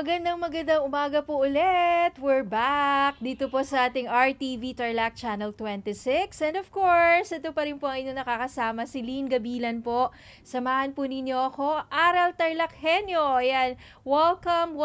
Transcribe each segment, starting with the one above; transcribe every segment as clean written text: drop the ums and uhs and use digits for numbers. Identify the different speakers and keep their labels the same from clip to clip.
Speaker 1: Magandang umaga po ulit. We're back dito po sa ating RTV Tarlac Channel 26. And of course, ito pa rin po ang inyong nakakasama, si Lynn Gabilan po. Samahan po ninyo ako, Aral TarlakHenyo. Ayan, welcome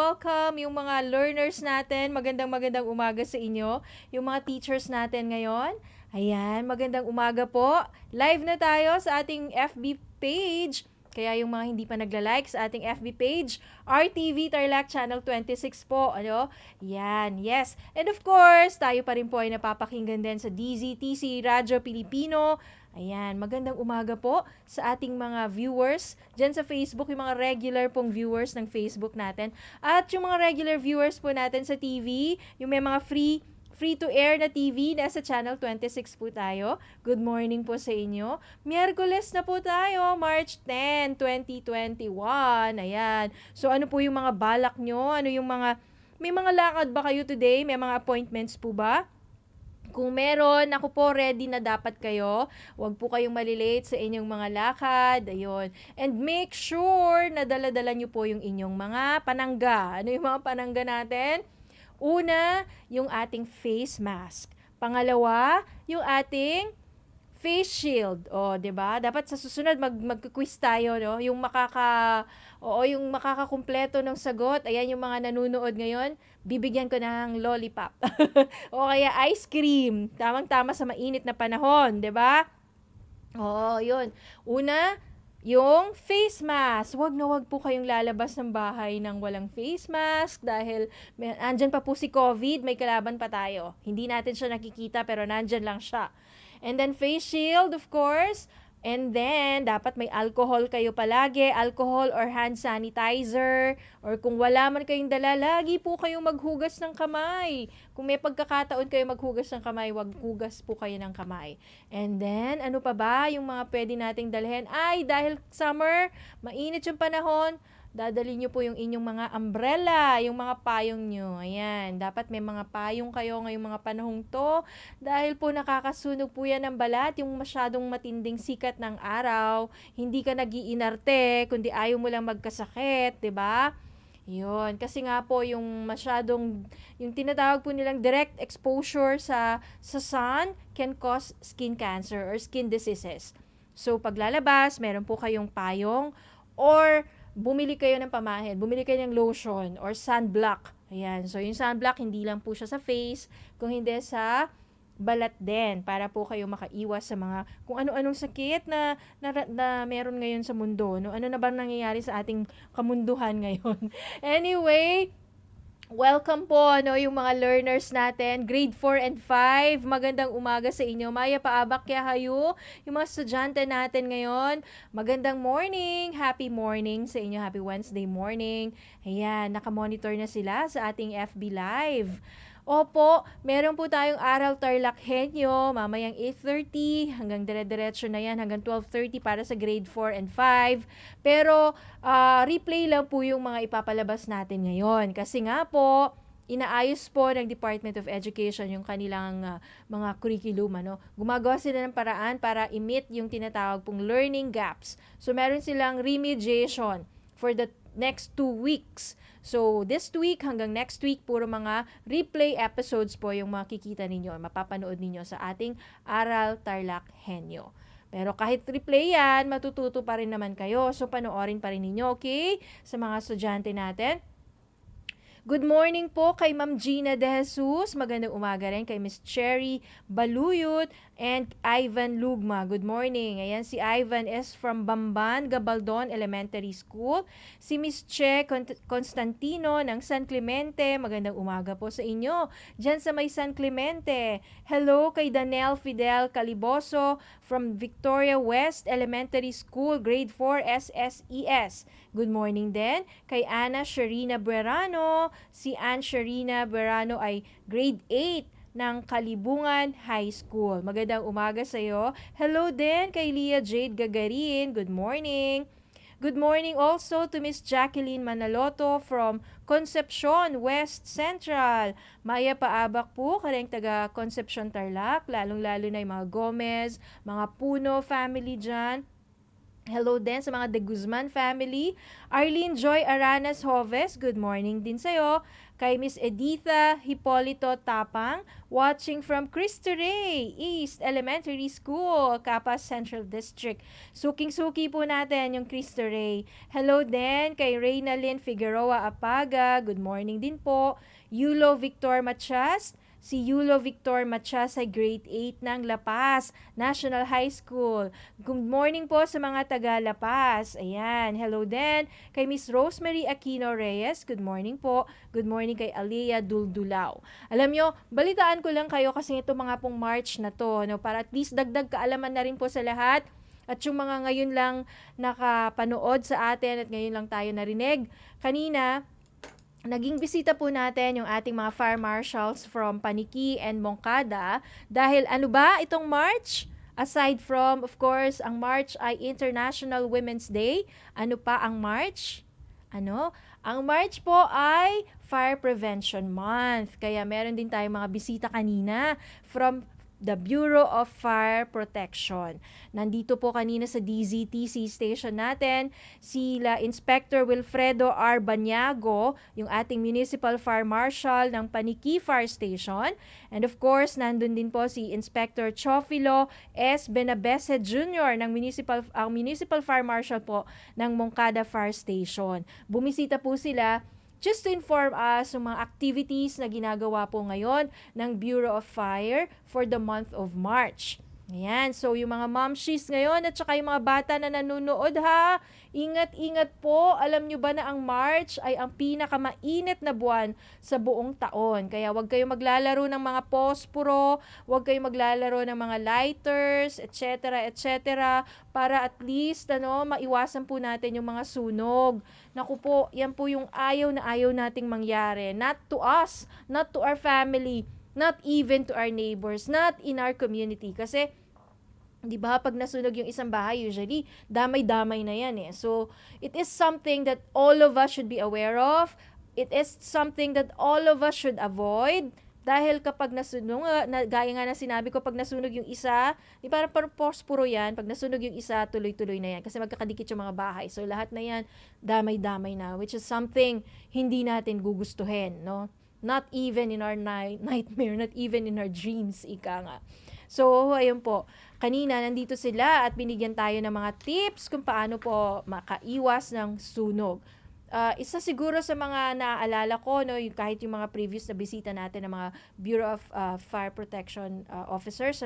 Speaker 1: yung mga learners natin. Magandang umaga sa inyo. Yung mga teachers natin ngayon. Ayan, magandang umaga po. Live na tayo sa ating FB page. Kaya yung mga hindi pa nagla-like sa ating FB page, RTV Tarlac Channel 26 po. Ano? Yan, yes. And of course, tayo pa rin po ay napapakinggan din sa DZTC Radyo Pilipino. Ayan, magandang umaga po sa ating mga viewers dyan sa Facebook, yung mga regular pong viewers ng Facebook natin. At yung mga regular viewers po natin sa TV, yung may mga free-to-air na TV, nasa Channel 26 po tayo. Good morning po sa inyo. Miyerkules na po tayo, March 10, 2021. Ayan. So ano po yung mga balak nyo? May mga lakad ba kayo today? May mga appointments po ba? Kung meron, ako po, ready na dapat kayo. Huwag po kayong malilate sa inyong mga lakad. Ayun. And make sure na dala-dala nyo po yung inyong mga panangga. Ano yung mga panangga natin? Una, yung ating face mask. Pangalawa, yung ating face shield. O, 'di ba? Dapat sa susunod magku-quiz tayo, no? Yung makakakumpleto ng sagot. Ayan yung mga nanonood ngayon, bibigyan ko ng lollipop. O kaya ice cream. Tamang-tama sa mainit na panahon, 'di ba? Oo, yun. Una, yung face mask. Wag na wag po kayong lalabas ng bahay ng walang face mask dahil andyan pa po si COVID, may kalaban pa tayo. Hindi natin siya nakikita pero nandyan lang siya. And then face shield, of course. And then, dapat may alcohol kayo palagi, alcohol or hand sanitizer. Or kung wala man kayong dala, lagi po kayong maghugas ng kamay. Kung may pagkakataon kayo maghugas ng kamay, wag hugas po kayo ng kamay. And then, ano pa ba yung mga pwede nating dalhin? Ay, dahil summer, mainit yung panahon, dadalhin nyo po yung inyong mga umbrella, yung mga payong nyo. Ayan, dapat may mga payong kayo ngayong mga panahong to dahil po nakakasunog po yan ng balat, yung masyadong matinding sikat ng araw. Hindi ka nag-iinarte, kundi ayaw mo lang magkasakit, 'di ba? Yun, kasi nga po yung yung tinatawag po nilang direct exposure sa sun can cause skin cancer or skin diseases. So, paglalabas, meron po kayong payong or bumili kayo ng pamahid, bumili kayo ng lotion or sunblock. Ayan. So, yung sunblock, hindi lang po siya sa face, kung hindi sa balat din, para po kayo makaiwas sa mga kung ano-anong sakit na meron ngayon sa mundo. No? Ano na ba nangyayari sa ating kamunduhan ngayon? Anyway, welcome po yung mga learners natin, grade 4 and 5. Magandang umaga sa inyo. Maya paabak kaya kayo, yung mga estudyante natin ngayon. Magandang morning, happy morning sa inyo, happy Wednesday morning. Ayan, nakamonitor na sila sa ating FB Live. Opo, meron po tayong Aral TarlakHenyo, mamayang 8:30 hanggang dire-diretso na yan hanggang 12:30 para sa grade 4 and 5. Pero replay lang po yung mga ipapalabas natin ngayon kasi nga po inaayos po ng Department of Education yung kanilang mga curriculum. Gumagawa sila ng paraan para i-meet yung tinatawag pong learning gaps. So meron silang remediation for the next 2 weeks. So, this week hanggang next week, puro mga replay episodes po yung makikita ninyo, mapapanood ninyo sa ating Aral TarlakHenyo. Pero kahit replay yan, matututo pa rin naman kayo. So, panoorin pa rin ninyo, okay? Sa mga estudyante natin. Good morning po kay Ma'am Gina De Jesus. Magandang umaga rin kay Miss Cherry Baluyot and Ivan Lugma. Good morning. Ayan, si Ivan is from Bamban, Gabaldon Elementary School. Si Miss Che Constantino ng San Clemente. Magandang umaga po sa inyo. Diyan sa may San Clemente. Hello kay Danel Fidel Caliboso from Victoria West Elementary School, Grade 4 SSES. Good morning din kay Ana Sharina Buerano. Si Ann Sharina Buerano ay grade 8 ng Kalibungan High School. Magandang umaga sa iyo. Hello din kay Leah Jade Gagarin. Good morning. Good morning also to Miss Jacqueline Manaloto from Concepcion West Central. Maya paabak po kareng taga Concepcion Tarlac, lalong-lalo na yung mga Gomez, mga Puno family dyan. Hello din sa mga De Guzman family. Arlene Joy Aranas Hoves, good morning din sa'yo. Kay Miss Editha Hipolito Tapang, watching from Cristo Rey East Elementary School, Capas Central District. Suking-suki po natin yung Cristo Rey. Hello din kay Reynalyn Figueroa Apaga, good morning din po. Yulo Victor Machas, si Yulo Victor Machas ay grade 8 ng Lapas National High School. Good morning po sa mga taga Lapas. Ayan, hello din kay Miss Rosemary Aquino Reyes. Good morning po. Good morning kay Alea Duldulao. Alam nyo, balitaan ko lang kayo kasi ito mga pong March na to, no, para at least dagdag kaalaman na rin po sa lahat. At yung mga ngayon lang nakapanood sa atin at ngayon lang tayo narinig. Kanina, naging bisita po natin yung ating mga fire marshals from Paniki and Moncada dahil ano ba itong March? Aside from, of course, ang March ay International Women's Day, ano pa ang March? Ano? Ang March po ay Fire Prevention Month. Kaya meron din tayong mga bisita kanina from the Bureau of Fire Protection. Nandito po kanina sa DZTC station natin sila Inspector Wilfredo R. Banyago, yung ating Municipal Fire Marshal ng Paniki Fire Station. And of course, nandun din po si Inspector Chofilo S. Benabese Jr. ng Municipal Fire Marshal po ng Moncada Fire Station. Bumisita po sila just to inform us ng mga activities na ginagawa po ngayon ng Bureau of Fire for the month of March. Ayan, so yung mga momshies ngayon at saka yung mga bata na nanonood ha, ingat-ingat po. Alam nyo ba na ang March ay ang pinakamainit na buwan sa buong taon. Kaya wag kayong maglalaro ng mga posporo, wag kayong maglalaro ng mga lighters, etc. etc. para at least maiwasan po natin yung mga sunog. Naku po, yan po yung ayaw na ayaw nating mangyari. Not to us, not to our family, not even to our neighbors, not in our community. Kasi, di ba, pag nasunog yung isang bahay, usually, damay-damay na yan eh. So, it is something that all of us should be aware of. It is something that all of us should avoid. Dahil kapag nasunog, gaya nga na sinabi ko, pag nasunog yung isa, di parang posporo yan, pag nasunog yung isa, tuloy-tuloy na yan. Kasi magkakadikit yung mga bahay. So, lahat na yan, damay-damay na. Which is something hindi natin gugustuhin, no? Not even in our nightmare, not even in our dreams, ika nga. So, ayun po. Kanina, nandito sila at binigyan tayo ng mga tips kung paano po makaiwas ng sunog. Isa siguro sa mga naaalala ko, no, kahit yung mga previous na bisita natin ng mga Bureau of Fire Protection officers,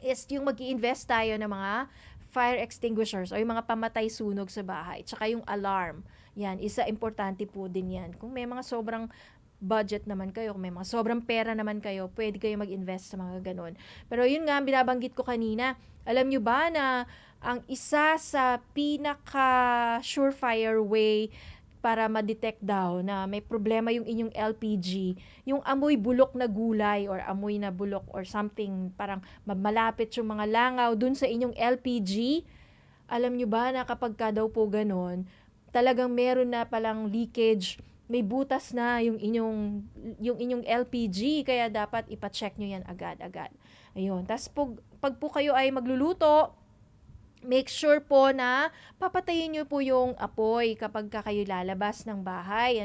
Speaker 1: is yung mag-i-invest tayo ng mga fire extinguishers o yung mga pamatay sunog sa bahay. Tsaka yung alarm. Yan, isa importante po din yan. Kung may mga sobrang budget naman kayo, kung may mga sobrang pera naman kayo, pwede kayo mag-invest sa mga ganun. Pero yun nga, binabanggit ko kanina, alam nyo ba na ang isa sa pinaka surefire way para ma-detect daw na may problema yung inyong LPG, yung amoy bulok na gulay or amoy na bulok or something, parang malapit yung mga langaw dun sa inyong LPG, alam nyo ba na kapag ka daw po ganon, talagang meron na palang leakage, may butas na yung inyong LPG, kaya dapat ipa-check nyo yan agad-agad. Ayun. Tapos pag po kayo ay magluluto, make sure po na papatayin nyo po yung apoy kapag kayo lalabas ng bahay.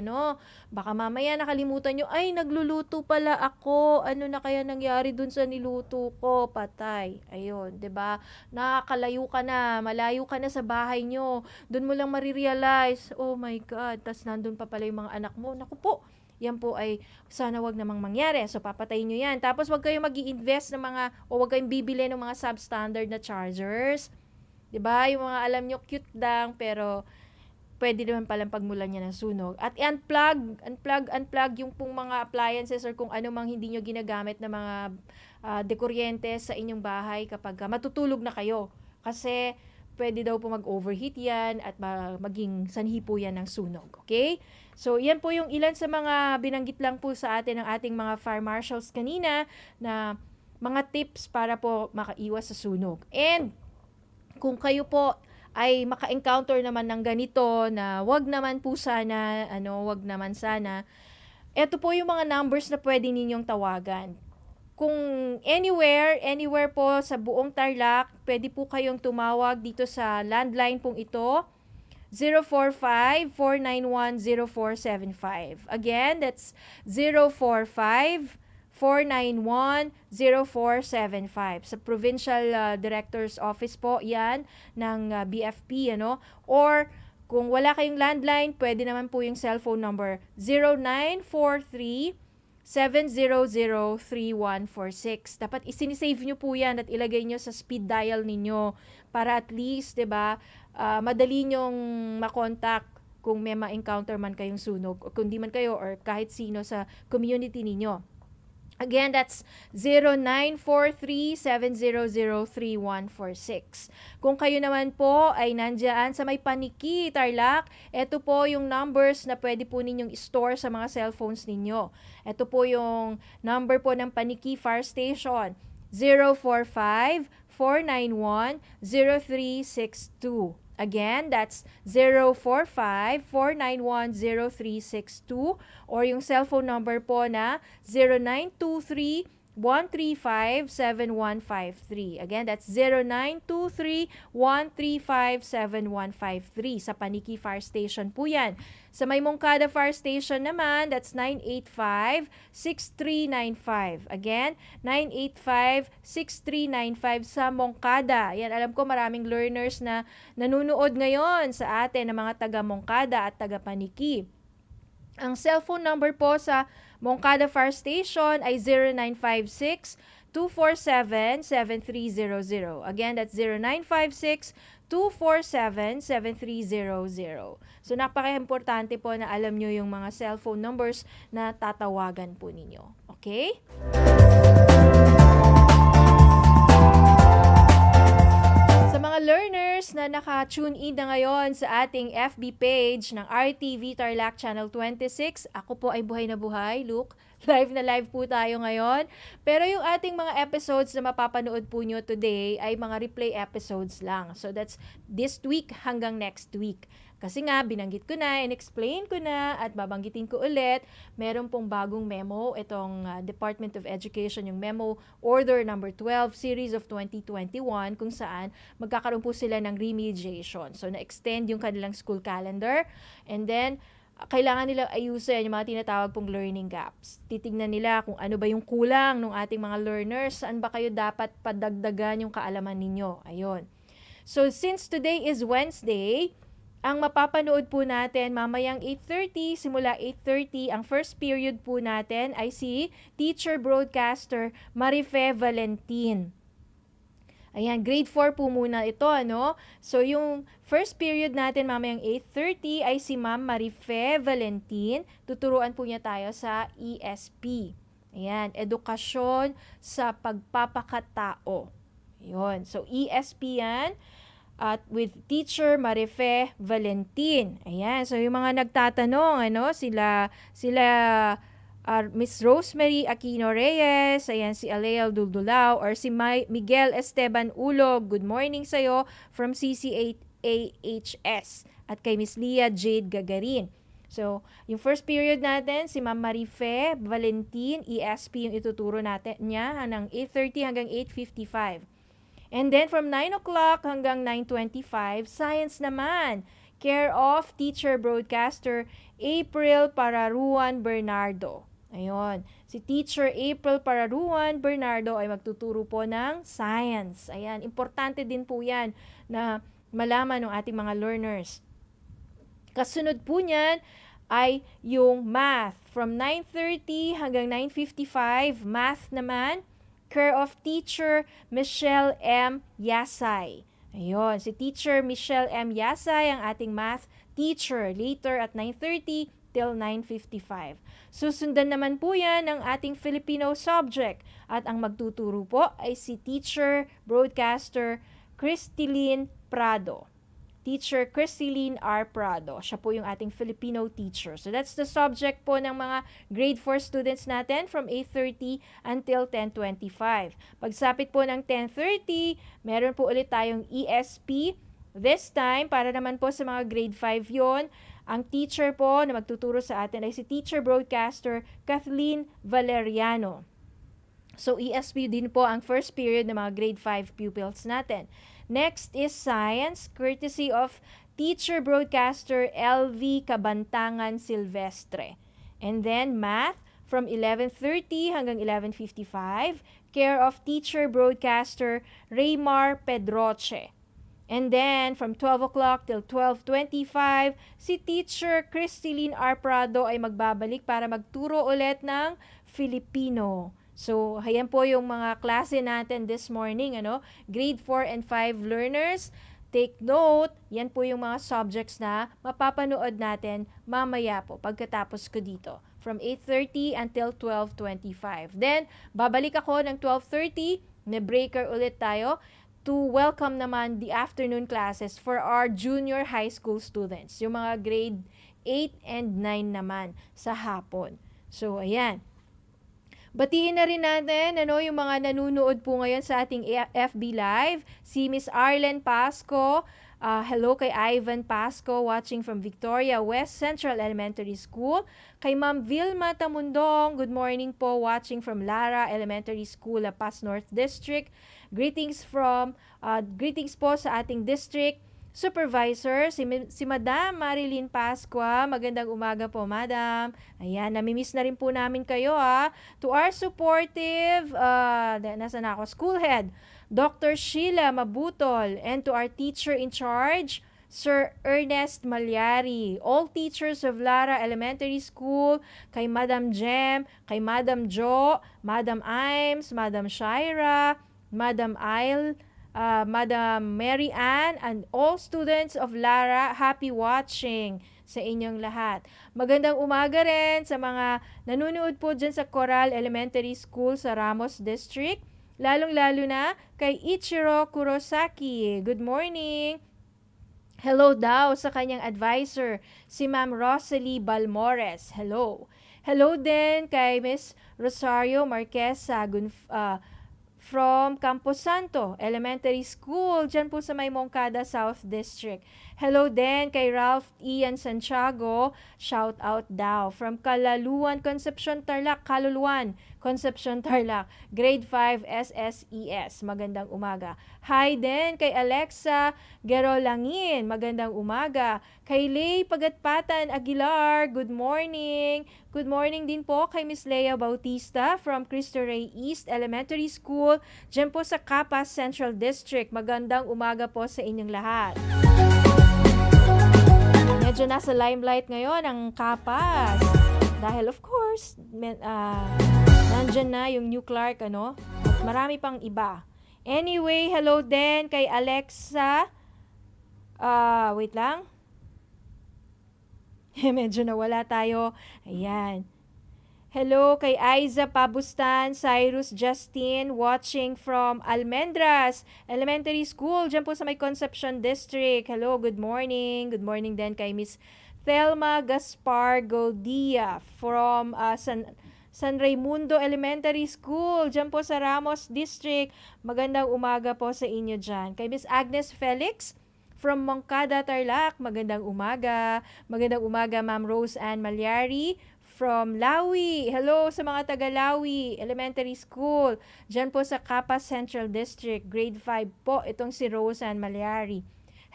Speaker 1: Baka mamaya nakalimutan nyo, ay nagluluto pala ako. Ano na kaya nangyari dun sa niluto ko? Patay. Ayun, 'di ba? Nakakalayo ka na, malayo ka na sa bahay nyo. Dun mo lang marirealize, oh my God, tas nandun pa pala yung mga anak mo. Naku po, yan po ay sana wag namang mangyari. So, papatayin nyo yan. Tapos, wag kayong mag-i-invest ng wag kayong bibili ng mga substandard na chargers. 'Di ba? Yung mga alam nyo cute lang pero pwede naman palang pagmulan niya ng sunog. At unplug yung pong mga appliances or kung ano mang hindi nyo ginagamit na mga dekuryente sa inyong bahay kapag matutulog na kayo. Kasi pwede daw po mag-overheat yan at maging sanhi po yan ng sunog. Okay? So, yan po yung ilan sa mga binanggit lang po sa atin ng ating mga fire marshals kanina na mga tips para po makaiwas sa sunog. And kung kayo po ay maka-encounter naman ng ganito na wag naman po sana, wag naman sana, eto po yung mga numbers na pwede ninyong tawagan. kung anywhere po sa buong Tarlac, pwede po kayong tumawag dito sa landline pong ito, 045-491-0475. Again, that's 045-491-0475. Sa Provincial Director's Office po yan ng BFP, ano? Or kung wala kayong landline, pwede naman po yung cellphone number 0943-700-3146. Dapat isinisave nyo po yan at ilagay nyo sa speed dial ninyo para at least, 'di ba, madali nyong makontak kung may ma-encounter man kayong sunog o kung di man kayo or kahit sino sa community ninyo. Again, that's 0943-700-3146. Kung kayo naman po ay nandyan sa may Paniki, Tarlac, ito po yung numbers na pwede po ninyong store sa mga cellphones ninyo. Ito po yung number po ng Paniki Fire Station, 045-491-0362. Again, that's 045-491-0362 or yung cellphone number po na 0923-135-7153. Again, that's 0923-135-7153. Sa Paniki Fire Station po yan. Sa may Moncada Fire Station naman, that's 985-6395. Again, 985-6395 sa Moncada. Yan, alam ko maraming learners na nanunood ngayon sa atin ng mga taga Moncada at taga Paniki. Ang cellphone number po sa Moncada Fire Station ay 0956-247-7300. Again, that's 0956-247-7300. So, napaka-importante po na alam nyo yung mga cellphone numbers na tatawagan po ninyo. Okay? Sa mga learners na naka-tune in na ngayon sa ating FB page ng RTV Tarlac Channel 26, ako po ay buhay na buhay. Look, live na live po tayo ngayon. Pero yung ating mga episodes na mapapanood po nyo today ay mga replay episodes lang. So that's this week hanggang next week. Kasi nga, binanggit ko na, in-explain ko na, at babanggitin ko ulit, meron pong bagong memo, itong Department of Education, yung Memo Order number 12, Series of 2021, kung saan magkakaroon po sila ng remediation. So, na-extend yung kanilang school calendar, and then, kailangan nilang ayusin yung mga tinatawag pong learning gaps. Titignan nila kung ano ba yung kulang ng ating mga learners, saan ba kayo dapat padagdagan yung kaalaman ninyo. Ayun. So, since today is Wednesday, ang mapapanood po natin mamayang 8:30, simula 8:30, ang first period po natin ay si Teacher Broadcaster Marife Valentin. Ayan, grade 4 po muna ito, ano? So, yung first period natin mamayang 8:30 ay si Ma'am Marife Valentin. Tuturuan po niya tayo sa ESP. Ayan, edukasyon sa pagpapakatao. Ayan, so ESP yan. At with Teacher Marife Valentin. Ayan, so yung mga nagtatanong, ano, sila Miss Rosemary Aquino Reyes, ayan, si Aleal Duldulao, or si Miguel Esteban Ulog, good morning sa'yo, from CCAHS, at kay Miss Leah Jade Gagarin. So, yung first period natin, si Ma'am Marife Valentin, ESP yung ituturo natin niya, ng 8:30 hanggang 8:55. And then from 9 o'clock hanggang 9:25, science naman. Care of Teacher Broadcaster April Pararuan Bernardo. Ayun. Si Teacher April Pararuan Bernardo ay magtuturo po ng science. Ayan. Importante din po yan na malaman ng ating mga learners. Kasunod po niyan ay yung math. From 9:30 hanggang 9:55, math naman. Care of Teacher Michelle M. Yasay. Ayun, si Teacher Michelle M. Yasay ang ating math teacher later at 9:30 till 9:55. Susundan naman po yan ng ating Filipino subject at ang magtuturo po ay si Teacher Broadcaster Cristeline Prado. Teacher Cristeline R. Prado. Siya po yung ating Filipino teacher. So that's the subject po ng mga grade 4 students natin from 8:30 until 10:25. Pagsapit po ng 10:30, meron po ulit tayong ESP. This time, para naman po sa mga grade 5 yon, ang teacher po na magtuturo sa atin ay si Teacher Broadcaster Kathleen Valeriano. So, ESP din po ang first period ng mga grade 5 pupils natin. Next is Science, courtesy of teacher broadcaster LV Kabantangan Silvestre. And then Math from 11:30 hanggang 11:55, care of teacher broadcaster Raymar Pedroche. And then, from 12 o'clock till 12:25, si Teacher Cristeline R. Prado ay magbabalik para magturo ulit ng Filipino. So, ayan po yung mga klase natin this morning, grade 4 and 5 learners. Take note, yan po yung mga subjects na mapapanood natin mamaya po pagkatapos ko dito. From 8:30 until 12:25. Then, babalik ako ng 12:30, na breaker ulit tayo to welcome naman the afternoon classes for our junior high school students. Yung mga grade 8 and 9 naman sa hapon. So, ayan. Batiin na rin natin yung mga nanunood po ngayon sa ating FB Live. Si Miss Arlen Pasco. Hello kay Ivan Pasco watching from Victoria West Central Elementary School. Kay Ma'am Vilma Tamundong, good morning po, watching from Lara Elementary School, La Paz North District. Greetings po sa ating district supervisor, si Madam Marilyn Pasqua. Magandang umaga po, Madam. Ayan, namimiss na rin po namin kayo, ha. To our supportive, nasa na ako, school head, Dr. Sheila Mabutol, and to our teacher in charge, Sir Ernest Malyari, all teachers of Lara Elementary School, kay Madam Jem, kay Madam Jo, Madam Imes, Madam Shaira, Madam Ail, Madam Mary Ann, and all students of Lara, happy watching sa inyong lahat. Magandang umaga rin sa mga nanonood po dyan sa Coral Elementary School sa Ramos District, lalong-lalo na kay Ichiro Kurosaki. Good morning! Hello daw sa kanyang advisor, si Ma'am Rosalie Balmores. Hello. Hello din kay Miss Rosario Marquesa from Camposanto Elementary School, dyan po sa may Moncada South District. Hello din kay Ralph Ian Santiago, shout out daw. From Kaluluan, Concepcion, Tarlac, Kaluluan, Concepcion, Tarlac, grade 5 SSES. Magandang umaga. Hi din kay Alexa Gerolangin, magandang umaga. Kay Lay Pagatpatan Aguilar, good morning. Good morning din po kay Miss Leia Bautista from Cristo Rey East Elementary School, dyan po sa Capas Central District. Magandang umaga po sa inyong lahat. Medyo nasa limelight ngayon ang Capas. Dahil of course, nandyan na yung New Clark, at marami pang iba. Anyway, hello din kay Alexa. Wait lang. Medyo nawala tayo. Ayan. Hello kay Aiza Pabustan, Cyrus Justin, watching from Almendras Elementary School, dyan po sa may Concepcion District. Hello, good morning. Good morning din kay Miss Thelma Gaspar Goldia from San Raimundo Elementary School, dyan po sa Ramos District. Magandang umaga po sa inyo dyan. Kay Miss Agnes Felix from Moncada, Tarlac, magandang umaga. Magandang umaga, Ma'am Rose Ann Malyari from Lawi. Hello sa mga taga Lawi Elementary School, dyan po sa Capas Central District, grade 5 po, itong si Rose Ann Malyari.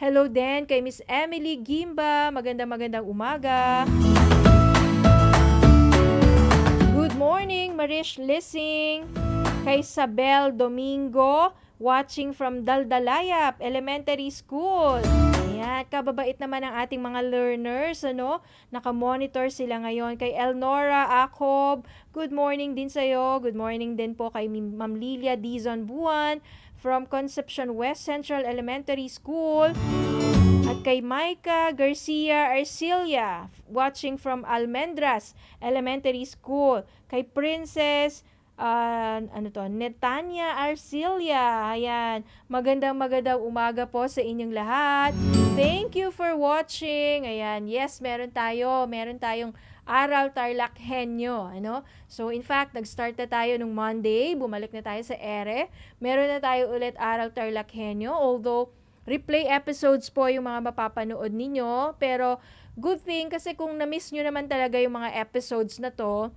Speaker 1: Hello din kay Miss Emily Gimba, magandang umaga. Good morning, Marish Lissing. Kay Sabel Domingo, watching from Daldalayap Elementary School. Ayan, kababait naman ang ating mga learners, Naka-monitor sila ngayon. Kay Elnora Acob, good morning din sa'yo. Good morning din po kay Ma'am Lilia Dizon Buwan from Concepcion West Central Elementary School. At kay Maika Garcia Arcilia, watching from Almendras Elementary School. Kay Princess Netanya Arcilia. Ayan, magandang umaga po sa inyong lahat. Thank you for watching. Ayan, yes, meron tayong Aral TarlakHenyo, So, in fact, nag-start na tayo nung Monday, bumalik na tayo sa ere. Meron na tayo ulit Aral TarlakHenyo, although replay episodes po yung mga mapapanood ninyo, pero good thing kasi kung na-miss nyo naman talaga yung mga episodes na to,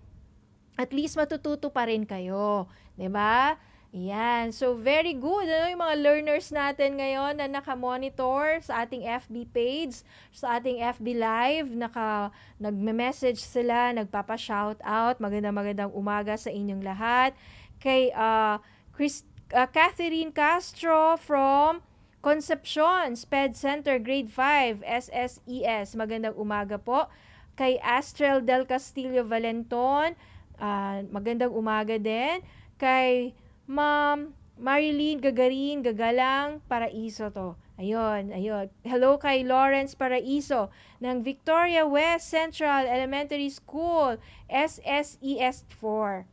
Speaker 1: at least matututo pa rin kayo, 'di ba? Yan. So, very good. Ano yung mga learners natin ngayon na naka-monitor sa ating FB page, sa ating FB Live, nagme-message sila, nagpapa-shoutout. Magandang umaga sa inyong lahat. Kay Catherine Castro from Concepcion, SPED Center, Grade 5, SSES. Magandang umaga po. Kay Astrel Del Castillo Valenton, magandang umaga din. Kay Ma'am Marilyn Gagalang, Paraiso to. Ayun. Hello kay Lawrence Paraiso ng Victoria West Central Elementary School, SSES 4.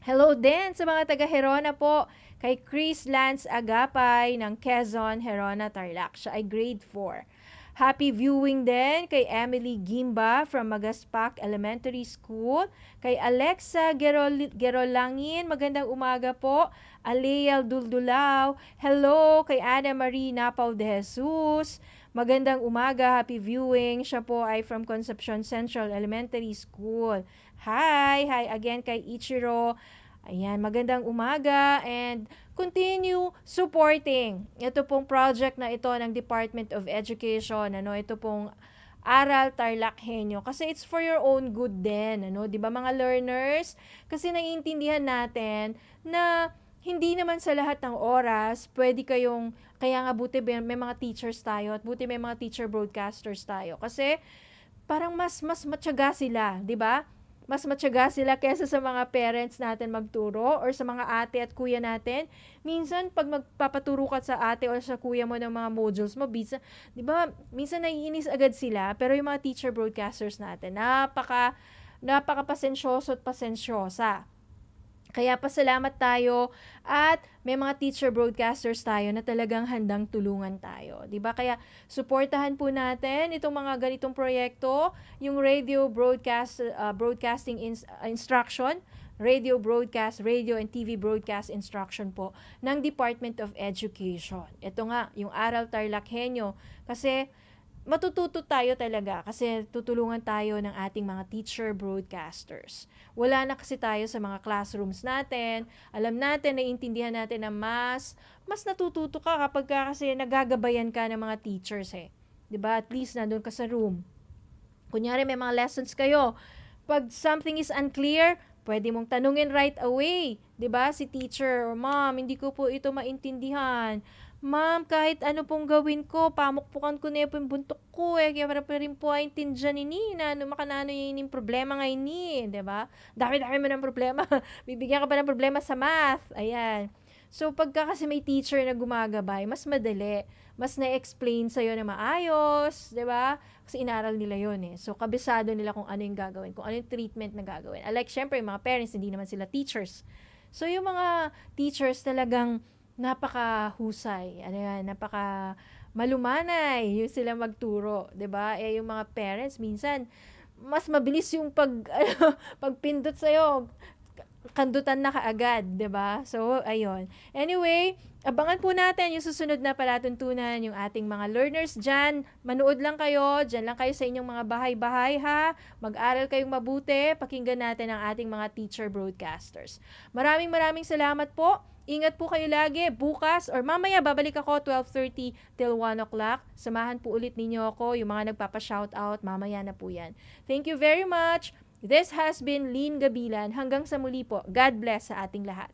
Speaker 1: Hello din sa mga taga Herona po, kay Chris Lance Agapay ng Quezon, Herona, Tarlac. Siya ay grade 4. Happy viewing din kay Emily Gimba from Magaspak Elementary School. Kay Alexa Gerolangin, magandang umaga po. Alea Duldulao, hello. Kay Ana Marie Napaw de Jesus, magandang umaga, happy viewing. Siya po ay from Concepcion Central Elementary School. Hi again kay Ichiro. Ayan, magandang umaga and continue supporting ito pong project na ito ng Department of Education, ito pong Aral TarlakHenyo, kasi it's for your own good din, 'di ba mga learners? Kasi naiintindihan natin na hindi naman sa lahat ng oras pwede kayong, kaya nga buti may mga teachers tayo at buti may mga teacher broadcasters tayo kasi parang mas matyaga sila, 'di ba? Mas matyaga sila kaysa sa mga parents natin magturo or sa mga ate at kuya natin. Minsan, pag magpapaturo ka sa ate or sa kuya mo ng mga modules mo, di ba, minsan naiinis agad sila. Pero yung mga teacher broadcasters natin, napaka-pasensyoso at pasensyosa. Kaya pasalamat tayo at may mga teacher broadcasters tayo na talagang handang tulungan tayo. 'Di ba? Kaya suportahan po natin itong mga ganitong proyekto, yung radio broadcasting instruction, radio broadcast, radio and TV broadcast instruction po ng Department of Education. Ito nga, yung Aral TarlakHenyo, kasi matututo tayo talaga kasi tutulungan tayo ng ating mga teacher broadcasters. Wala na kasi tayo sa mga classrooms natin. Alam natin, naiintindihan natin na mas natututo ka kapag kasi nagagabayan ka ng mga teachers 'Di ba? At least nandun ka sa room. Kunyari may mga lessons kayo. Pag something is unclear, pwede mong tanungin right away. 'Di ba? Si teacher, ma'am, hindi ko po ito maintindihan. Ma'am, kahit ano pong gawin ko, pamukpukan ko na yung buntok ko kaya para pa rin po ay intindihan ni na makanano yung problema ngayon diba? Dami-dami mo ng problema. Bibigyan ka pa ng problema sa math. Ayan. So, pagka kasi may teacher na gumagabay, mas madali. Mas na-explain sa'yo na maayos, diba? Kasi inaral nila yun So, kabisado nila kung ano yung gagawin, kung ano yung treatment na gagawin. Like, syempre, yung mga parents, hindi naman sila teachers. So, yung mga teachers talagang napakahusay, napaka malumanay yung sila magturo, 'di ba? Yung mga parents minsan mas mabilis yung pagpindot sa iyo, kandutan na kaagad, 'di ba? So, ayun. Anyway, abangan po natin yung susunod na palatuntunan, yung ating mga learners dyan. Manood lang kayo, dyan lang kayo sa inyong mga bahay-bahay ha. Mag-aral kayong mabuti, pakinggan natin ang ating mga teacher broadcasters. Maraming salamat po. Ingat po kayo lagi. Bukas or mamaya babalik ako 12:30 till 1 o'clock. Samahan po ulit ninyo ako. Yung mga nagpapa-shoutout, mamaya na po yan. Thank you very much. This has been Lynn Gabilan. Hanggang sa muli po. God bless sa ating lahat.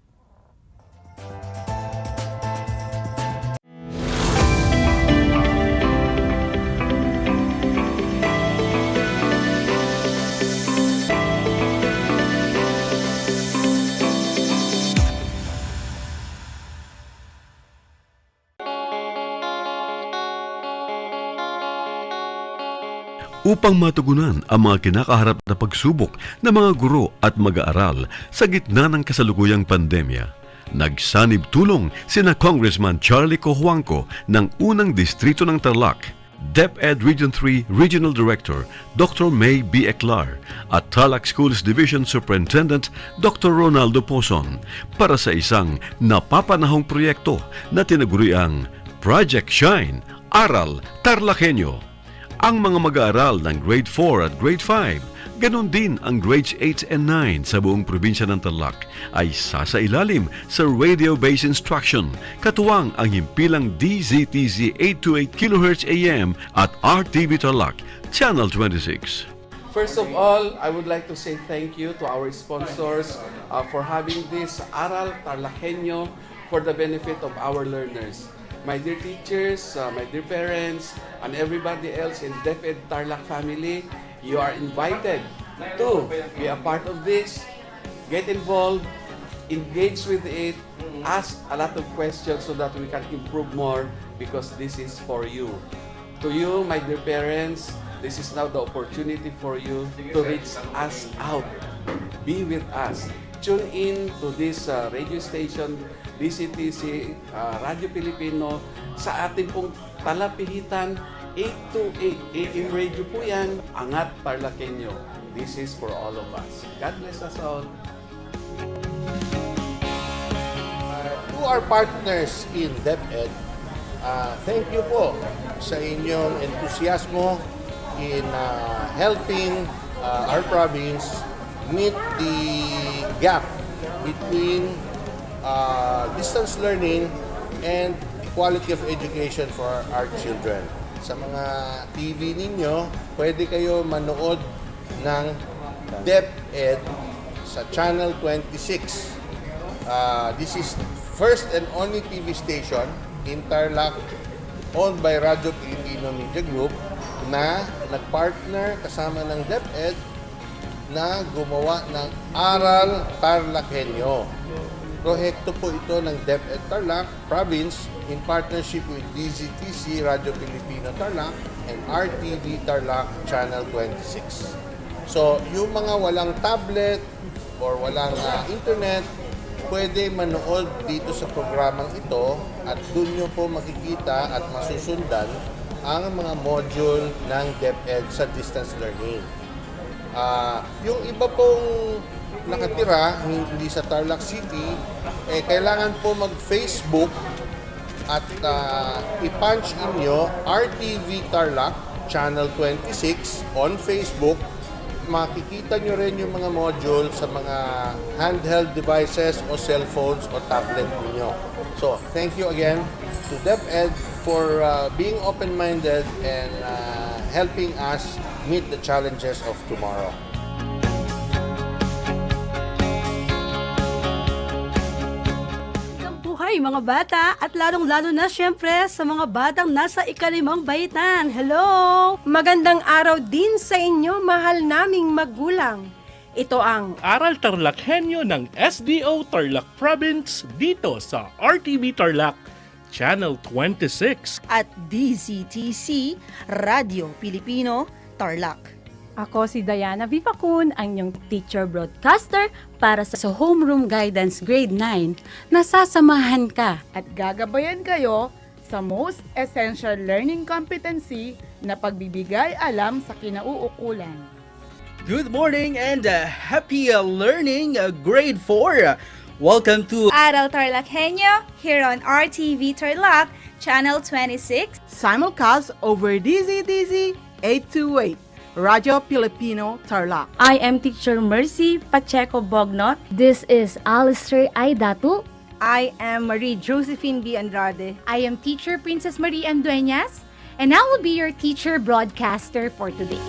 Speaker 2: Upang matugunan ang mga kinakaharap na pagsubok ng mga guro at mag-aaral sa gitna ng kasalukuyang pandemya, nagsanib tulong sina Congressman Charlie Cojuangco ng unang distrito ng Tarlac, DEPED Region 3 Regional Director Dr. May B. Eclar at Tarlac Schools Division Superintendent Dr. Ronaldo Pozon para sa isang napapanahong proyekto na tinaguriang Project Shine, Aral TarlakHenyo. Ang mga mag-aaral ng Grade 4 at Grade 5 Ganon din ang grades 8 and 9 sa buong probinsya ng Tarlac ay sasailalim sa radio-based instruction, katuwang ang himpilang DZTZ 828 kHz AM at RTV Tarlac, Channel 26.
Speaker 3: First of all, I would like to say thank you to our sponsors for having this Aral TarlakHenyo for the benefit of our learners. My dear teachers, my dear parents, and everybody else in DEPED Tarlac family, you are invited to be a part of this, get involved, engage with it, ask a lot of questions so that we can improve more because this is for you. To you, my dear parents, this is now the opportunity for you to reach us out. Be with us. Tune in to this radio station, DCTC, Radio Pilipino, sa ating pong talapihitan 828 AM radio po yan, Angat TarlakHenyo. This is for all of us. God bless us all.
Speaker 4: To our partners in DepEd, thank you po sa inyong entusiasmo in helping our province meet the gap between distance learning and quality of education for our children. Sa mga TV ninyo, pwede kayo manood ng DepEd sa Channel 26. This is first and only TV station in Tarlac owned by Radio Pilipino Media Group na nagpartner kasama ng DepEd na gumawa ng Aral TarlakHenyo. Proyekto po ito ng DepEd Tarlac Province in partnership with DZTC Radio Pilipino Tarlac and RTV Tarlac Channel 26. So, yung mga walang tablet or walang internet, pwede manood dito sa programang ito at doon nyo po makikita at masusundan ang mga module ng DepEd sa distance learning. Yung iba pong nakatira, hindi sa Tarlac City, kailangan po mag-Facebook at i-punch in nyo RTV Tarlac Channel 26 on Facebook. Makikita nyo rin yung mga module sa mga handheld devices o cellphones o tablet niyo. So, thank you again to DepEd for being open-minded and helping us meet the challenges of tomorrow.
Speaker 5: Buhay mga bata at lalong-lalo na syempre sa mga batang nasa ika-5 baitan. Hello!
Speaker 6: Magandang araw din sa inyo, mahal naming magulang. Ito ang
Speaker 7: Aral TarlakHenyo ng SDO Tarlac Province dito sa RTV Tarlac, Channel 26.
Speaker 8: at DZTC, Radio Pilipino, Tarlac.
Speaker 9: Ako si Diana Vivacun, ang inyong teacher broadcaster para sa Homeroom Guidance Grade 9 na sasamahan ka.
Speaker 10: At gagabayan kayo sa Most Essential Learning Competency na pagbibigay alam sa kinauukulan.
Speaker 11: Good morning and happy learning, grade 4. Welcome to
Speaker 12: Aral TarlakHenyo here on RTV Tarlac, Channel 26.
Speaker 10: Simulcast over DZTZ 828, Radio Filipino Tarlac.
Speaker 9: I am Teacher Mercy Pacheco Bognot. This is Alistair Aidatu.
Speaker 6: I am Marie Josephine B. Andrade.
Speaker 1: I am Teacher Princess Marie M. Dueñas, and I will be your teacher broadcaster for today.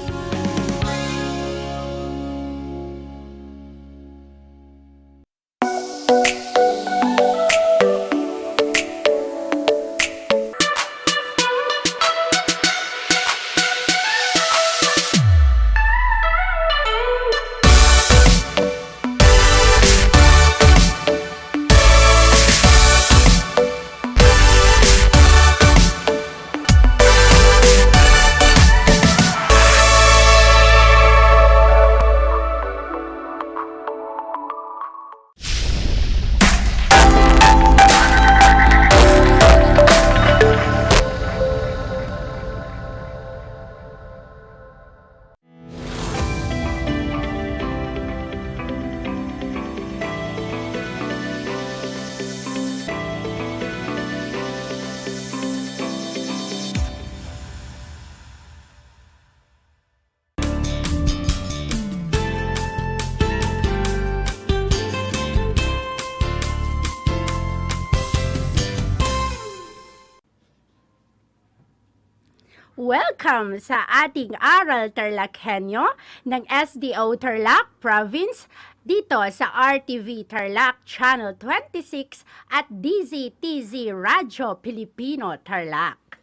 Speaker 9: Welcome sa ating Aral TarlakHenyo ng SDO Tarlac Province dito sa RTV Tarlac Channel 26 at DZTZ Radyo Pilipino Tarlac.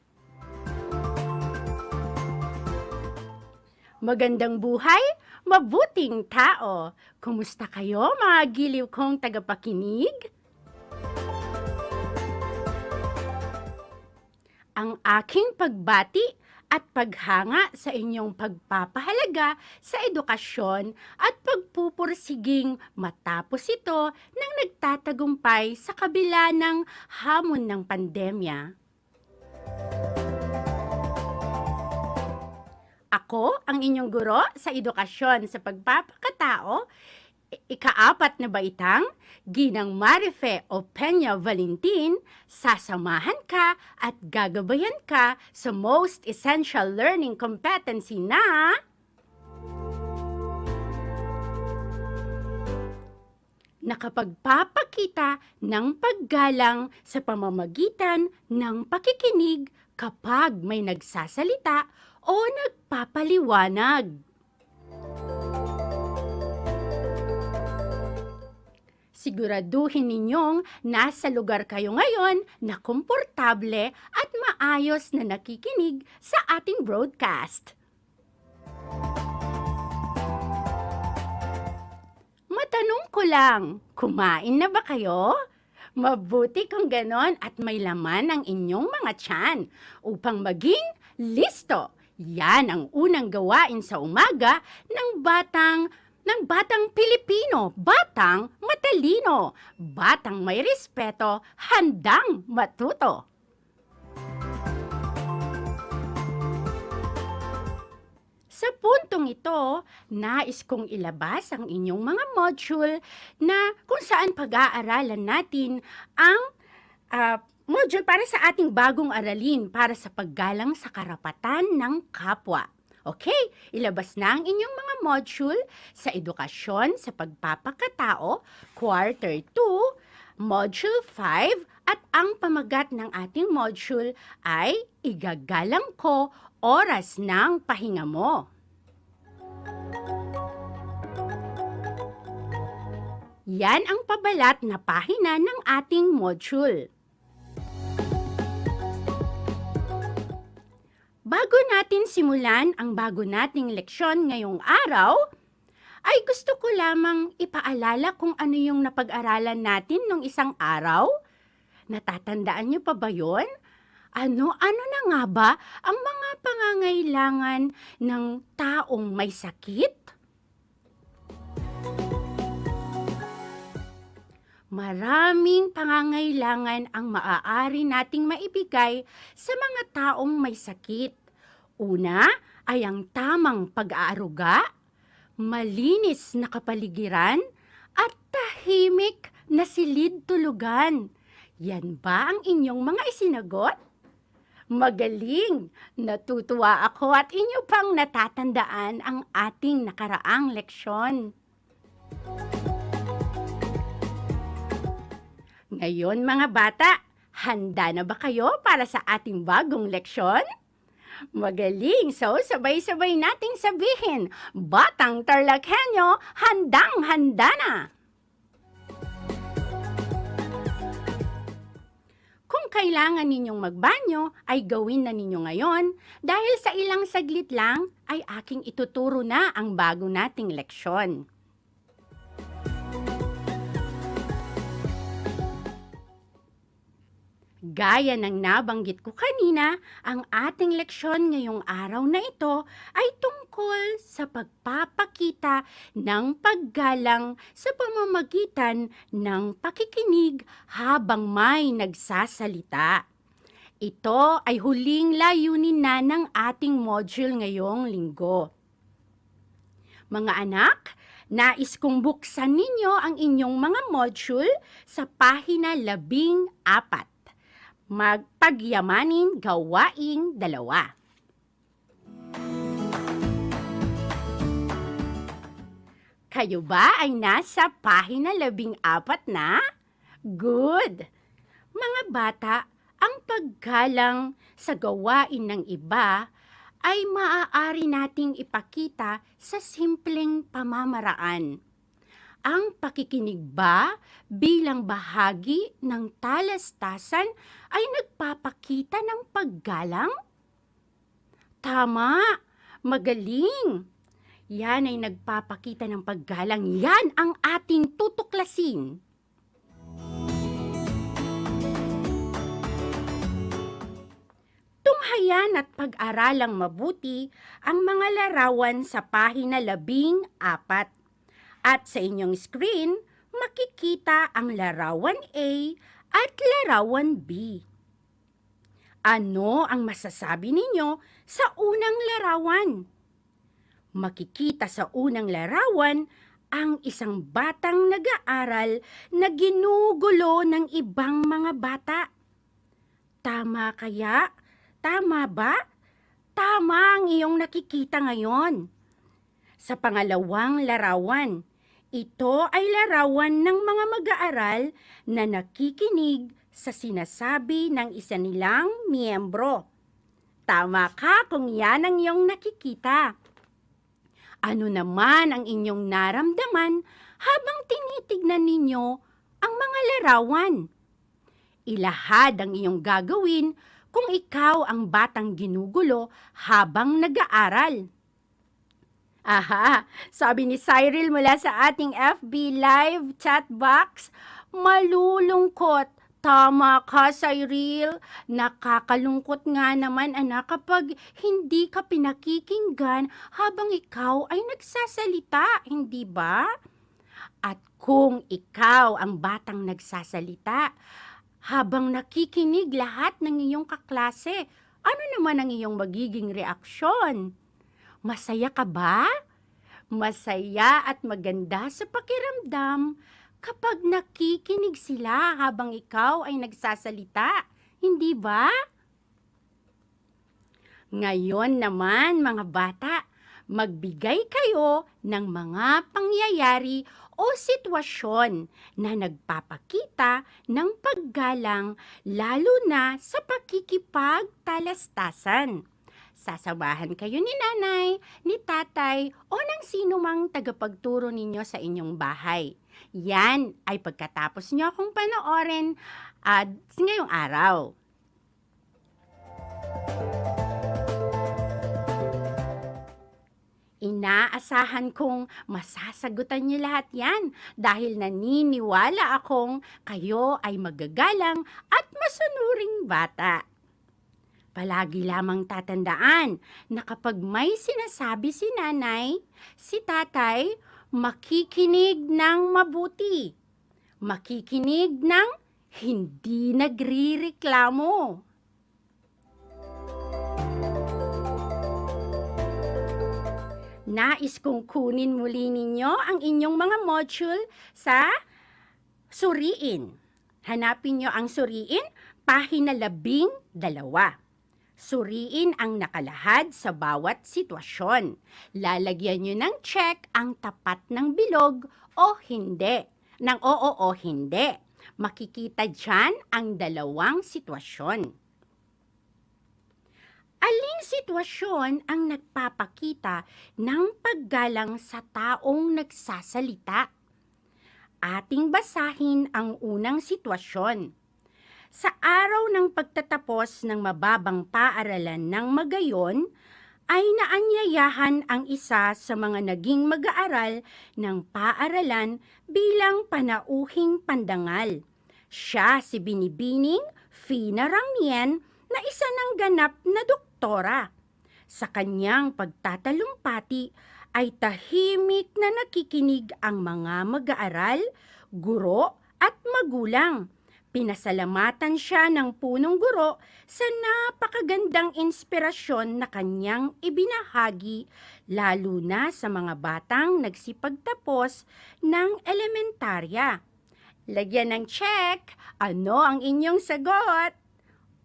Speaker 9: Magandang buhay, mabuting tao. Kumusta kayo mga giliw kong tagapakinig? Ang aking pagbati at paghanga sa inyong pagpapahalaga sa edukasyon at pagpupursiging matapos ito nang nagtatagumpay sa kabila ng hamon ng pandemya. Ako ang inyong guro sa edukasyon sa pagpapakatao, ika-4 na baitang, Ginang Marife o Peña Valentin, sasamahan ka at gagabayan ka sa Most Essential Learning Competency na nakapagpapakita ng paggalang sa pamamagitan ng pakikinig kapag may nagsasalita o nagpapaliwanag. Siguraduhin ninyong nasa lugar kayo ngayon na komportable at maayos na nakikinig sa ating broadcast. Matanong ko lang, kumain na ba kayo? Mabuti kung ganon at may laman ang inyong mga tiyan upang maging listo. Yan ang unang gawain sa umaga ng batang Pilipino, batang matalino, batang may respeto, handang matuto. Sa puntong ito, nais kong ilabas ang inyong mga module na kung saan pag-aaralan natin ang module para sa ating bagong aralin para sa paggalang sa karapatan ng kapwa. Okay, ilabas na ang inyong mga module sa edukasyon sa pagpapakatao, Quarter 2, Module 5, at ang pamagat ng ating module ay Igagalang ko, oras ng pahinga mo. Yan ang pabalat na pahina ng ating module. Bago natin simulan ang bago nating leksyon ngayong araw, ay gusto ko lamang ipaalala kung ano yung napag-aralan natin nung isang araw. Natatandaan niyo pa ba yun? Ano na nga ba ang mga pangangailangan ng taong may sakit? Maraming pangangailangan ang maaari nating maibigay sa mga taong may sakit. Una ay ang tamang pag-aaruga, malinis na kapaligiran, at tahimik na silid-tulugan. Yan ba ang inyong mga isinagot? Magaling! Natutuwa ako at inyo pang natatandaan ang ating nakaraang leksyon. Ngayon mga bata, handa na ba kayo para sa ating bagong leksyon? Magaling! So, sabay-sabay nating sabihin, Batang TarlakHenyo, handang-handa na! Kung kailangan ninyong magbanyo, ay gawin na ninyo ngayon dahil sa ilang saglit lang ay aking ituturo na ang bago nating leksyon. Gaya ng nabanggit ko kanina, ang ating leksyon ngayong araw na ito ay tungkol sa pagpapakita ng paggalang sa pamamagitan ng pakikinig habang may nagsasalita. Ito ay huling layunin na ng ating module ngayong linggo. Mga anak, nais kong buksan ninyo ang inyong mga module sa pahina 14. Magpagyamanin gawaing 2. Kayo ba ay nasa pahina 14 na? Good! Mga bata, ang paggalang sa gawain ng iba ay maaari nating ipakita sa simpleng pamamaraan. Ang pakikinig ba bilang bahagi ng talastasan ay nagpapakita ng paggalang? Tama, magaling. Yan ay nagpapakita ng paggalang. Yan ang ating tutuklasin. Tunghayan at pag-aralang mabuti ang mga larawan sa pahina 14. At sa inyong screen, makikita ang larawan A at larawan B. Ano ang masasabi ninyo sa unang larawan? Makikita sa unang larawan ang isang batang nag-aaral na ginugulo ng ibang mga bata. Tama kaya? Tama ba? Tama ang iyong nakikita ngayon. Sa pangalawang larawan, ito ay larawan ng mga mag-aaral na nakikinig sa sinasabi ng isa nilang miyembro. Tama ka kung yan ang iyong nakikita. Ano naman ang inyong naramdaman habang tinitignan ninyo ang mga larawan? Ilahad ang iyong gagawin kung ikaw ang batang ginugulo habang nag-aaral. Aha, sabi ni Cyril mula sa ating FB Live chat box, malulungkot. Tama ka, Cyril. Nakakalungkot nga naman, anak, kapag hindi ka pinakikinggan habang ikaw ay nagsasalita, hindi ba? At kung ikaw ang batang nagsasalita, habang nakikinig lahat ng iyong kaklase, ano naman ang iyong magiging reaksyon? Masaya ka ba? Masaya at maganda sa pakiramdam kapag nakikinig sila habang ikaw ay nagsasalita, hindi ba? Ngayon naman, mga bata, magbigay kayo ng mga pangyayari o sitwasyon na nagpapakita ng paggalang lalo na sa pakikipagtalastasan. Sasamahan kayo ni nanay, ni tatay o ng sino mang tagapagturo ninyo sa inyong bahay. Yan ay pagkatapos nyo akong panoorin ngayong araw. Inaasahan kong masasagutan niyo lahat yan dahil naniniwala akong kayo ay magagalang at masunuring bata. Palagi lamang tatandaan na kapag may sinasabi si nanay, si tatay, makikinig ng mabuti. Makikinig ng hindi nagrireklamo. Nais kong kunin muli ninyo ang inyong mga module sa suriin. Hanapin nyo ang suriin, pahina 12. Suriin ang nakalahad sa bawat sitwasyon. Lalagyan nyo ng check ang tapat ng bilog o hindi. Ng oo o hindi. Makikita dyan ang dalawang sitwasyon. Aling sitwasyon ang nagpapakita ng paggalang sa taong nagsasalita? Ating basahin ang unang sitwasyon. Sa araw ng pagtatapos ng mababang paaralan ng Magayon, ay naanyayahan ang isa sa mga naging mag-aaral ng paaralan bilang panauhing pandangal. Siya si Binibining Fina Ramien na isa ng ganap na doktora. Sa kanyang pagtatalumpati ay tahimik na nakikinig ang mga mag-aaral, guro at magulang. Pinasalamatan siya ng punong guro sa napakagandang inspirasyon na kanyang ibinahagi, lalo na sa mga batang nagsipagtapos ng elementarya. Lagyan ng check, ano ang inyong sagot?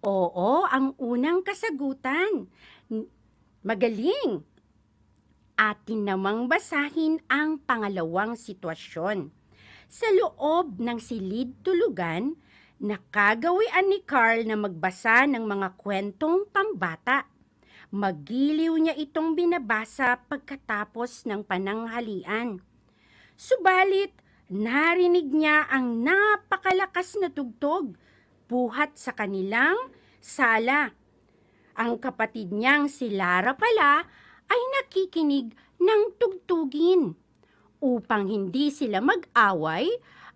Speaker 9: Oo, ang unang kasagutan. Magaling! Atin namang basahin ang pangalawang sitwasyon. Sa loob ng silid tulugan, nakagawian ni Carl na magbasa ng mga kwentong pambata. Magiliw niya itong binabasa pagkatapos ng pananghalian. Subalit, narinig niya ang napakalakas na tugtog buhat sa kanilang sala. Ang kapatid niyang si Lara pala ay nakikinig ng tugtugin. Upang hindi sila mag-away,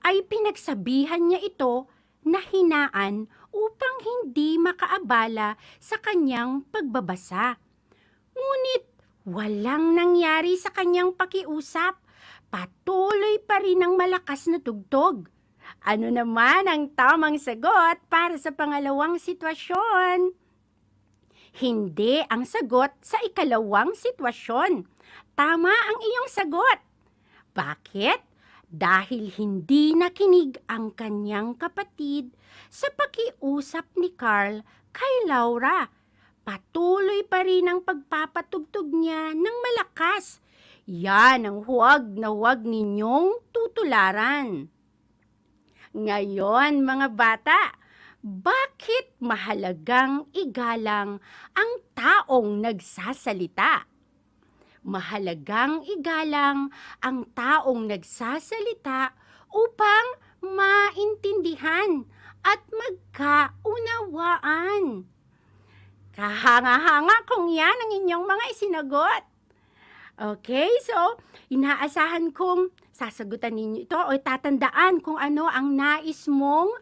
Speaker 9: ay pinagsabihan niya ito na hinaan upang hindi makaabala sa kanyang pagbabasa. Ngunit walang nangyari sa kanyang pakiusap. Patuloy pa rin ang malakas na tugtog. Ano naman ang tamang sagot para sa pangalawang sitwasyon? Hindi ang sagot sa ikalawang sitwasyon. Tama ang iyong sagot. Bakit? Dahil hindi nakinig ang kanyang kapatid sa pakiusap ni Carl kay Laura. Patuloy pa rin ang pagpapatugtog niya ng malakas. Yan ang huwag na huwag ninyong tutularan. Ngayon, mga bata, bakit mahalagang igalang ang taong nagsasalita? Mahalagang igalang ang taong nagsasalita upang maintindihan at magkaunawaan. Kahanga-hanga kung yan ang inyong mga isinagot. Okay, so inaasahan kong sasagutan ninyo ito o tatandaan kung ano ang nais mong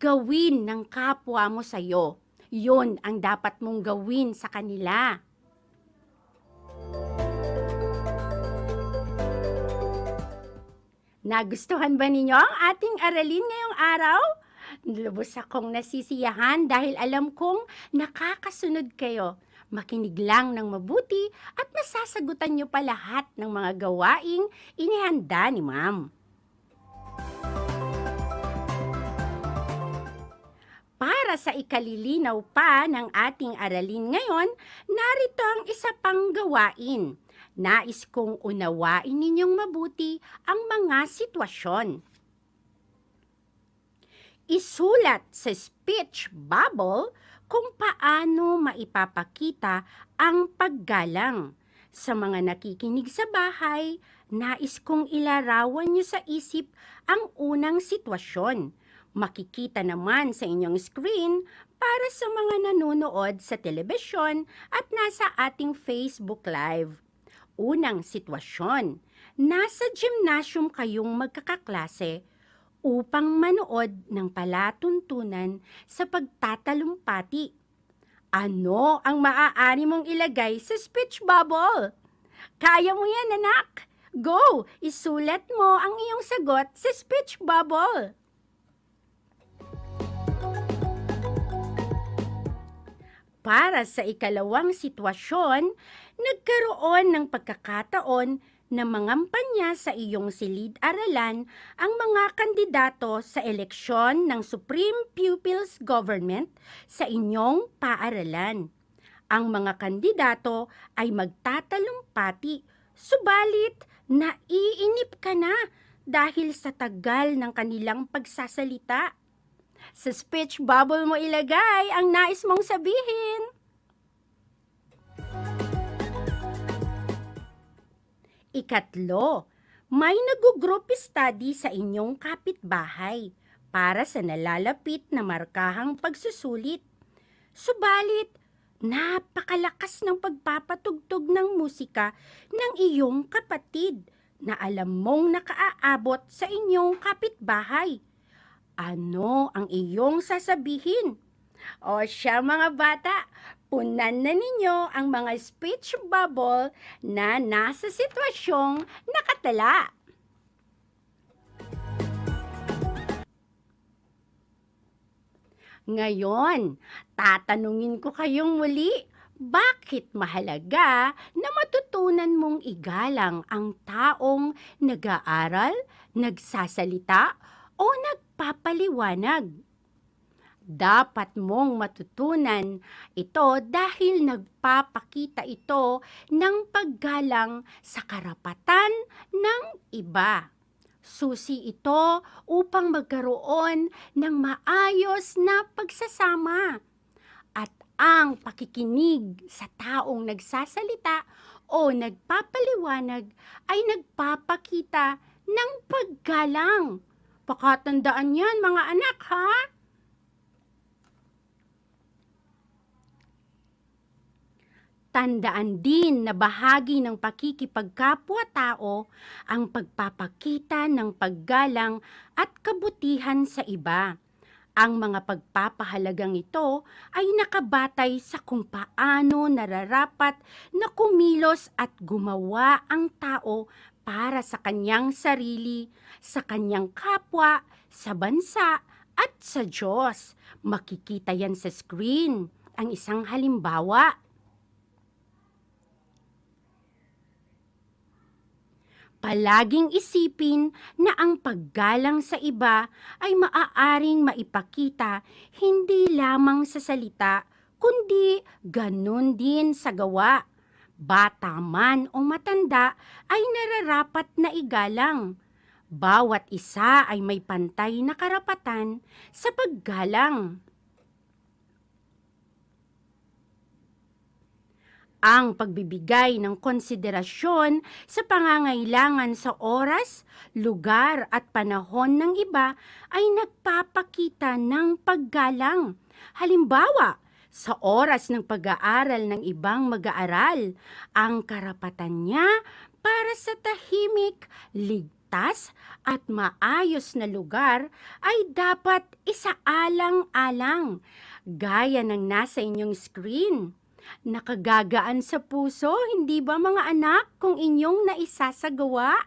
Speaker 9: gawin ng kapwa mo sa'yo. Yun ang dapat mong gawin sa kanila. Nagustuhan ba ninyo ang ating aralin ngayong araw? Lubos akong nasisiyahan dahil alam kong nakakasunod kayo. Makinig lang ng mabuti at masasagutan nyo pa lahat ng mga gawaing inihanda ni Ma'am. Para sa ikalilinaw pa ng ating aralin ngayon, narito ang isa pang gawain. Nais kong unawain ninyong mabuti ang mga sitwasyon. Isulat sa speech bubble kung paano maipapakita ang paggalang. Sa mga nakikinig sa bahay, nais kong ilarawan niyo sa isip ang unang sitwasyon. Makikita naman sa inyong screen para sa mga nanonood sa telebisyon at nasa ating Facebook Live. Unang sitwasyon, nasa gymnasium kayong magkakaklase upang manood ng palatuntunan sa pagtatalumpati. Ano ang maaari mong ilagay sa speech bubble? Kaya mo yan, anak! Go! Isulat mo ang iyong sagot sa speech bubble. Para sa ikalawang sitwasyon, nagkaroon ng pagkakataon na mangampanya sa iyong silid-aralan ang mga kandidato sa eleksyon ng Supreme Pupils Government sa inyong paaralan. Ang mga kandidato ay magtatalumpati, subalit naiinip ka na dahil sa tagal ng kanilang pagsasalita. Sa speech bubble mo ilagay ang nais mong sabihin. Ikatlo, may nag-group study sa inyong kapitbahay para sa nalalapit na markahang pagsusulit. Subalit, napakalakas ng pagpapatugtog ng musika ng iyong kapatid na alam mong nakaaabot sa inyong kapitbahay. Ano ang iyong sasabihin? O siya mga bata, punan na ninyo ang mga speech bubble na nasa sitwasyong nakatala. Ngayon, tatanungin ko kayong muli, bakit mahalaga na matutunan mong igalang ang taong nag-aaral, nagsasalita, o nagpapaliwanag? Dapat mong matutunan ito dahil nagpapakita ito ng paggalang sa karapatan ng iba. Susi ito upang magkaroon ng maayos na pagsasama. At Ang pakikinig sa taong nagsasalita o nagpapaliwanag ay nagpapakita ng paggalang. Pakatandaan yan, mga anak, ha? Tandaan din na bahagi ng pakikipagkapwa-tao ang pagpapakita ng paggalang at kabutihan sa iba. Ang mga pagpapahalagang ito ay nakabatay sa kung paano nararapat na kumilos at gumawa ang tao para sa kanyang sarili, sa kanyang kapwa, sa bansa at sa Diyos. Makikita yan sa screen. Ang isang halimbawa. Palaging isipin na ang paggalang sa iba ay maaaring maipakita hindi lamang sa salita, kundi ganun din sa gawa. Bata man o matanda ay nararapat na igalang. Bawat isa ay may pantay na karapatan sa paggalang. Ang pagbibigay ng konsiderasyon sa pangangailangan sa oras, lugar at panahon ng iba ay nagpapakita ng paggalang. Halimbawa, sa oras ng pag-aaral ng ibang mag-aaral, ang karapatan niya para sa tahimik, ligtas at maayos na lugar ay dapat isaalang-alang, gaya ng nasa inyong screen. Nakagagaan sa puso, hindi ba mga anak, kung inyong naisasagawa?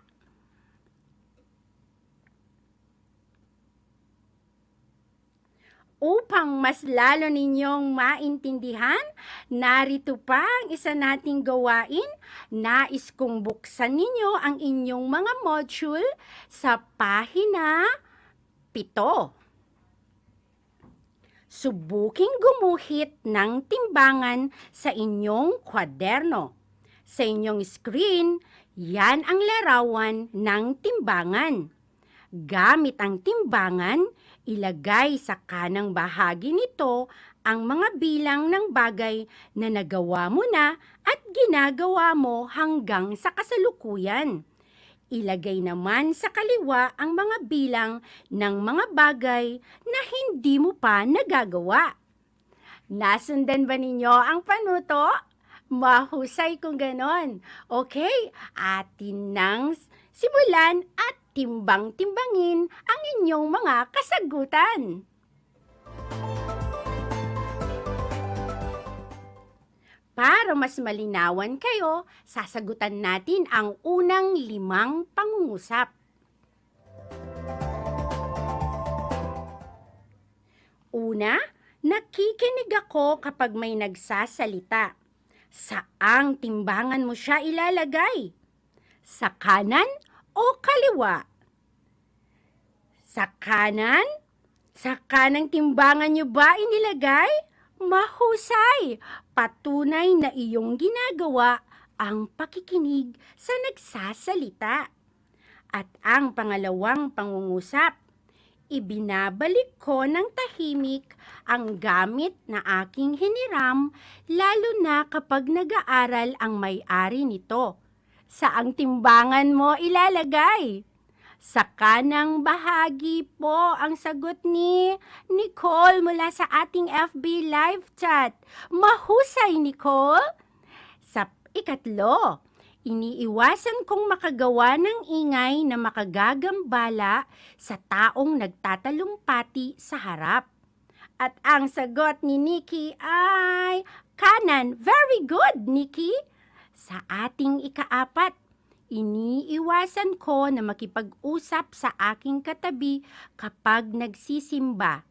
Speaker 9: Upang mas lalo ninyong maintindihan, narito pa ang isa nating gawain. Nais kong buksan ninyo ang inyong mga module sa pahina 7. Subuking gumuhit ng timbangan sa inyong kwaderno. Sa inyong screen, yan ang larawan ng timbangan. Gamit ang timbangan, ilagay sa kanang bahagi nito ang mga bilang ng bagay na nagawa mo na at ginagawa mo hanggang sa kasalukuyan. Ilagay naman sa kaliwa ang mga bilang ng mga bagay na hindi mo pa nagagawa. Nasundan ba ninyo ang panuto? Mahusay kung ganon. Okay, atin nang simulan at timbang-timbangin ang inyong mga kasagutan. Para mas malinawan kayo, sasagutan natin ang unang 5 pangungusap. Una, nakikinig ako kapag may nagsasalita. Saang timbangan mo siya ilalagay? Sa kanan o kaliwa? Sa kanan? Sa kanang timbangan niyo ba inilagay? Mahusay! Patunay na iyong ginagawa ang pakikinig sa nagsasalita. At ang pangalawang pangungusap, ibinabalik ko ng tahimik ang gamit na aking hiniram, lalo na kapag nag-aaral ang may-ari nito. Saang timbangan mo ilalagay? Sa kanang bahagi po ang sagot ni Nicole mula sa ating FB live chat. Mahusay, Nicole! Sa ikatlo, iniiwasan kong makagawa ng ingay na makagagambala sa taong nagtatalumpati sa harap. At ang sagot ni Nikki ay kanan. Very good, Nikki! Sa ating ikaapat, iniiwasan ko na makipag-usap sa aking katabi kapag nagsisimba.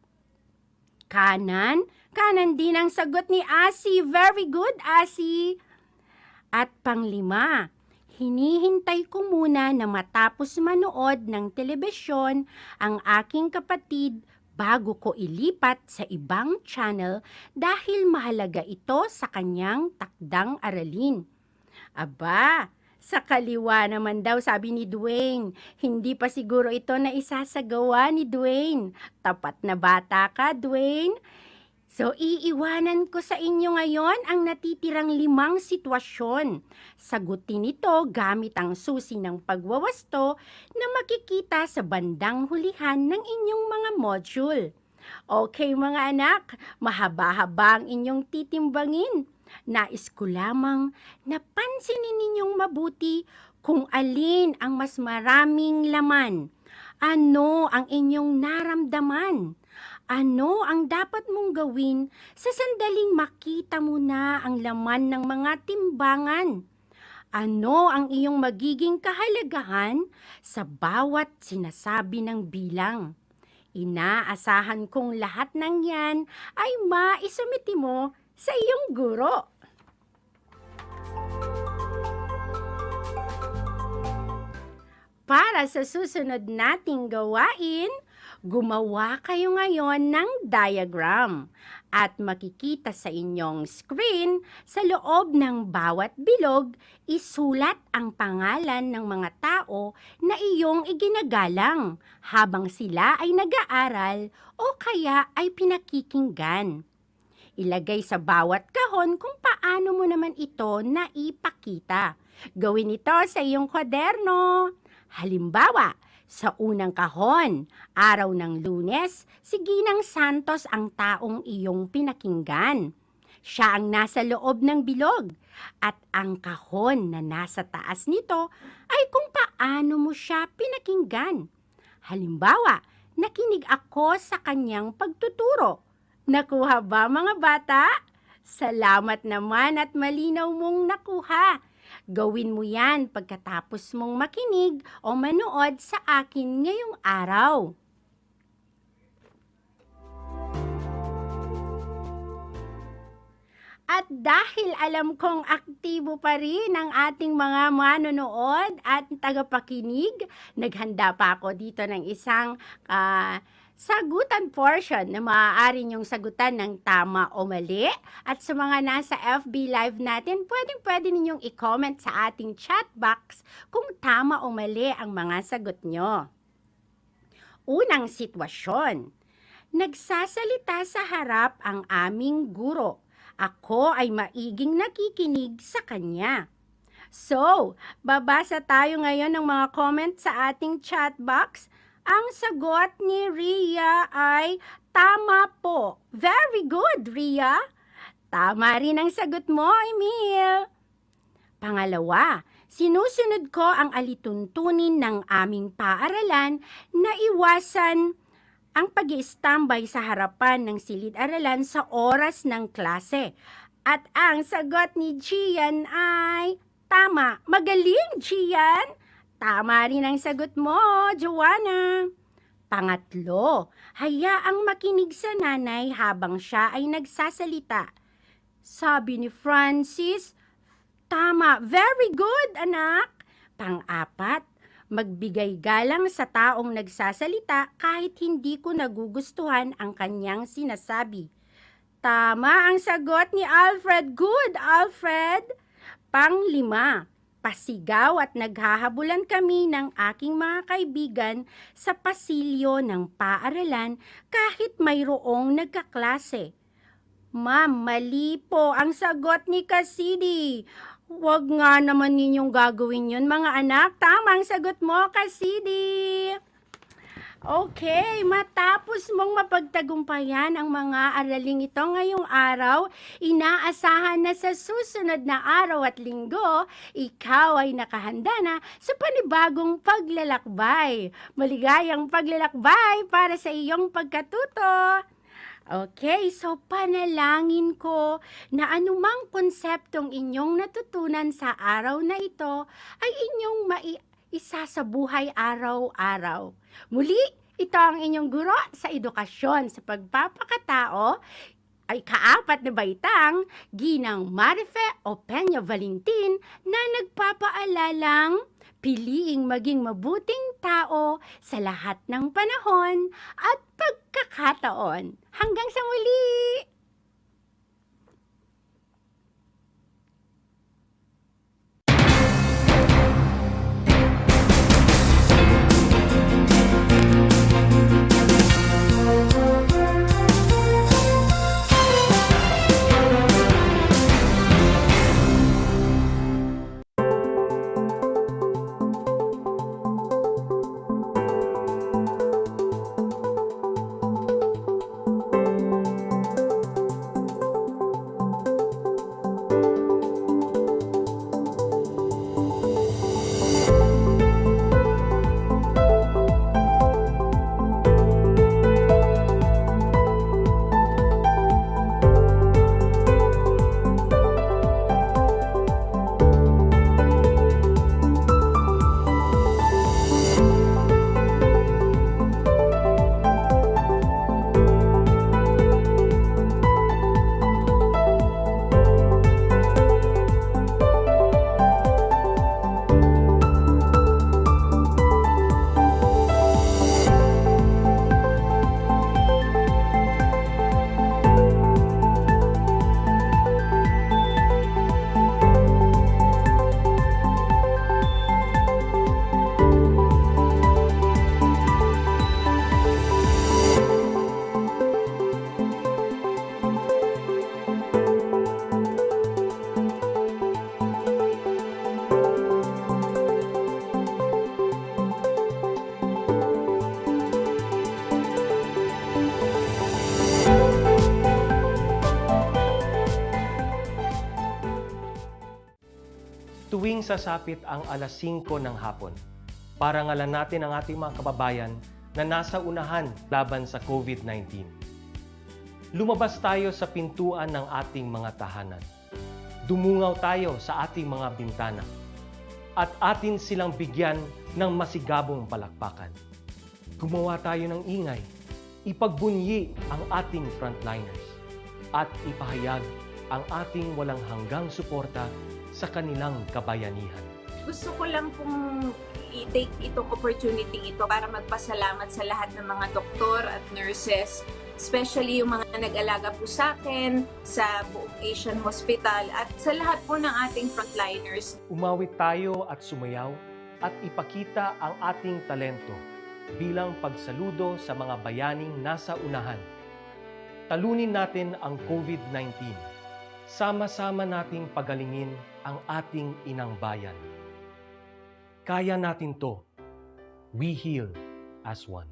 Speaker 9: Kanan? Kanan din ang sagot ni Asi. Very good, Asi! At panglima, hinihintay ko muna na matapos manood ng telebisyon ang aking kapatid bago ko ilipat sa ibang channel dahil mahalaga ito sa kanyang takdang aralin. Aba, sa kaliwa naman daw, sabi ni Dwayne. Hindi pa siguro ito na isasagawa ni Dwayne. Tapat na bata ka, Dwayne. So, iiwanan ko sa inyo ngayon ang natitirang 5 sitwasyon. Sagutin ito gamit ang susi ng pagwawasto na makikita sa bandang hulihan ng inyong mga module. Okay mga anak, mahaba-haba ang inyong titimbangin. Nais ko lamang na pansinin ninyong mabuti kung alin ang mas maraming laman. Ano ang inyong naramdaman? Ano ang dapat mong gawin sa sandaling makita mo na ang laman ng mga timbangan? Ano ang iyong magiging kahalagahan sa bawat sinasabi ng bilang? Inaasahan kong lahat ng yan ay maisumiti mo sa iyong guro. Para sa susunod nating gawain, gumawa kayo ngayon ng diagram at makikita sa inyong screen sa loob ng bawat bilog isulat ang pangalan ng mga tao na iyong iginagalang habang sila ay nag-aaral o kaya ay pinakikinggan. Ilagay sa bawat kahon kung paano mo naman ito naipakita. Gawin ito sa iyong kwaderno. Halimbawa, sa unang kahon, araw ng Lunes, si Ginang Santos ang taong iyong pinakinggan. Siya ang nasa loob ng bilog at ang kahon na nasa taas nito ay kung paano mo siya pinakinggan. Halimbawa, nakinig ako sa kanyang pagtuturo. Nakuha ba mga bata? Salamat naman at malinaw mong nakuha. Gawin mo yan pagkatapos mong makinig o manood sa akin ngayong araw. At dahil alam kong aktibo pa rin ang ating mga manonood at tagapakinig, naghanda pa ako dito ng isang sagutan portion na maaari niyong sagutan ng tama o mali. At sa mga nasa FB Live natin, pwede ninyong i-comment sa ating chat box kung tama o mali ang mga sagot nyo. Unang sitwasyon. Nagsasalita sa harap ang aming guro. Ako ay maiging nakikinig sa kanya. So, babasa tayo ngayon ng mga comment sa ating chat box. Ang sagot ni Ria ay tama po. Very good, Ria. Tama rin ang sagot mo, Emil. Pangalawa, sinusunod ko ang alituntunin ng aming paaralan na iwasan ang pag-i-standby sa harapan ng silid-aralan sa oras ng klase. At ang sagot ni Gian ay tama. Magaling, Gian. Tama rin ang sagot mo, Joanna. Pangatlo, hayaang makinig sa nanay habang siya ay nagsasalita. Sabi ni Francis, tama, very good, anak. Pang-apat, magbigay galang sa taong nagsasalita kahit hindi ko nagugustuhan ang kanyang sinasabi. Tama ang sagot ni Alfred. Good, Alfred. Pang-lima, pasigaw at naghahabulan kami ng aking mga kaibigan sa pasilyo ng paaralan kahit mayroong nagkaklase. Ma'am, mali po ang sagot ni Cassidy. Huwag nga naman ninyong gagawin yun, mga anak. Tama ang sagot mo, Cassidy. Okay, matapos mong mapagtagumpayan ang mga araling ito ngayong araw, inaasahan na sa susunod na araw at linggo, ikaw ay nakahanda na sa panibagong paglalakbay. Maligayang paglalakbay para sa iyong pagkatuto. Okay, so panalangin ko na anumang konseptong inyong natutunan sa araw na ito ay inyong isa sa buhay araw-araw. Muli, ito ang inyong guro sa edukasyon sa pagpapakatao ay kaapat na baitang Ginang Marife Opeña Valentin na nagpapaalalang piliing maging mabuting tao sa lahat ng panahon at pagkakataon. Hanggang sa muli!
Speaker 13: sasapit ang alas 5 ng hapon. Parangalan natin ang ating mga kababayan na nasa unahan laban sa COVID-19. Lumabas tayo sa pintuan ng ating mga tahanan. Dumungaw tayo sa ating mga bintana. At atin silang bigyan ng masigabong palakpakan. Gumawa tayo ng ingay. Ipagbunyi ang ating frontliners. At ipahayag ang ating walang hanggang suporta sa kanilang kabayanihan.
Speaker 14: Gusto ko lang pong i-take itong opportunity ito para magpasalamat sa lahat ng mga doktor at nurses, especially yung mga nag-alaga po sa akin, sa buong Asian Hospital, at sa lahat po ng ating frontliners.
Speaker 13: Umawit tayo at sumayaw at ipakita ang ating talento bilang pagsaludo sa mga bayaning nasa unahan. Talunin natin ang COVID-19. Sama-sama nating pagalingin ang ating inang bayan. Kaya natin to. We heal as one.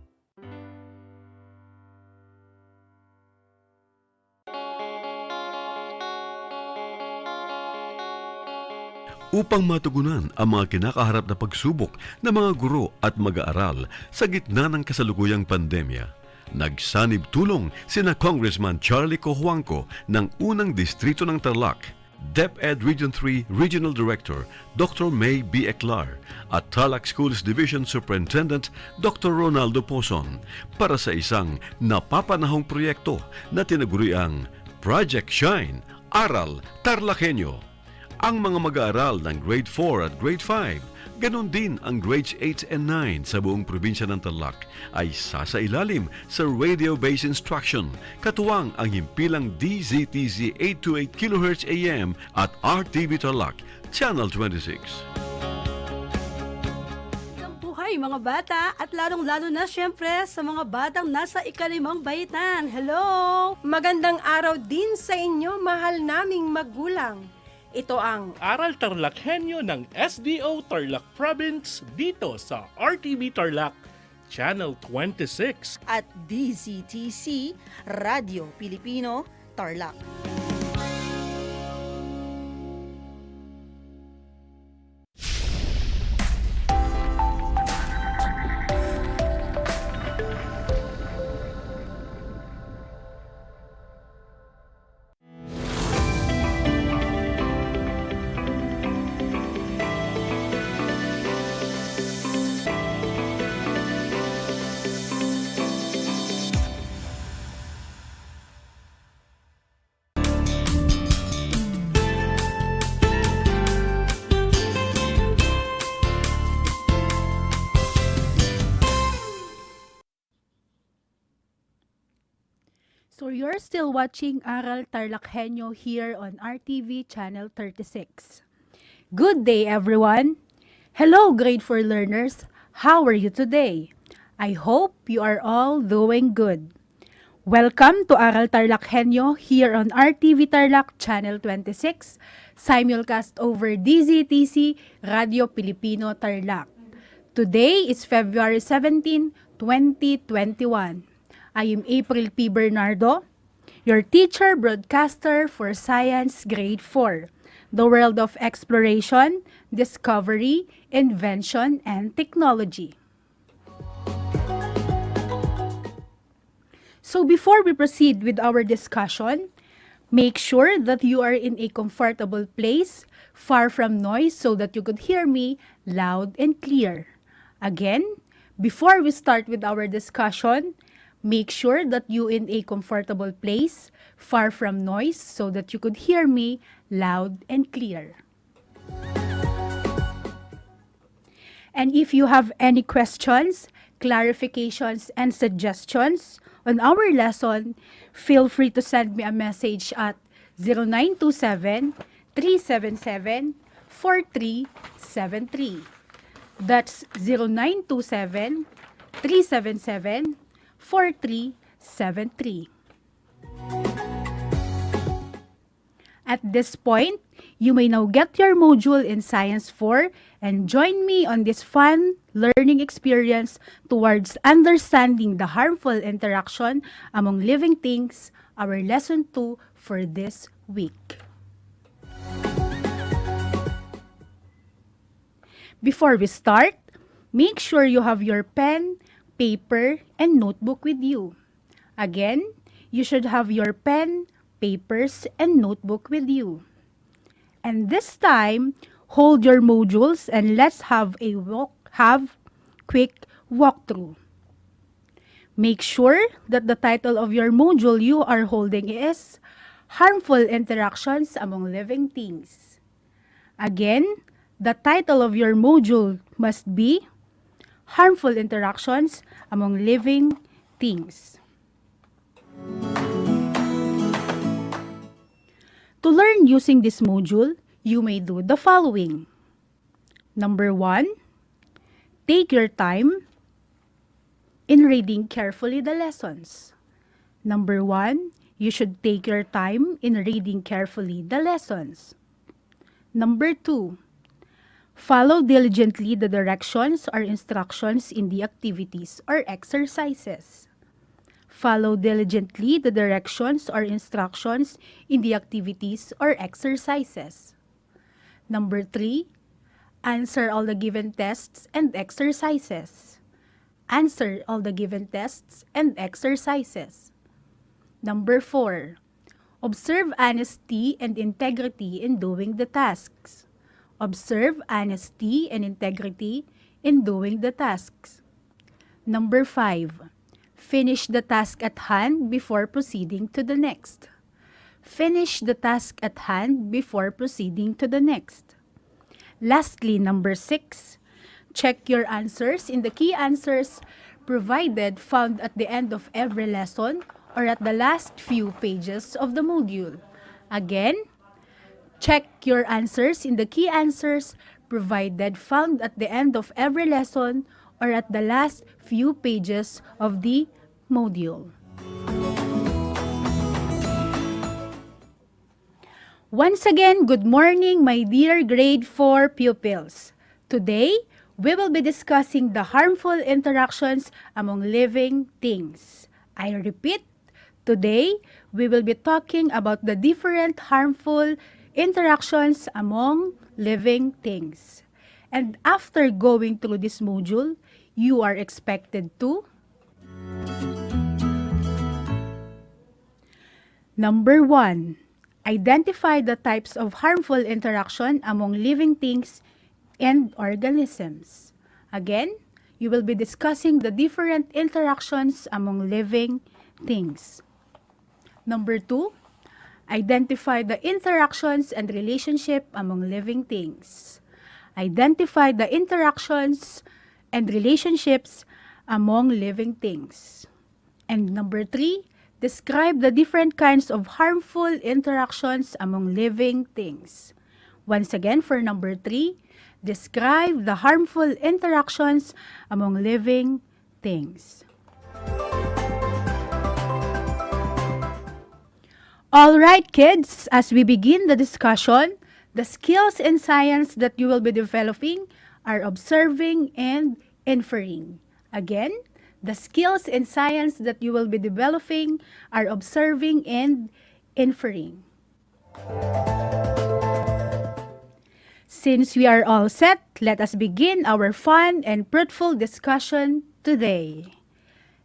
Speaker 2: Upang matugunan ang mga kinakaharap na pagsubok ng mga guro at mag-aaral sa gitna ng kasalukuyang pandemya, nagsanib tulong sina Congressman Charlie Cojuangco ng unang distrito ng Tarlac, DEPED Region 3 Regional Director Dr. May B. Eclar at Tarlac Schools Division Superintendent Dr. Ronaldo Pozon para sa isang napapanahong proyekto na tinaguriang Project Shine, Aral TarlakHenyo. Ang mga mag-aaral ng Grade 4 at Grade 5, ganon din ang Grades 8 and 9 sa buong probinsya ng Tarlac ay sasailalim sa radio-based instruction, katuwang ang himpilang DZTZ 828 kHz AM at RTV Tarlac, Channel 26.
Speaker 5: Buhay mga bata at lalong-lalo na syempre sa mga batang nasa ika-5 baitan. Hello!
Speaker 6: Magandang araw din sa inyo, mahal naming magulang. Ito ang
Speaker 7: Aral TarlakHenyo ng SDO Tarlac Province dito sa RTV Tarlac, Channel 26.
Speaker 8: At DZTC, Radio Pilipino, Tarlac.
Speaker 15: So you're still watching Aral TarlakHenyo here on RTV Channel 36. Good day everyone! Hello grade 4 learners! How are you today? I hope you are all doing good. Welcome to Aral TarlakHenyo here on RTV Tarlac Channel 26, simulcast over DZTC Radio Pilipino Tarlac. Today is February 17, 2021. I am April P. Bernardo, your teacher broadcaster for Science Grade 4, the world of exploration, discovery, invention, and technology. So before we proceed with our discussion, make sure that you are in a comfortable place, far from noise, so that you could hear me loud and clear. Again, before we start with our discussion, make sure that you in a comfortable place, far from noise, so that you could hear me loud and clear. And if you have any questions, clarifications, and suggestions on our lesson, feel free to send me a message at 0927-377-4373. That's 0927-377-4373. At this point, you may now get your module in Science 4 and join me on this fun learning experience towards understanding the harmful interaction among living things, our lesson 2 for this week. Before we start, make sure you have your pen, paper, and notebook with you. Again, you should have your pen, papers, and notebook with you. And this time, hold your modules and let's have a quick walkthrough. Make sure that the title of your module you are holding is Harmful Interactions Among Living Things. Again, the title of your module must be Harmful Interactions Among Living Things. To learn using this module, you may do the following. Number 1, take your time in reading carefully the lessons. Number 1, you should take your time in reading carefully the lessons. Number 2, follow diligently the directions or instructions in the activities or exercises. Follow diligently the directions or instructions in the activities or exercises. Number 3, answer all the given tests and exercises. Answer all the given tests and exercises. Number 4, observe honesty and integrity in doing the tasks. Observe honesty and integrity in doing the tasks. Number 5, finish the task at hand before proceeding to the next. Finish the task at hand before proceeding to the next. Lastly, number 6, check your answers in the key answers provided found at the end of every lesson or at the last few pages of the module. Again, check your answers in the key answers provided found at the end of every lesson or at the last few pages of the module. Once again, good morning, my dear grade 4 pupils. Today, we will be discussing the harmful interactions among living things. I repeat, today, we will be talking about the different harmful interactions among living things. And after going through this module, you are expected to Number 1, identify the types of harmful interaction among living things and organisms. Again, you will be discussing the different interactions among living things. Number 2, identify the interactions and relationship among living things. Identify the interactions and relationships among living things. And number 3, describe the different kinds of harmful interactions among living things. Once again, for number 3, describe the harmful interactions among living things. All right, kids, as we begin the discussion, the skills in science that you will be developing are observing and inferring. Again, the skills in science that you will be developing are observing and inferring. Since we are all set, let us begin our fun and fruitful discussion today.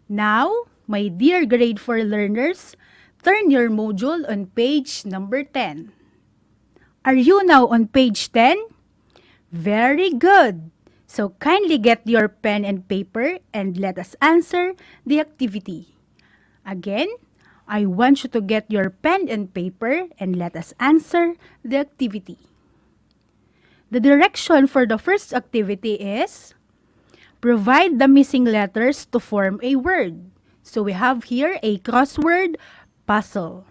Speaker 15: Now, my dear grade 4 learners, turn your module on page number 10. Are you now on page 10? Very good. So kindly get your pen and paper and let us answer the activity. Again, I want you to get your pen and paper and let us answer the activity. The direction for the first activity is provide the missing letters to form a word. So we have here a crossword puzzle.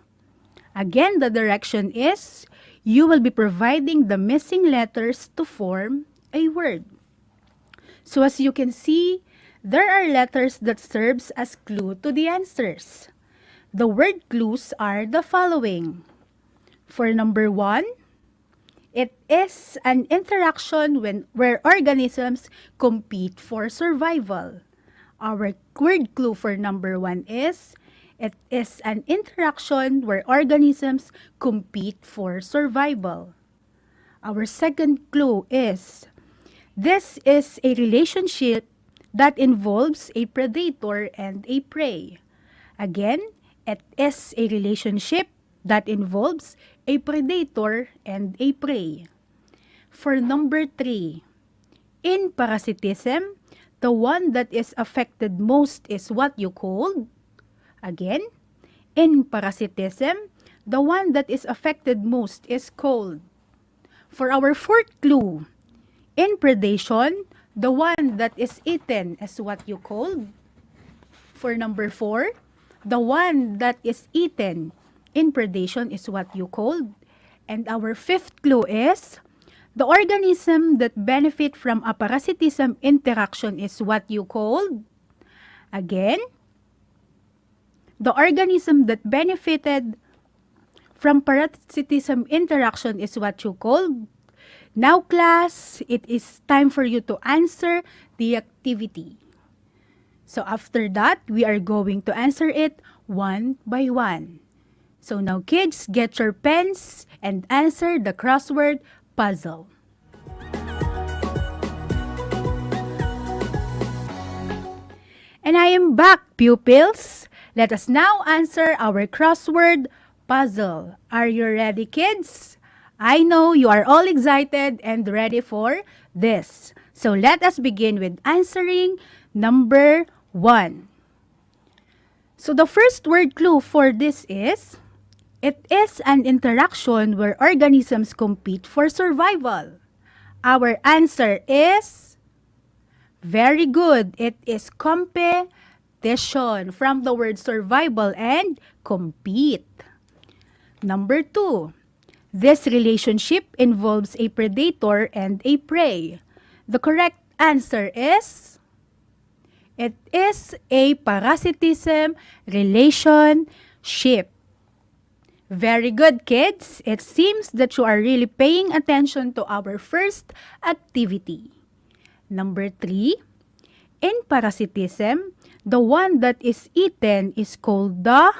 Speaker 15: Again, the direction is you will be providing the missing letters to form a word. So as you can see, there are letters that serves as clue to the answers. The word clues are the following. For number 1, it is an interaction where organisms compete for survival. Our word clue for number 1 is, it is an interaction where organisms compete for survival. Our second clue is, This is a relationship that involves a predator and a prey. Again, it is a relationship that involves a predator and a prey. For number 3, in parasitism, the one that is affected most is what you called. Again, in parasitism, the one that is affected most is cold. For our fourth clue, in predation, the one that is eaten is what you called. For number 4, the one that is eaten in predation is what you called. And our fifth clue is, the organism that benefit from a parasitism interaction is what you called. Again, the organism that benefited from parasitism interaction is what you called. Now class, it is time for you to answer the activity. So after that, we are going to answer it one by one. So now kids, get your pens and answer the crossword puzzle. And I am back, pupils. Let us now answer our crossword puzzle. Are you ready, kids? I know you are all excited and ready for this. So let us begin with answering number 1. So the first word clue for this is, it is an interaction where organisms compete for survival. Our answer is very good. It is competition from the word survival and compete. Number 2, this relationship involves a predator and a prey. The correct answer is, it is a parasitism relationship. Very good, kids. It seems that you are really paying attention to our first activity. Number 3, in parasitism, the one that is eaten is called the...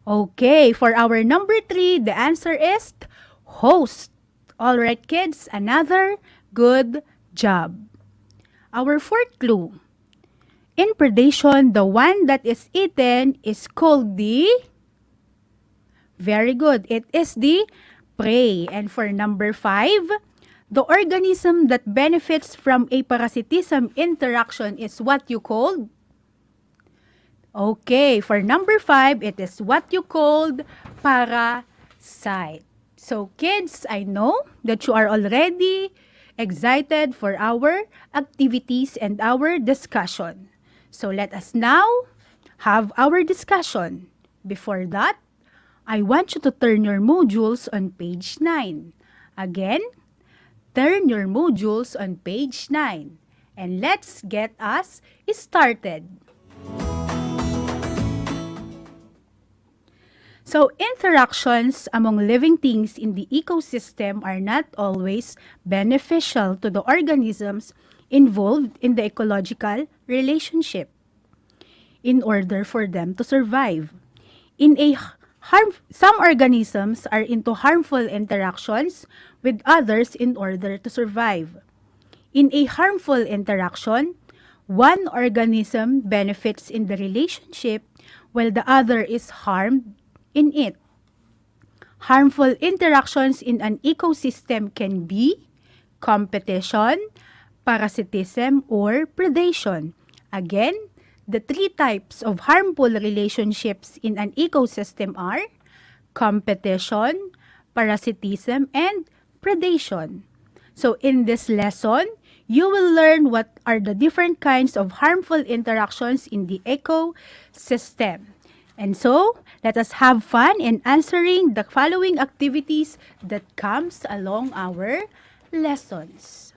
Speaker 15: Okay, for our number 3, the answer is host. Alright, kids, another good job. Our fourth clue. In predation, the one that is eaten is called the... Very good. It is the prey. And for number 5, the organism that benefits from a parasitism interaction is what you called? Okay, for number 5, it is what you called parasite. So kids, I know that you are already excited for our activities and our discussion. So let us now have our discussion. Before that, I want you to turn your modules on page 9. Again, turn your modules on page 9. And let's get us started. So, interactions among living things in the ecosystem are not always beneficial to the organisms involved in the ecological relationship in order for them to survive. Some organisms are into harmful interactions with others in order to survive. In a harmful interaction, one organism benefits in the relationship while the other is harmed in it. Harmful interactions in an ecosystem can be competition, parasitism, or predation. Again, the 3 types of harmful relationships in an ecosystem are competition, parasitism, and predation. So in this lesson, you will learn what are the different kinds of harmful interactions in the ecosystem. And so, let us have fun in answering the following activities that comes along our lessons.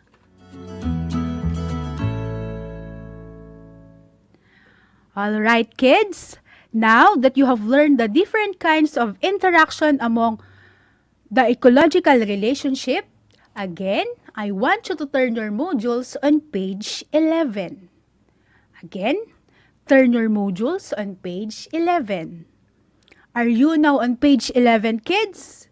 Speaker 15: Alright, kids, now that you have learned the different kinds of interaction among the ecological relationship, again, I want you to turn your modules on page 11. Again, turn your modules on page 11. Are you now on page 11, kids?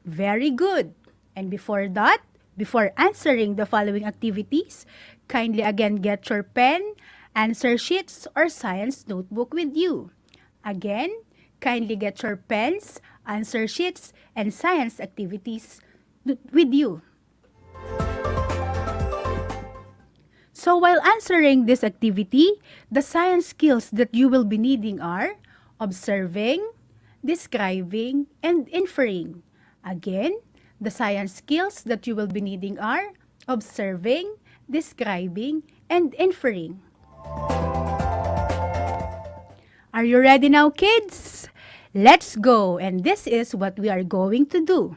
Speaker 15: Very good. And before that, Before answering the following activities, kindly again get your pen, answer sheets, or science notebook with you. Again, kindly get your pens, answer sheets, and science activities with you. So while answering this activity, the science skills that you will be needing are observing, describing, and inferring. Again, the science skills that you will be needing are observing, describing, and inferring. Are you ready now, kids? Let's go, and this is what we are going to do.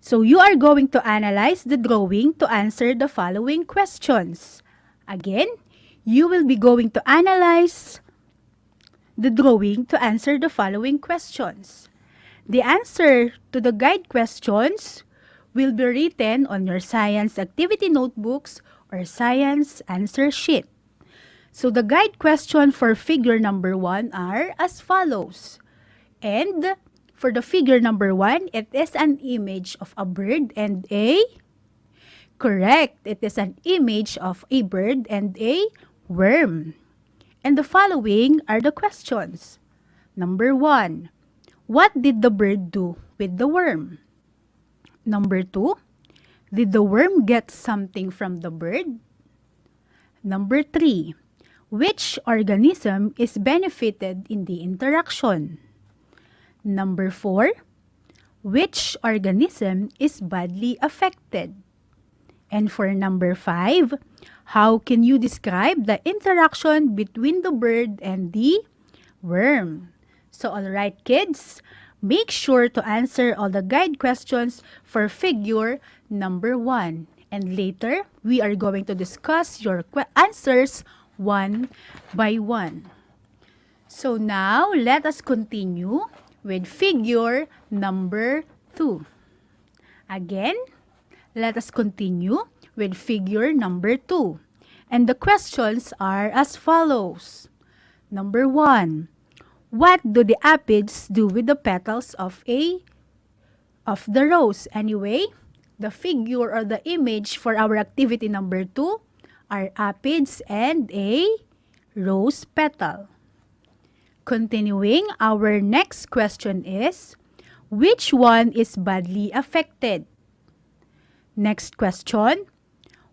Speaker 15: So you are going to analyze the drawing to answer the following questions. Again, you will be going to analyze the drawing to answer the following questions. The answer to the guide questions will be written on your science activity notebooks or science answer sheet. So the guide question for figure number 1 are as follows. And for the figure number 1, it is an image of a bird and a... Correct, it is an image of a bird and a worm. And the following are the questions. Number 1, what did the bird do with the worm? Number 2, did the worm get something from the bird? Number 3, which organism is benefited in the interaction? Number 4, which organism is badly affected? And for number 5, how can you describe the interaction between the bird and the worm? So alright kids, make sure to answer all the guide questions for figure number 1. And later, we are going to discuss your answers one by one. So now, let us continue with figure number 2. Again, let us continue with figure number 2. And the questions are as follows. Number 1, what do the aphids do with the petals of the rose? Anyway, the figure or the image for our activity number 2 are aphids and a rose petal. Continuing, our next question is, which one is badly affected? Next question,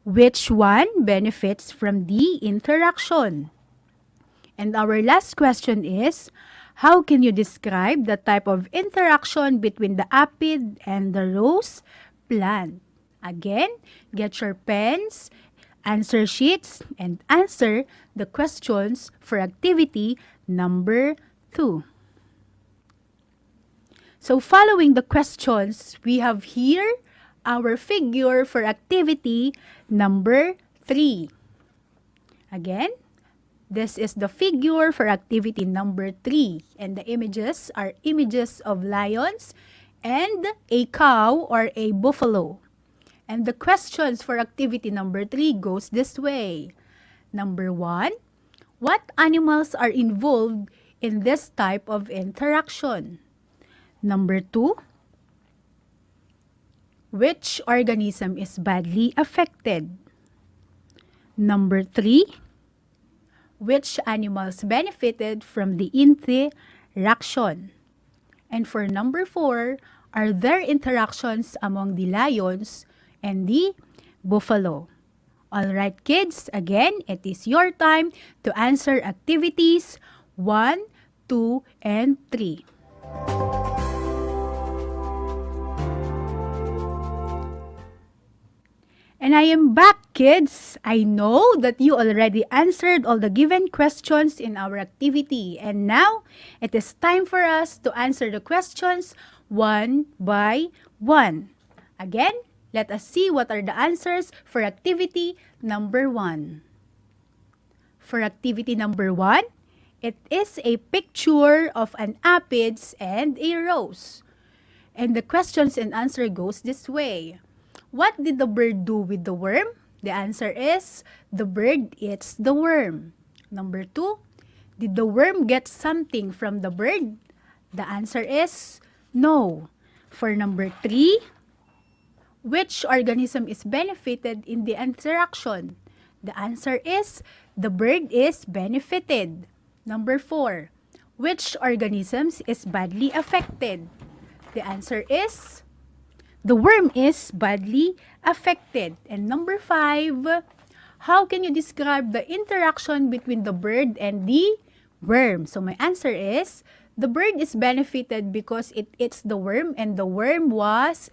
Speaker 15: which one benefits from the interaction? And our last question is, how can you describe the type of interaction between the aphid and the rose plant? Again, get your pens, answer sheets, and answer the questions for activity number 2. So following the questions, we have here our figure for activity number 3. Again, this is the figure for activity number 3, and the images are images of lions and a cow or a buffalo. And the questions for activity number 3 goes this way. Number 1, what animals are involved in this type of interaction? Number 2, which organism is badly affected? Number 3, which animals benefited from the interaction? And for number 4, are there interactions among the lions and the buffalo? Alright kids, again, it is your time to answer activities 1, 2, and 3. And I am back, kids. I know that you already answered all the given questions in our activity. And now, it is time for us to answer the questions one by one. Again, let us see what are the answers for activity number 1. For activity number 1, it is a picture of an aphids and a rose. And the questions and answer goes this way. What did the bird do with the worm? The answer is, the bird eats the worm. Number 2, did the worm get something from the bird? The answer is, no. For number 3, Which organism is benefited in the interaction? The answer is the bird is benefited. Number 4. Which organisms is badly affected? The answer is the worm is badly affected. And number 5, how can you describe the interaction between the bird and the worm? So my answer is the bird is benefited because it eats the worm and the worm was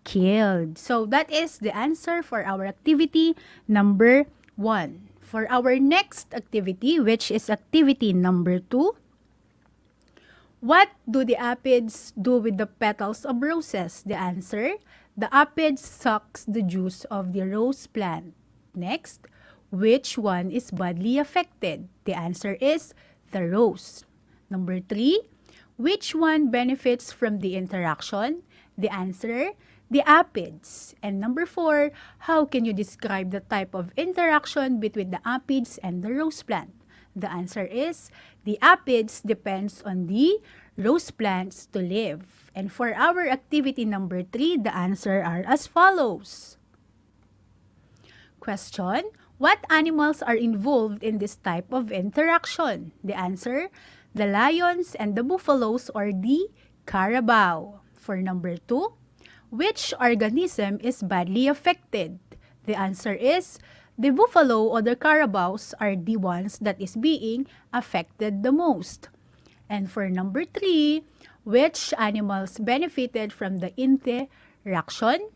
Speaker 15: killed. So that is the answer for our activity number 1. For our next activity, which is activity number 2, what do the aphids do with the petals of roses? The answer, the aphid sucks the juice of the rose plant. Next, which one is badly affected? The answer is the rose. Number 3, which one benefits from the interaction? The answer, the aphids. And number 4, how can you describe the type of interaction between the aphids and the rose plant? The answer is the aphids depends on the rose plants to live. And for our activity number 3, the answer are as follows. Question, what animals are involved in this type of interaction? The answer, the lions and the buffaloes or the carabao. For number 2, which organism is badly affected? The answer is the buffalo or the carabaos are the ones that is being affected the most. And for number 3, which animals benefited from the interaction?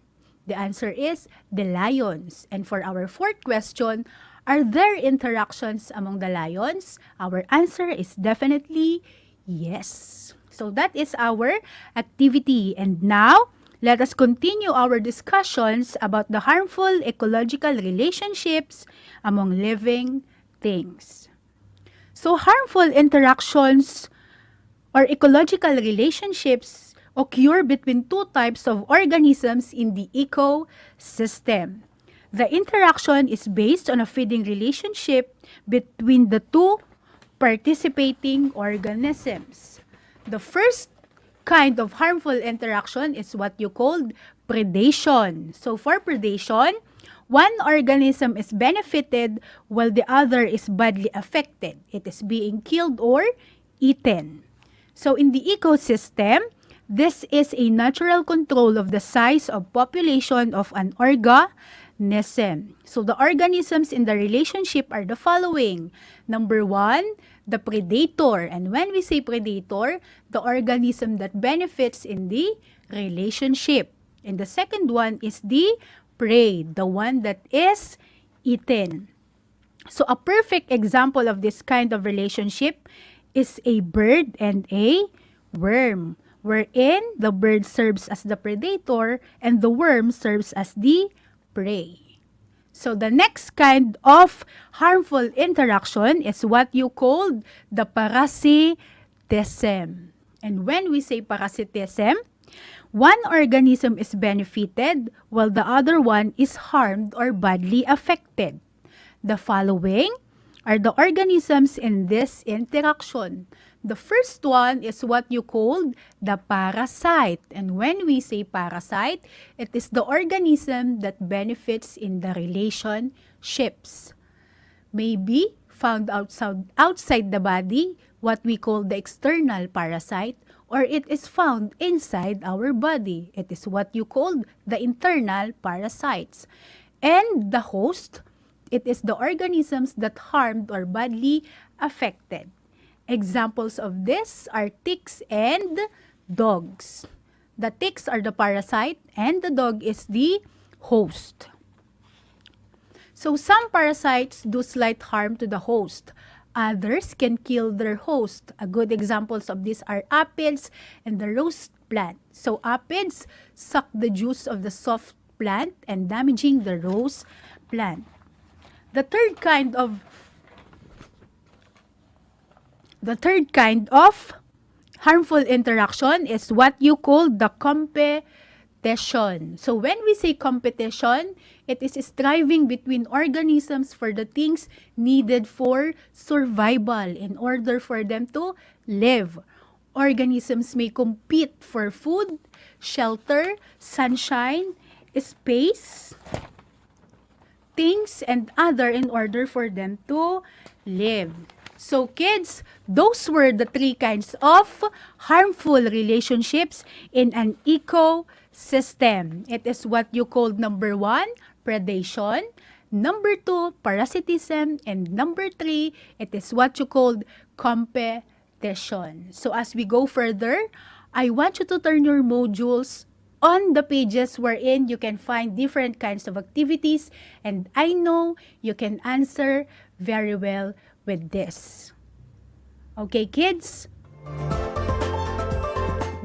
Speaker 15: The answer is the lions. And for our fourth question, are there interactions among the lions? Our answer is definitely yes. So that is our activity. And now, let us continue our discussions about the harmful ecological relationships among living things. So harmful interactions or ecological relationships occur between two types of organisms in the ecosystem. The interaction is based on a feeding relationship between the two participating organisms. The first kind of harmful interaction is what you call predation. So for predation, one organism is benefited while the other is badly affected. It is being killed or eaten. So in the ecosystem, this is a natural control of the size of population of an organism. So the organisms in the relationship are the following. Number 1, the predator. And when we say predator, the organism that benefits in the relationship. And the second one is the prey, the one that is eaten. So a perfect example of this kind of relationship is a bird and a worm, wherein the bird serves as the predator and the worm serves as the prey. So the next kind of harmful interaction is what you call the parasitism. And when we say parasitism, one organism is benefited while the other one is harmed or badly affected. The following are the organisms in this interaction. The first one is what you call the parasite. And when we say parasite, it is the organism that benefits in the relationships. May be found outside the body, what we call the external parasite, or it is found inside our body. It is what you call the internal parasites. And the host, it is the organisms that harmed or badly affected. Examples of this are ticks and dogs. The ticks are the parasite and the dog is the host. So some parasites do slight harm to the host. Others can kill their host. A good examples of these are aphids and the rose plant. So aphids suck the juice of the soft plant and damaging the rose plant. The third kind of harmful interaction is what you call the competition. So when we say competition, it is striving between organisms for the things needed for survival in order for them to live. Organisms may compete for food, shelter, sunshine, space, things, and other in order for them to live. So kids, those were the 3 kinds of harmful relationships in an ecosystem. It is what you called number 1, predation, number 2, parasitism, and number 3, it is what you called competition. So as we go further, I want you to turn your modules on the pages wherein you can find different kinds of activities, and I know you can answer very well with this. Okay, kids?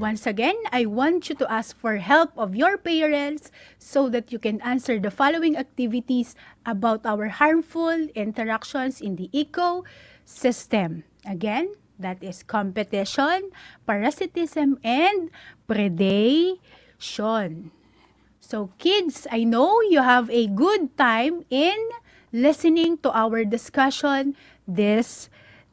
Speaker 15: Once again, I want you to ask for help of your parents so that you can answer the following activities about our harmful interactions in the ecosystem. Again, that is competition, parasitism, and predation. So kids, I know you have a good time in listening to our discussion this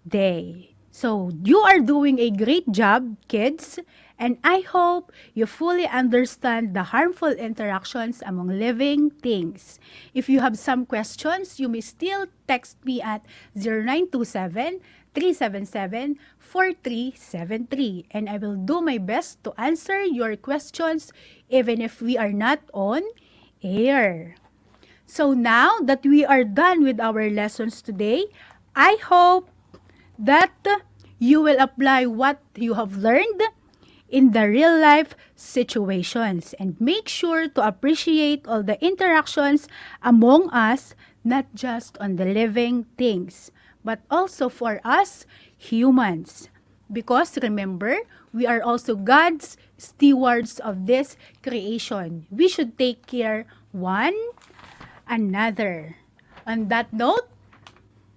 Speaker 15: day. So you are doing a great job, kids, and I hope you fully understand the harmful interactions among living things. If you have some questions, you may still text me at 0927-377-4373, and I will do my best to answer your questions even if we are not on air. So now that we are done with our lessons today, I hope that you will apply what you have learned in the real life situations and make sure to appreciate all the interactions among us, not just on the living things, but also for us humans. Because remember, we are also God's stewards of this creation. We should take care one another. On that note,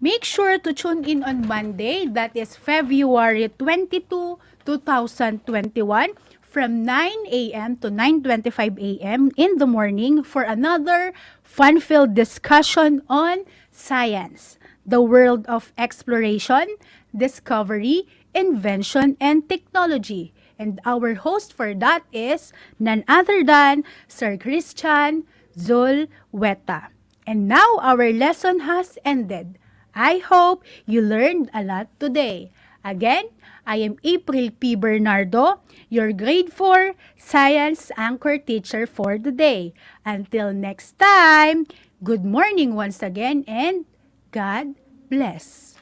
Speaker 15: make sure to tune in on Monday, that is February 22, 2021, from 9 a.m. to 9:25 a.m. in the morning for another fun-filled discussion on science, the world of exploration, discovery, invention, and technology. And our host for that is none other than Sir Christian Zulweta. And now our lesson has ended. I hope you learned a lot today. Again, I am April P. Bernardo, your grade 4 science anchor teacher for the day. Until next time, good morning once again and God bless.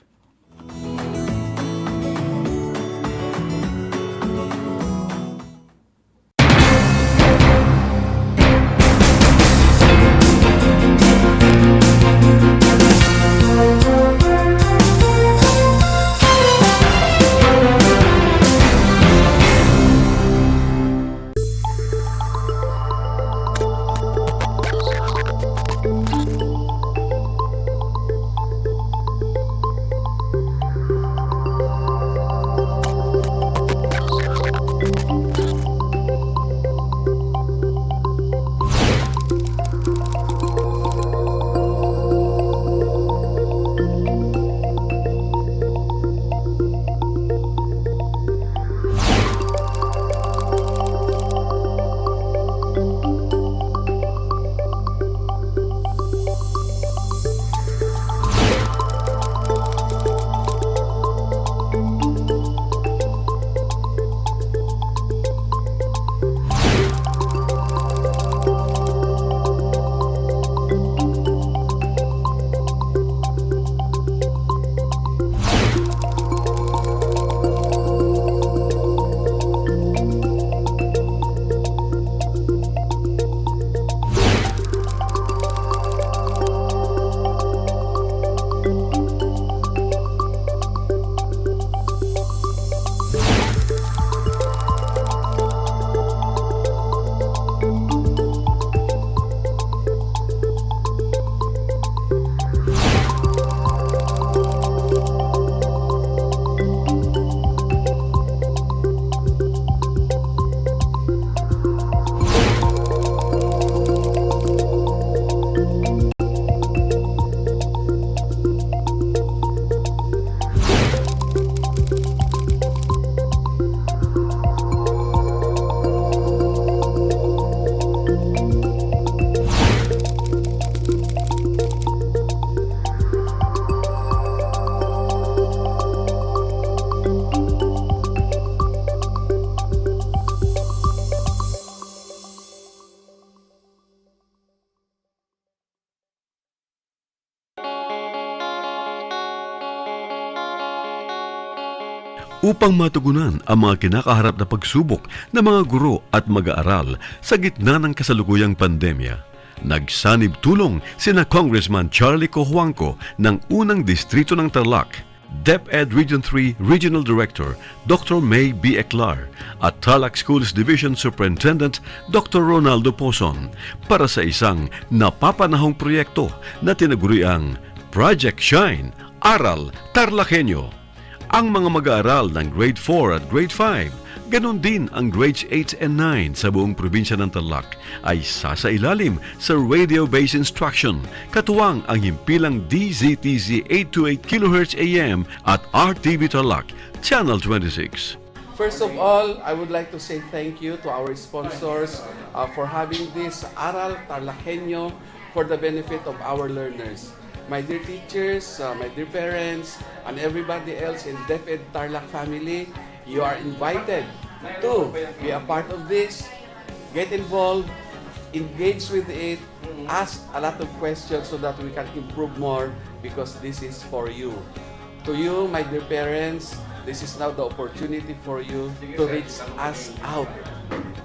Speaker 2: upang matugunan ang mga kinakaharap na pagsubok ng mga guro at mag-aaral sa gitna ng kasalukuyang pandemya. Nagsanib tulong sina Congressman Charlie Cojuangco ng unang distrito ng Tarlac, DEPED Region 3 Regional Director Dr. May B. Eclar at Tarlac Schools Division Superintendent Dr. Ronaldo Pozon para sa isang napapanahong proyekto na tinaguriang Project Shine, Aral TarlakHenyo. Ang mga mag-aaral ng Grade 4 at Grade 5, ganon din ang Grades 8 and 9 sa buong probinsya ng Tarlac ay sasailalim sa radio-based instruction, katuwang ang himpilang DZTZ 828 kHz AM at RTV Tarlac, Channel 26.
Speaker 3: First of all, I would like to say thank you to our sponsors for having this Aral TarlakHenyo for the benefit of our learners. My dear teachers, my dear parents, and everybody else in DEPED Tarlac family, you are invited to be a part of this. Get involved, engage with it, ask a lot of questions so that we can improve more because this is for you. To you, my dear parents, this is now the opportunity for you to reach us out.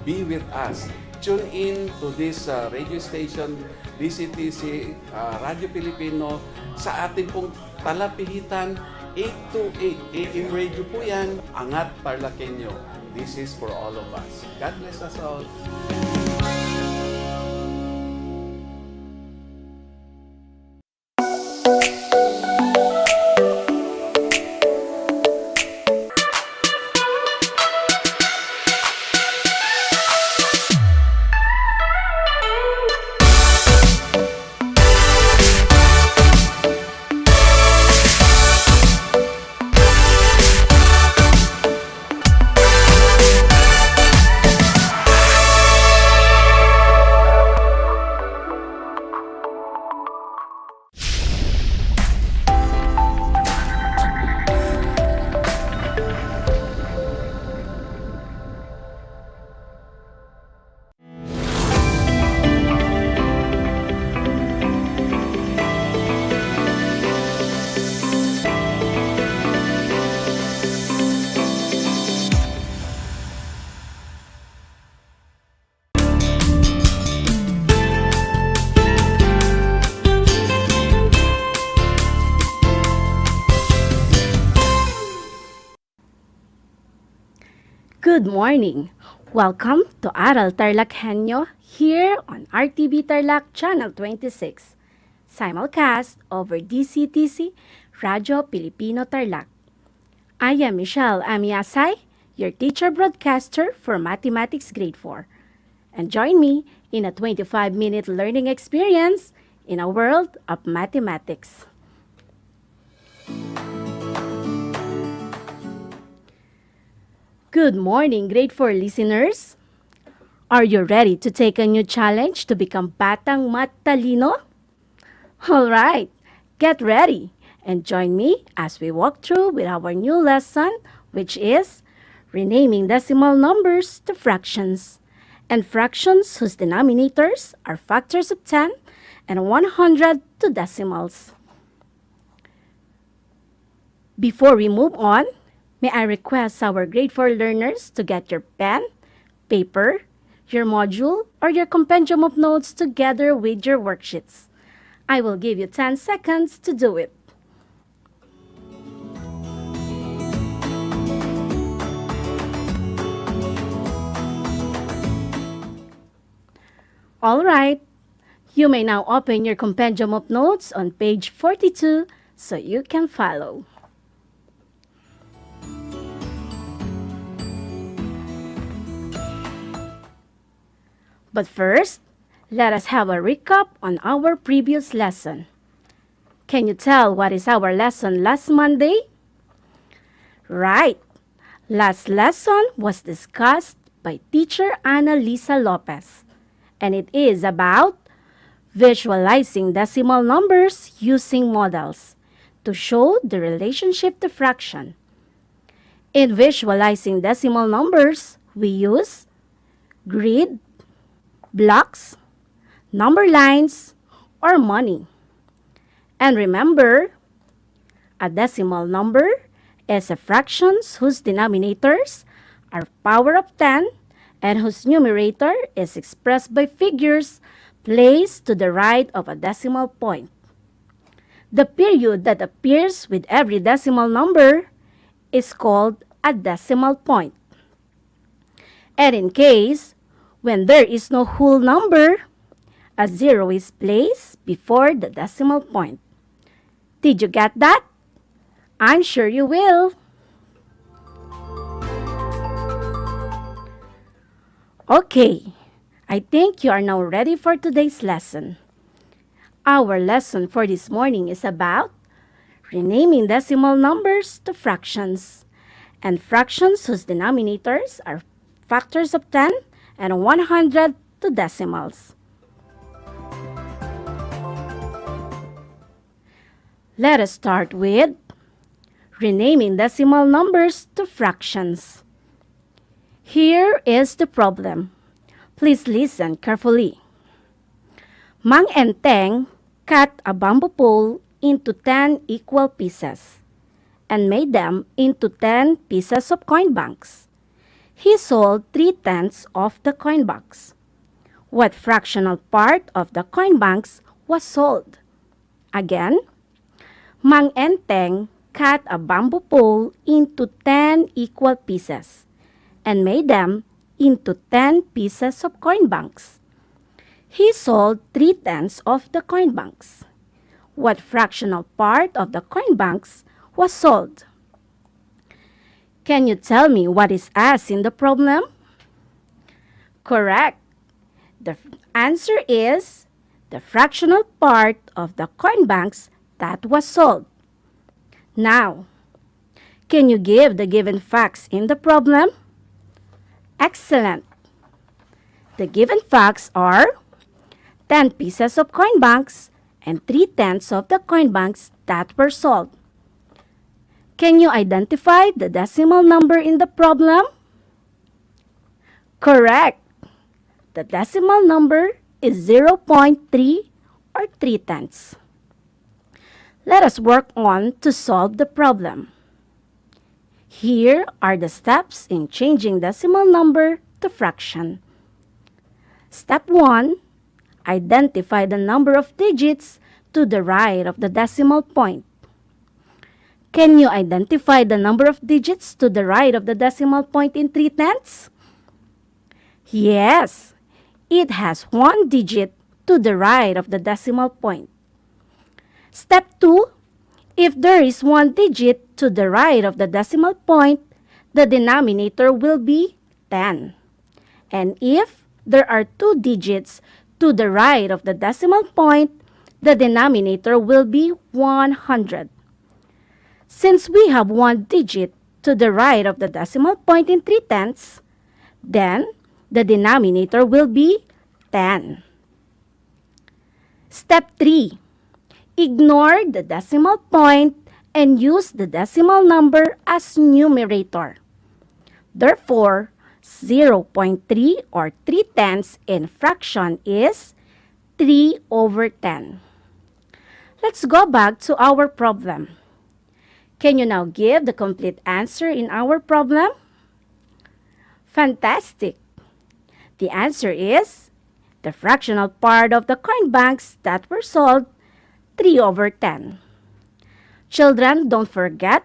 Speaker 3: Be with us. Tune in to this radio station, DCTC, Radio Pilipino, sa ating pong talapihitan, 828 AM radio po yan, Angat TarlakHenyo. This is for all of us. God bless us all.
Speaker 9: Good morning! Welcome to Aral TarlakHenyo here on RTV Tarlac Channel 26, simulcast over DCTC Radio Pilipino Tarlac. I am Michelle Amiasay, your teacher broadcaster for Mathematics Grade 4. And join me in a 25-minute learning experience in a world of mathematics. Good morning, Grade 4 listeners. Are you ready to take a new challenge to become Batang Matalino? All right, get ready and join me as we walk through with our new lesson, which is renaming decimal numbers to fractions, and fractions whose denominators are factors of 10 and 100 to decimals. Before we move on, may I request our Grade 4 learners to get your pen, paper, your module, or your compendium of notes together with your worksheets. I will give you 10 seconds to do it. All right, you may now open your compendium of notes on page 42 so you can follow. But first, let us have a recap on our previous lesson. Can you tell what is our lesson last Monday? Right. Last lesson was discussed by teacher Ana Lisa Lopez, and it is about visualizing decimal numbers using models to show the relationship to fraction. In visualizing decimal numbers, we use grid, blocks, number lines, or money. And remember, a decimal number is a fractions whose denominators are power of 10 and whose numerator is expressed by figures placed to the right of a decimal point. The period that appears with every decimal number is called a decimal point. And in case, when there is no whole number, a zero is placed before the decimal point. Did you get that? I'm sure you will. Okay, I think you are now ready for today's lesson. Our lesson for this morning is about renaming decimal numbers to fractions, and fractions whose denominators are factors of 10 and 100 to decimals. Let us start with renaming decimal numbers to fractions. Here is the problem. Please listen carefully. Mang and Teng cut a bamboo pole into 10 equal pieces and made them into 10 pieces of coin banks. He sold 3/10 of the coin banks. What fractional part of the coin banks was sold? Again, Mang and Teng cut a bamboo pole into 10 equal pieces and made them into 10 pieces of coin banks. He sold 3/10 of the coin banks. What fractional part of the coin banks was sold? Can you tell me what is asked in the problem? Correct. The answer is the fractional part of the coin banks that was sold. Now, can you give the given facts in the problem? Excellent. The given facts are 10 pieces of coin banks and 3/10 of the coin banks that were sold. Can you identify the decimal number in the problem? Correct. The decimal number is 0.3 or 3/10. Let us work on to solve the problem. Here are the steps in changing decimal number to fraction. Step 1. Identify the number of digits to the right of the decimal point. Can you identify the number of digits to the right of the decimal point in 3/10? Yes, it has 1 digit to the right of the decimal point. Step 2. If there is 1 digit to the right of the decimal point, the denominator will be 10. And if there are 2 digits to the right of the decimal point, the denominator will be 100. Since we have 1 digit to the right of the decimal point in 3/10, then the denominator will be 10. Step 3. Ignore the decimal point and use the decimal number as numerator. Therefore, 0.3 or 3/10 in fraction is 3/10. Let's go back to our problem. Can you now give the complete answer in our problem? Fantastic! The answer is the fractional part of the coin banks that were sold, 3/10. Children, don't forget,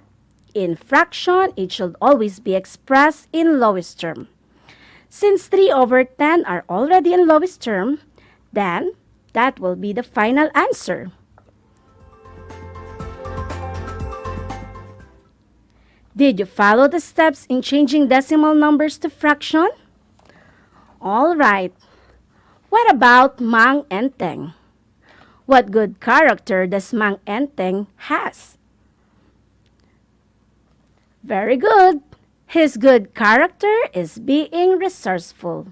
Speaker 9: in fraction, it should always be expressed in lowest term. Since 3/10 are already in lowest term, then that will be the final answer. Did you follow the steps in changing decimal numbers to fraction? All right. What about Mang and Teng? What good character does Mang and Teng has? Very good. His good character is being resourceful.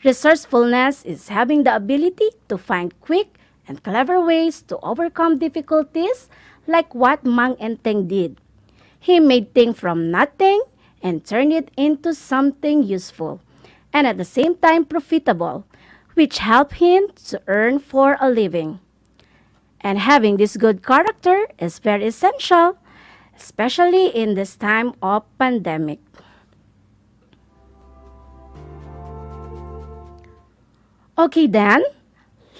Speaker 9: Resourcefulness is having the ability to find quick and clever ways to overcome difficulties like what Mang and Teng did. He made things from nothing and turned it into something useful and at the same time profitable, which helped him to earn for a living. And having this good character is very essential, especially in this time of pandemic. Okay then,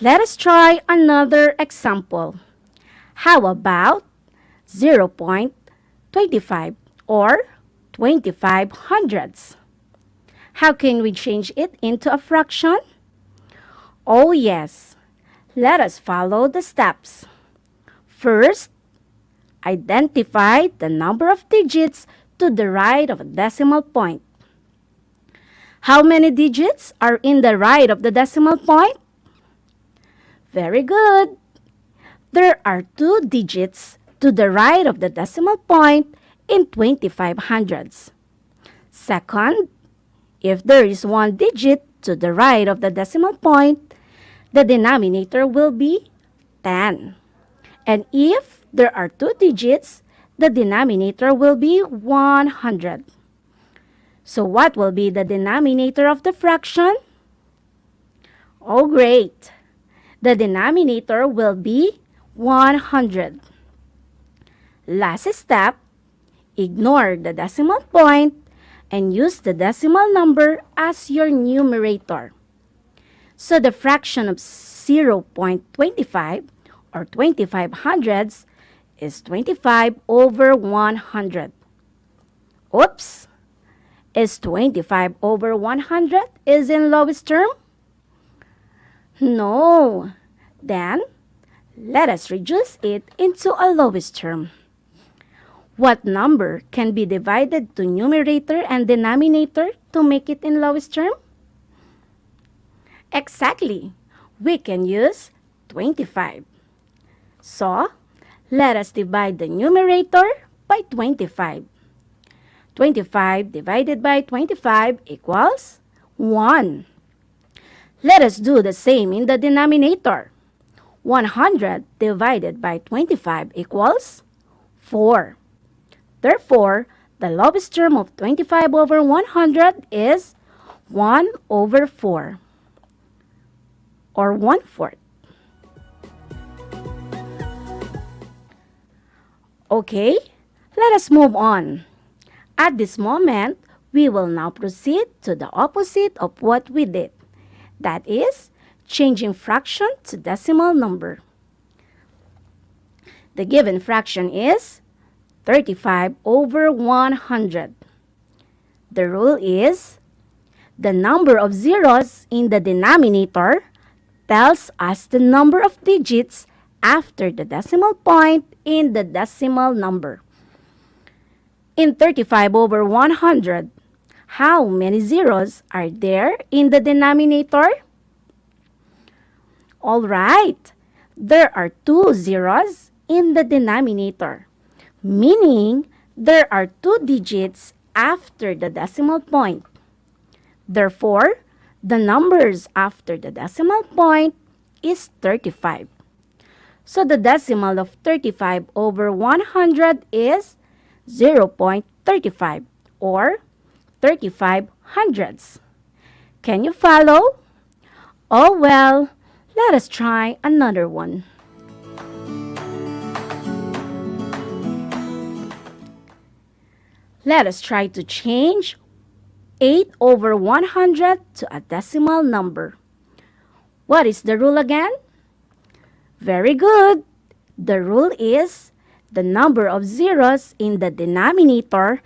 Speaker 9: let us try another example. How about 0.25 or 25 hundredths? How can we change it into a fraction? Oh yes, let us follow the steps. First, identify the number of digits to the right of a decimal point. How many digits are in the right of the decimal point? Very good. There are 2 digits to the right of the decimal point in 25 hundredths. Second, if there is 1 digit to the right of the decimal point, the denominator will be 10. And if there are 2 digits, the denominator will be 100. So what will be the denominator of the fraction? Oh, great! The denominator will be 100. Last step, ignore the decimal point and use the decimal number as your numerator. So the fraction of 0.25 or 25 hundredths is 25 over 100. Oops! Is 25 over 100 is in lowest term? No. Then, let us reduce it into a lowest term. What number can be divided to numerator and denominator to make it in lowest term? Exactly. We can use 25. So, let us divide the numerator by 25. 25 divided by 25 equals 1. Let us do the same in the denominator. 100 divided by 25 equals 4. Therefore, the lowest term of 25 over 100 is 1 over 4, or 1/4. Okay, let us move on. At this moment, we will now proceed to the opposite of what we did. That is, changing fraction to decimal number. The given fraction is 35 over 100. The rule is, the number of zeros in the denominator tells us the number of digits after the decimal point in the decimal number. In 35 over 100, how many zeros are there in the denominator? All right, there are 2 zeros in the denominator, meaning there are 2 digits after the decimal point. Therefore, the numbers after the decimal point is 35. So the decimal of 35 over 100 is 0.35 or 35 hundredths. Can you follow? Oh well, let us try another one. Let us try to change 8 over 100 to a decimal number. What is the rule again? Very good. The rule is the number of zeros in the denominator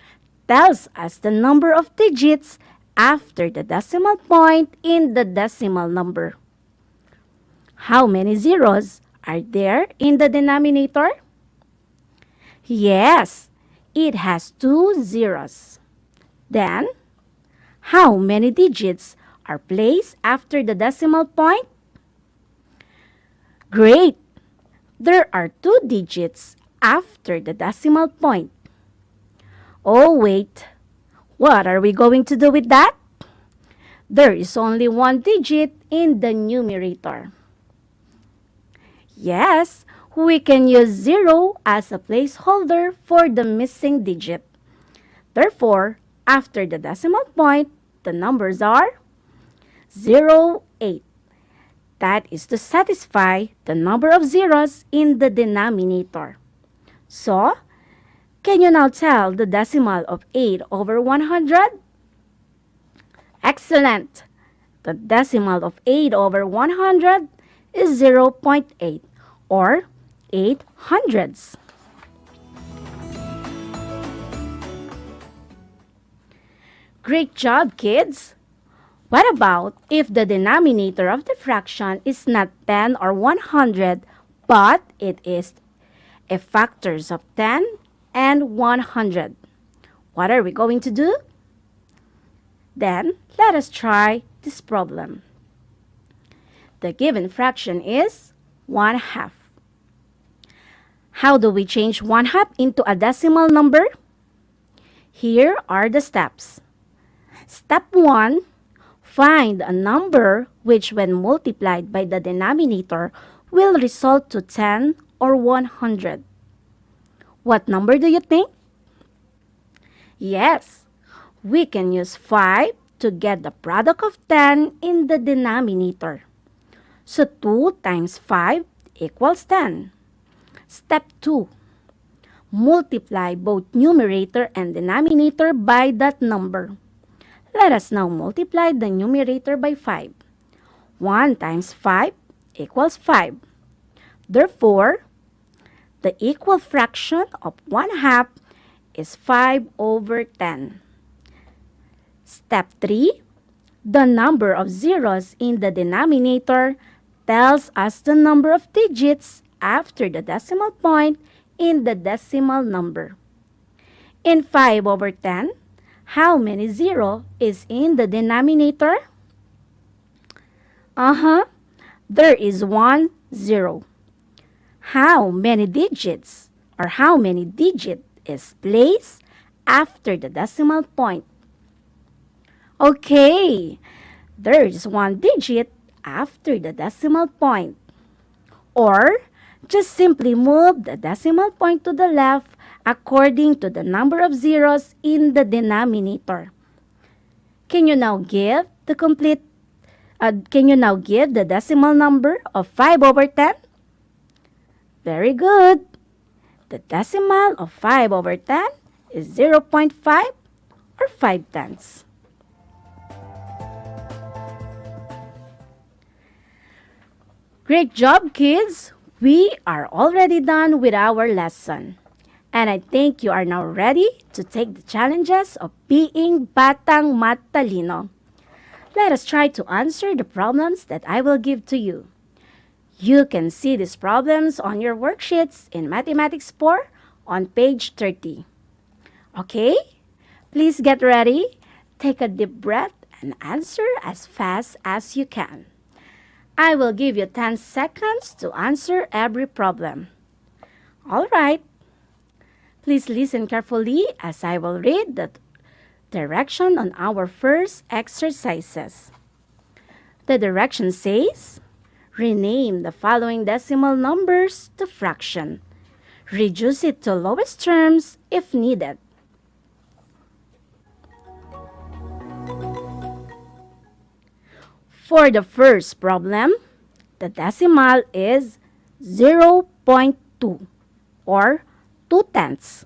Speaker 9: tells us the number of digits after the decimal point in the decimal number. How many zeros are there in the denominator? Yes, it has 2 zeros. Then, how many digits are placed after the decimal point? Great! There are 2 digits after the decimal point. Oh, wait. What are we going to do with that? There is only 1 digit in the numerator. Yes, we can use 0 as a placeholder for the missing digit. Therefore, after the decimal point, the numbers are 0, 8. That is to satisfy the number of zeros in the denominator. So, Can you now tell the decimal of 8 over 100? Excellent! The decimal of 8 over 100 is 0.8 or 8 hundredths. Great job, kids! What about if the denominator of the fraction is not 10 or 100, but it is a factors of 10 and 100? What are we going to do? Then, let us try this problem. The given fraction is 1/2. How do we change 1/2 into a decimal number? Here are the steps. Step 1. Find a number which when multiplied by the denominator will result to 10 or 100. What number do you think? Yes, we can use 5 to get the product of 10 in the denominator. So 2 times 5 equals 10. Step 2. Multiply both numerator and denominator by that number. Let us now multiply the numerator by 5. 1 times 5 equals 5. Therefore, the equal fraction of 1/2 is 5 over 10. Step 3. The number of zeros in the denominator tells us the number of digits after the decimal point in the decimal number. In 5 over 10, how many zero is in the denominator? There is 1 0. How many digits or how many digit is placed after the decimal point? Okay, there is 1 digit after the decimal point. Or, just simply move the decimal point to the left according to the number of zeros in the denominator. Can you now give the decimal number of 5 over 10? Very good. The decimal of 5 over 10 is 0.5 or 5 tenths. Great job, kids! We are already done with our lesson. And I think you are now ready to take the challenges of being batang matalino. Let us try to answer the problems that I will give to you. You can see these problems on your worksheets in Mathematics 4 on page 30. Okay? Please get ready, take a deep breath, and answer as fast as you can. I will give you 10 seconds to answer every problem. All right. Please listen carefully as I will read the direction on our first exercises. The direction says, rename the following decimal numbers to fraction. Reduce it to lowest terms if needed. For the first problem, the decimal is 0.2 or 2 tenths.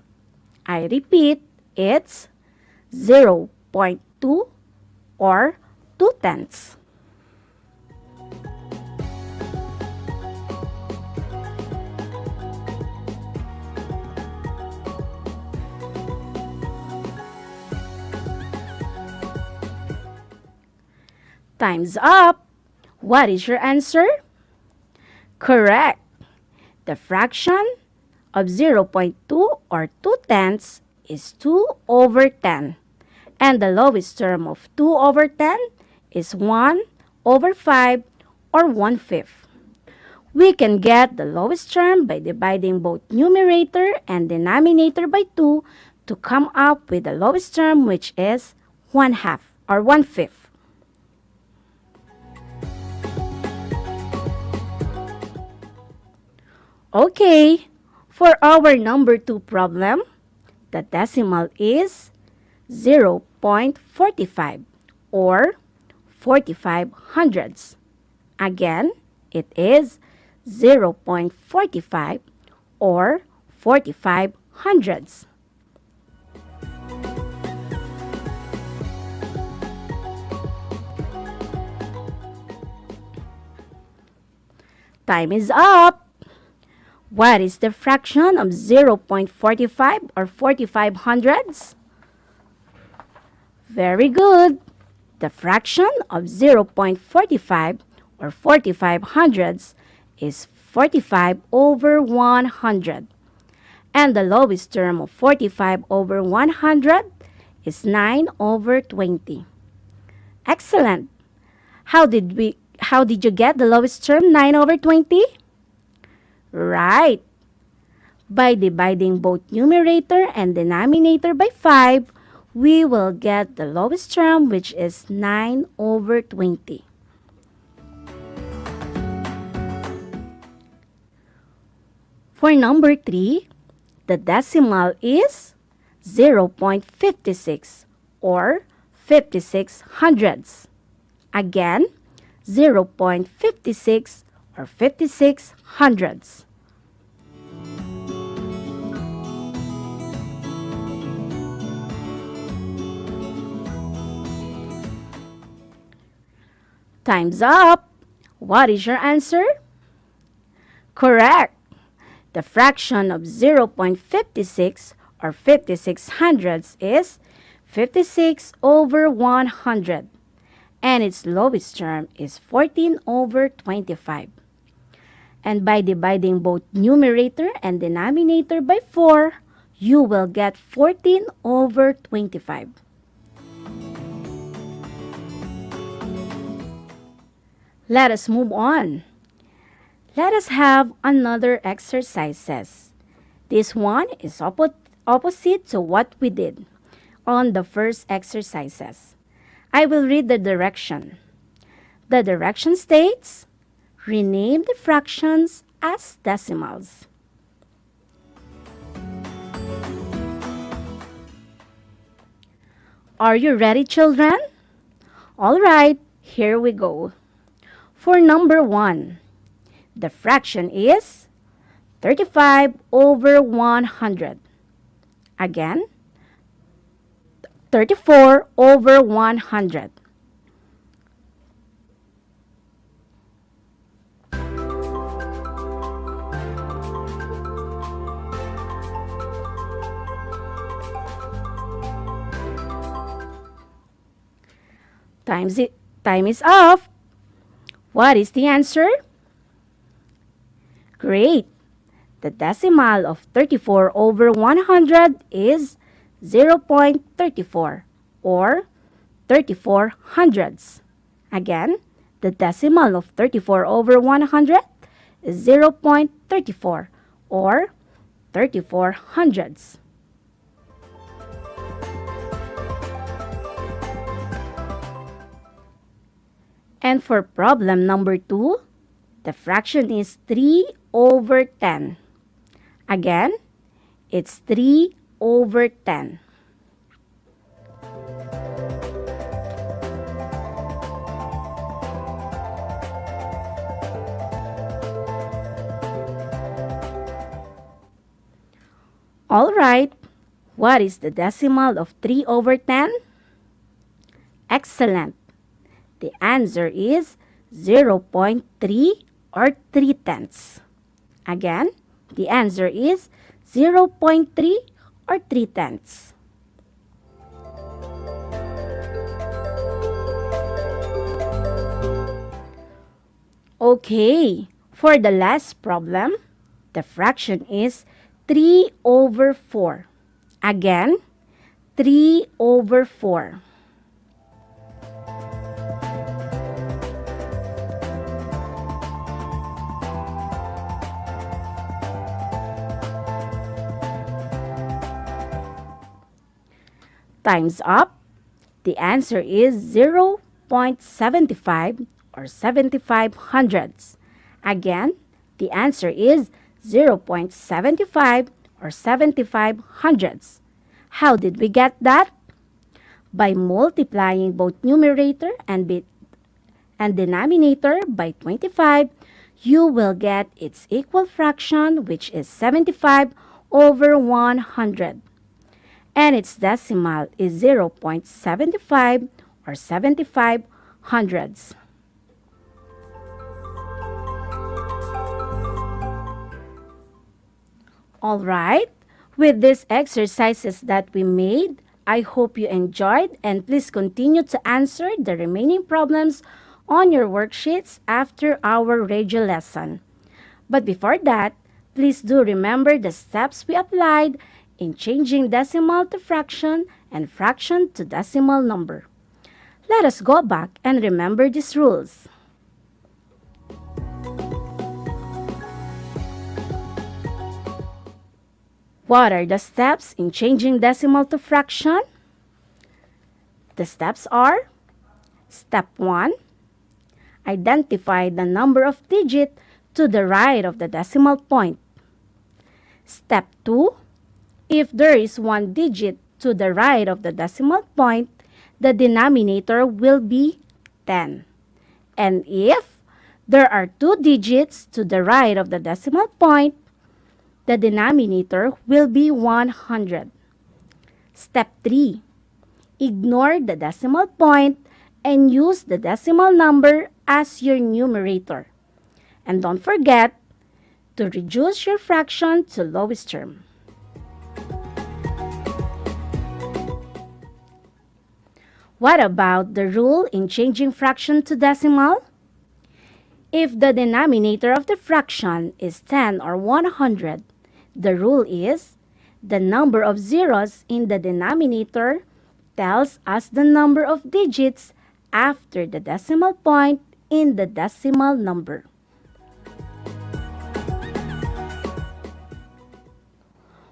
Speaker 9: I repeat, it's 0.2 or 2 tenths. Time's up. What is your answer? Correct. The fraction of 0.2 or 2 tenths is 2 over 10. And the lowest term of 2 over 10 is 1 over 5 or 1/5. We can get the lowest term by dividing both numerator and denominator by 2 to come up with the lowest term, which is 1/2 or 1/5. Okay, for our number 2 problem, the decimal is 0.45 or 45 hundredths. Again, it is 0.45 or 45 hundredths. Time is up! What is the fraction of 0.45 or 45 hundredths? Very good! The fraction of 0.45 or 45 hundredths is 45 over 100. And the lowest term of 45 over 100 is 9 over 20. Excellent! How did you get the lowest term, 9 over 20? Right! By dividing both numerator and denominator by 5, we will get the lowest term, which is 9 over 20. For number 3, the decimal is 0.56 or 56 hundredths. Again, 0.56 or 56 hundredths. Time's up! What is your answer? Correct! The fraction of 0.56 or 56 hundredths is 56 over 100. And its lowest term is 14 over 25. And by dividing both numerator and denominator by 4, you will get 14 over 25. Let us move on. Let us have another exercises. This one is opposite to what we did on the first exercises. I will read the direction. The direction states, rename the fractions as decimals. Are you ready, children? All right, here we go. For number 1, the fraction is 35 over 100. Again, 34 over 100. Time is up. What is the answer? Great! The decimal of 34 over 100 is 0.34 or 34 hundredths. Again, the decimal of 34 over 100 is 0.34 or 34 hundredths. And for problem number 2, the fraction is 3 over 10. Again, it's 3 over 10. All right, what is the decimal of 3 over 10? Excellent. The answer is 0.3 or 3 tenths. Again, the answer is 0.3 or 3 tenths. Okay, for the last problem, the fraction is 3 over 4. Again, 3 over 4. Time's up. The answer is 0.75 or 75 hundredths. Again, the answer is 0.75 or 75 hundredths. How did we get that? By multiplying both numerator and denominator by 25, you will get its equal fraction, which is 75 over 100. And its decimal is 0.75 or 75 hundredths. All right. With these exercises that we made, I hope you enjoyed, and please continue to answer the remaining problems on your worksheets after our radio lesson. But before that, please do remember the steps we applied in changing decimal to fraction and fraction to decimal number. Let us go back and remember these rules. What are the steps in changing decimal to fraction? The steps are: Step 1. Identify the number of digit to the right of the decimal point. Step 2. If there is one digit to the right of the decimal point, the denominator will be 10. And if there are two digits to the right of the decimal point, the denominator will be 100. Step 3. Ignore the decimal point and use the decimal number as your numerator. And don't forget to reduce your fraction to lowest term. What about the rule in changing fraction to decimal? If the denominator of the fraction is 10 or 100, the rule is the number of zeros in the denominator tells us the number of digits after the decimal point in the decimal number.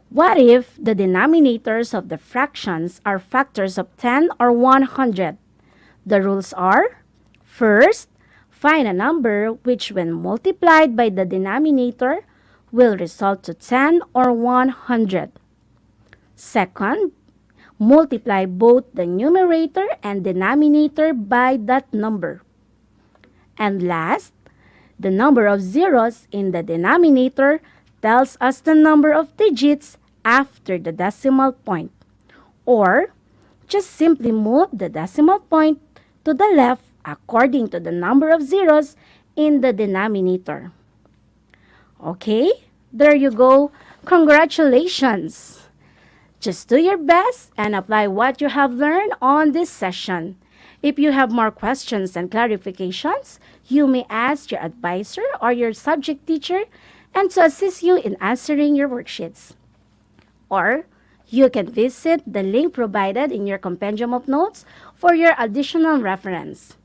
Speaker 9: What if the denominators of the fractions are factors of 10 or 100? The rules are: first, find a number which when multiplied by the denominator will result to 10 or 100. Second, multiply both the numerator and denominator by that number. And last, the number of zeros in the denominator tells us the number of digits after the decimal point. Or, just simply move the decimal point to the left according to the number of zeros in the denominator. Okay, there you go. Congratulations! Just do your best and apply what you have learned on this session. If you have more questions and clarifications, you may ask your advisor or your subject teacher and to assist you in answering your worksheets. Or you can visit the link provided in your compendium of notes for your additional reference.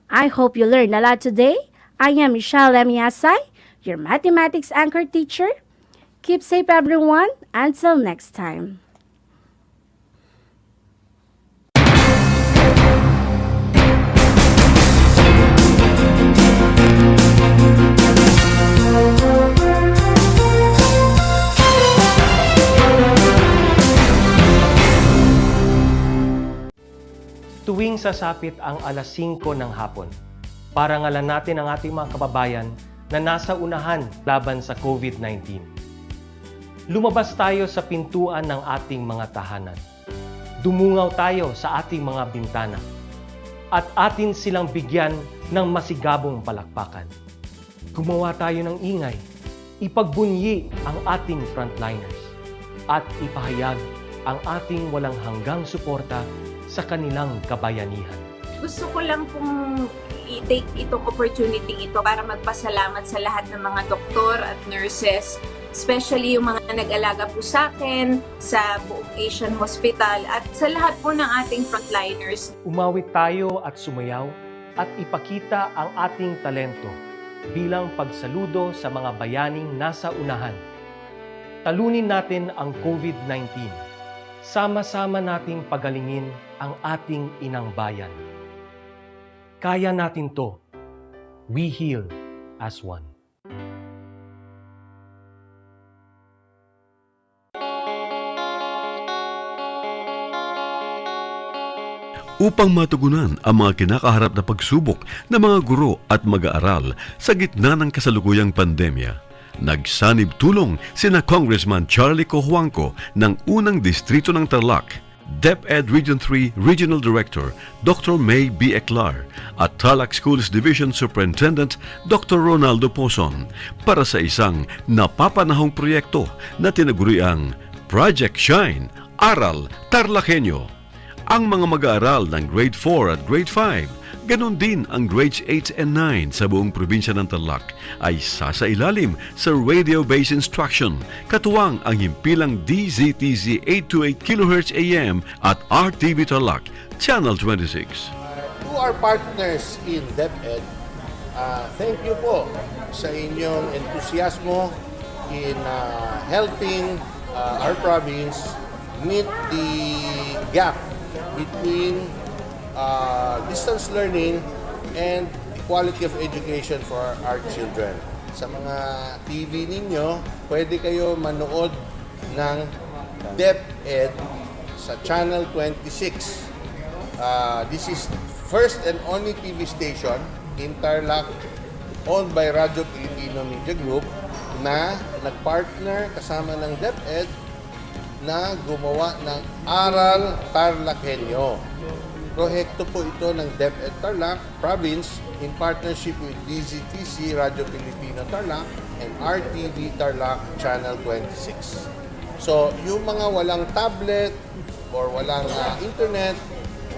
Speaker 9: I hope you learned a lot today. I am Michelle Emiasay, your mathematics anchor teacher. Keep safe, everyone. Until next time.
Speaker 13: Tuwing sasapit ang alas 5 ng hapon, parangalan natin ang ating mga kababayan na nasa unahan laban sa COVID-19. Lumabas tayo sa pintuan ng ating mga tahanan. Dumungaw tayo sa ating mga bintana. At atin silang bigyan ng masigabong palakpakan. Gumawa tayo ng ingay. Ipagbunyi ang ating frontliners. At ipahayag ang ating walang hanggang suporta sa kanilang kabayanihan.
Speaker 14: Gusto ko lang pong i-take itong opportunity ito para magpasalamat sa lahat ng mga doktor at nurses, especially yung mga nag-alaga po sa akin, sa buong Asian Hospital at sa lahat po ng ating frontliners.
Speaker 13: Umawit tayo at sumayaw at ipakita ang ating talento bilang pagsaludo sa mga bayaning nasa unahan. Talunin natin ang COVID-19. Sama-sama nating pagalingin ang ating inang bayan. Kaya natin to. We heal as one.
Speaker 2: Upang matugunan ang mga kinakaharap na pagsubok ng mga guro at mag-aaral sa gitna ng kasalukuyang pandemya, nagsanib tulong sina Congressman Charlie Cojuangco ng unang distrito ng Tarlac, DEPED Region 3 Regional Director Dr. May B. Eclar at TARLAK Schools Division Superintendent Dr. Ronaldo Poson para sa isang napapanahong proyekto na tinaguriang Project Shine, Aral TarlakHenyo. Ang mga mag-aaral ng Grade 4 at Grade 5, ganon din ang Grades 8 and 9 sa buong probinsya ng Tarlac ay sasailalim sa radio-based instruction, katuwang ang himpilang DZTZ 828 kHz AM at RTV Tarlac, Channel 26.
Speaker 4: To our partners in DEPED, thank you po sa inyong entusiasmo in helping our province meet the gap between distance learning and the quality of education for our children. Sa mga TV ninyo, pwede kayo manood ng DEPED sa Channel 26. This is first and only TV station in Tarlac owned by Radio Filipino Media Group na nagpartner kasama ng DEPED na gumawa ng Aral TarlakHenyo. Proyekto po ito ng DEPED Tarlac Province in partnership with DZTC Radio Filipino Tarlac and RTV Tarlac Channel 26. So, yung mga walang tablet or walang internet,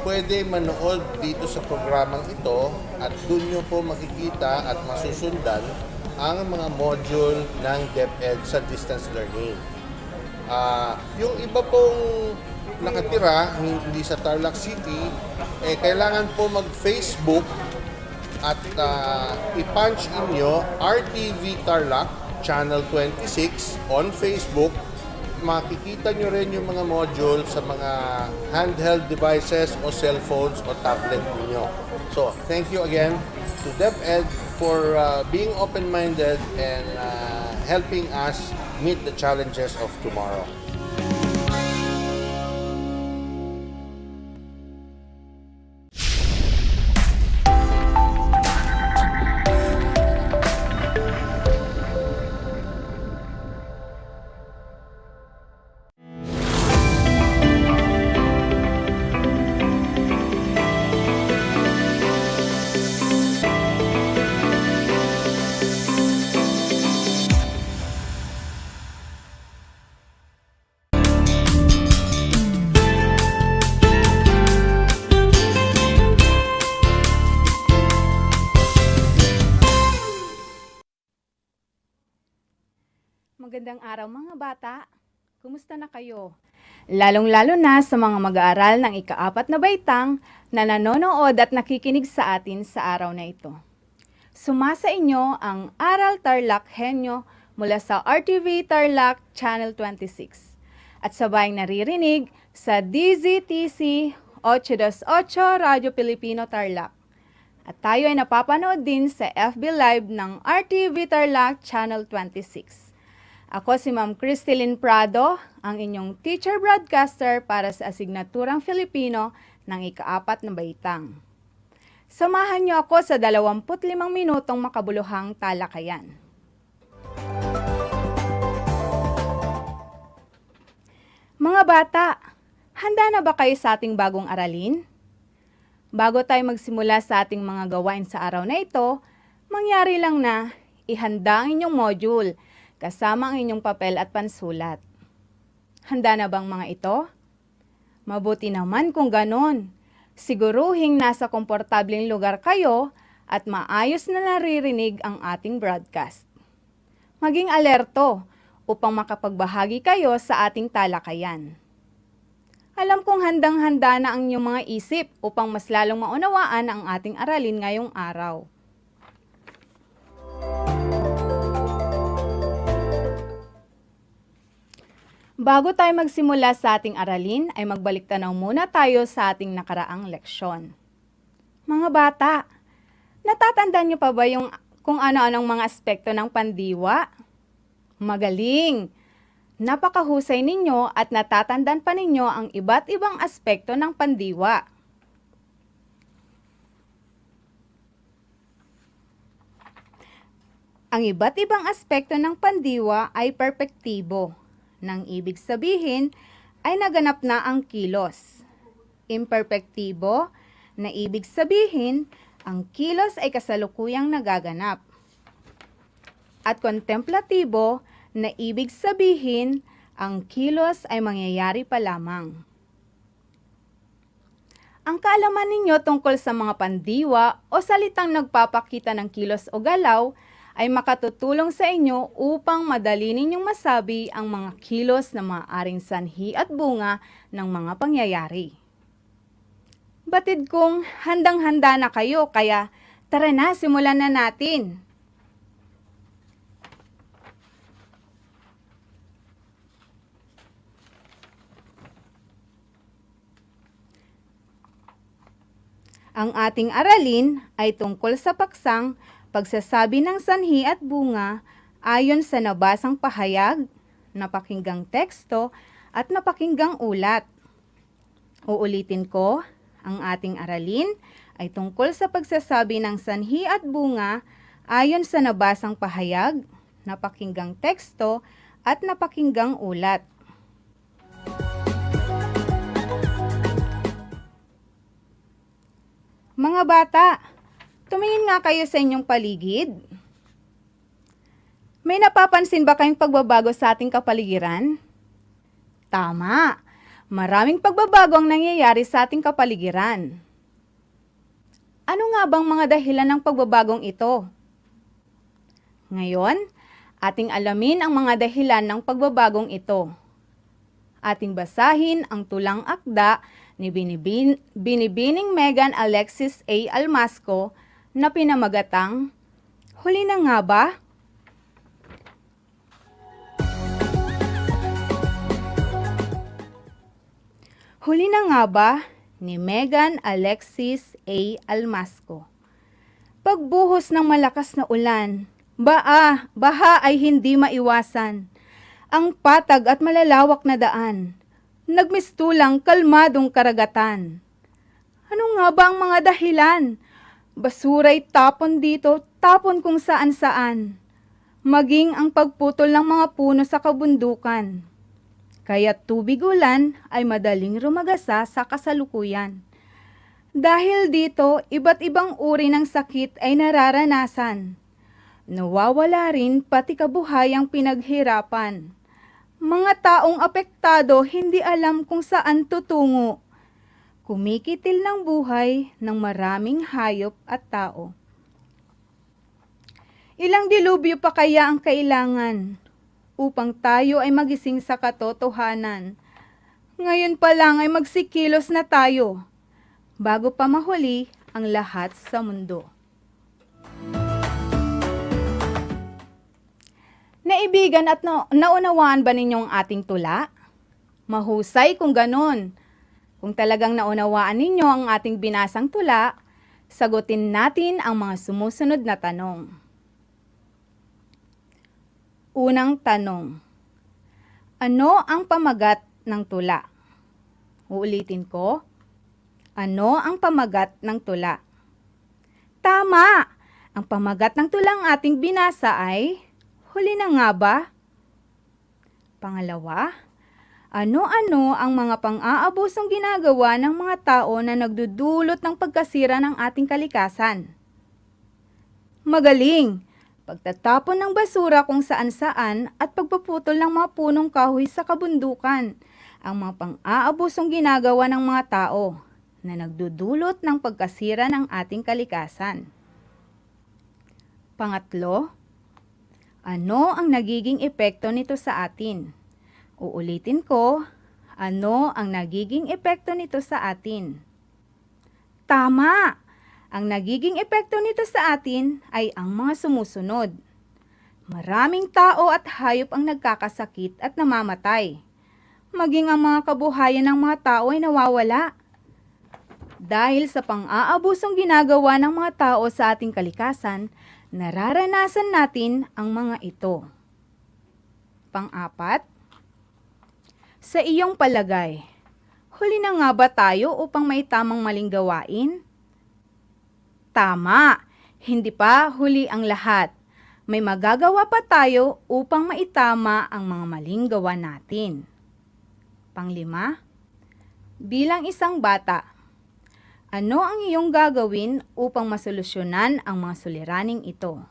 Speaker 4: pwede manood dito sa programang ito at doon nyo po makikita at masusundan ang mga module ng DEPED sa distance learning. Yung iba pong nakatira, hindi sa Tarlac City, kailangan po mag-Facebook at i-punch in nyo RTV Tarlac Channel 26 on Facebook. Makikita nyo rin yung mga module sa mga handheld devices o cellphones o tablet niyo. So, thank you again to DEPED for being open-minded and helping us meet the challenges of tomorrow.
Speaker 16: Magandang araw mga bata. Kumusta na kayo? Lalong-lalo na sa mga mag-aaral ng ika-4 na baitang na nanonood at nakikinig sa atin sa araw na ito. Sumasa inyo ang Aral TarlakHenyo mula sa RTV Tarlac Channel 26 at sabayang naririnig sa DZTC 828 Radio Filipino Tarlac. At tayo ay napapanood din sa FB Live ng RTV Tarlac Channel 26. Ako si Ma'am Cristelyn Prado, ang inyong teacher broadcaster para sa asignaturang Filipino ng ika-4 na baitang. Samahan niyo ako sa 25 minutong makabuluhang talakayan. Mga bata, handa na ba kayo sa ating bagong aralin? Bago tayo magsimula sa ating mga gawain sa araw na ito, mangyari lang na ihanda ang inyong module kasama ang inyong papel at pansulat. Handa na bang mga ito? Mabuti naman kung ganon. Siguruhing nasa komportableng lugar kayo at maayos na naririnig ang ating broadcast. Maging alerto upang makapagbahagi kayo sa ating talakayan. Alam kong handang-handa na ang inyong mga isip upang mas lalong maunawaan ang ating aralin ngayong araw. Bago tayo magsimula sa ating aralin, ay magbalik tanaw muna tayo sa ating nakaraang leksyon. Mga bata, natatandaan niyo pa ba yung kung ano-anong mga aspekto ng pandiwa? Magaling! Napakahusay ninyo at natatandaan pa ninyo ang iba't ibang aspekto ng pandiwa. Ang iba't ibang aspekto ng pandiwa ay perpektibo. Nang ibig sabihin ay naganap na ang kilos. Imperpektibo na ibig sabihin ang kilos ay kasalukuyang nagaganap. At kontemplatibo na ibig sabihin ang kilos ay mangyayari pa lamang. Ang kaalaman ninyo tungkol sa mga pandiwa o salitang nagpapakita ng kilos o galaw ay makatutulong sa inyo upang madali ninyong masabi ang mga kilos na maaaring sanhi at bunga ng mga pangyayari. Batid kong handang-handa na kayo, kaya tara na, simulan na natin. Ang ating aralin ay tungkol sa paksang pagsasabi ng sanhi at bunga ayon sa nabasang pahayag, napakinggang teksto at napakinggang ulat. Uulitin ko, ang ating aralin ay tungkol sa pagsasabi ng sanhi at bunga ayon sa nabasang pahayag, napakinggang teksto at napakinggang ulat. Mga bata, tumingin nga kayo sa inyong paligid. May napapansin ba kayong pagbabago sa ating kapaligiran? Tama, maraming pagbabago ang nangyayari sa ating kapaligiran. Ano nga bang mga dahilan ng pagbabagong ito? Ngayon, ating alamin ang mga dahilan ng pagbabagong ito. Ating basahin ang tulang akda ni Binibining Megan Alexis A. Almasco na pinamagatang, Huli na nga ba? Huli na nga ba ni Megan Alexis A. Almasco. Pagbuhos ng malakas na ulan, baha ay hindi maiwasan. Ang patag at malalawak na daan, nagmistulang kalmadong karagatan. Ano nga ba ang mga dahilan? Basura'y tapon dito, tapon kung saan-saan. Maging ang pagputol ng mga puno sa kabundukan. Kaya tubig ulan ay madaling rumagasa sa kasalukuyan. Dahil dito, iba't ibang uri ng sakit ay nararanasan. Nawawala rin pati kabuhayang pinaghirapan. Mga taong apektado hindi alam kung saan tutungo. Kumikitil ng buhay ng maraming hayop at tao. Ilang dilubyo pa kaya ang kailangan upang tayo ay magising sa katotohanan? Ngayon pa lang ay magsikilos na tayo bago pa mahuli ang lahat sa mundo. Naibigan at naunawaan ba ninyong ating tula? Mahusay kung ganon. Kung talagang naunawaan ninyo ang ating binasang tula, sagutin natin ang mga sumusunod na tanong. Unang tanong. Ano ang pamagat ng tula? Uulitin ko. Ano ang pamagat ng tula? Tama! Ang pamagat ng tulang ating binasa ay huli na nga ba? Pangalawa, ano-ano ang mga pang-aabusong ginagawa ng mga tao na nagdudulot ng pagkasira ng ating kalikasan? Magaling! Pagtatapon ng basura kung saan-saan at pagpuputol ng mga punong kahoy sa kabundukan, ang mga pang-aabusong ginagawa ng mga tao na nagdudulot ng pagkasira ng ating kalikasan. Pangatlo, ano ang nagiging epekto nito sa atin? Uulitin ko, ano ang nagiging epekto nito sa atin? Tama! Ang nagiging epekto nito sa atin ay ang mga sumusunod. Maraming tao at hayop ang nagkakasakit at namamatay. Maging ang mga kabuhayan ng mga tao ay nawawala. Dahil sa pang-aabusong ginagawa ng mga tao sa ating kalikasan, nararanasan natin ang mga ito. Pang-apat, sa iyong palagay, huli na nga ba tayo upang may tamang maling gawain? Tama, hindi pa huli ang lahat. May magagawa pa tayo upang maitama ang mga maling gawa natin. Panglima, bilang isang bata, ano ang iyong gagawin upang masolusyonan ang mga suliraning ito?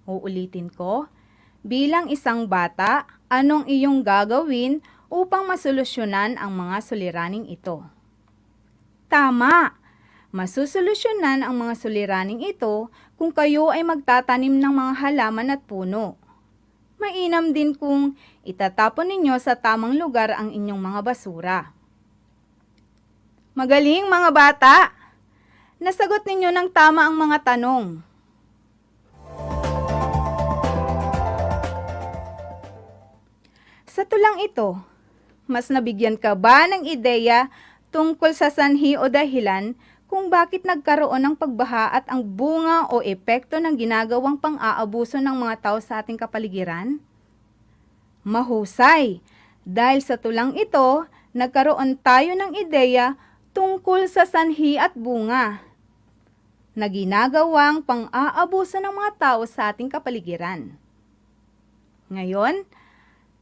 Speaker 16: Uulitin ko, bilang isang bata, anong iyong gagawin upang masolusyonan ang mga suliraning ito? Tama! Masusolusyonan ang mga suliraning ito kung kayo ay magtatanim ng mga halaman at puno. Mainam din kung itatapon ninyo sa tamang lugar ang inyong mga basura. Magaling mga bata! Nasagot ninyo ng tama ang mga tanong. Sa tulang ito, mas nabigyan ka ba ng ideya tungkol sa sanhi o dahilan kung bakit nagkaroon ng pagbaha at ang bunga o epekto ng ginagawang pang-aabuso ng mga tao sa ating kapaligiran? Mahusay! Dahil sa tulang ito, nagkaroon tayo ng ideya tungkol sa sanhi at bunga na ginagawang pang-aabuso ng mga tao sa ating kapaligiran. Ngayon,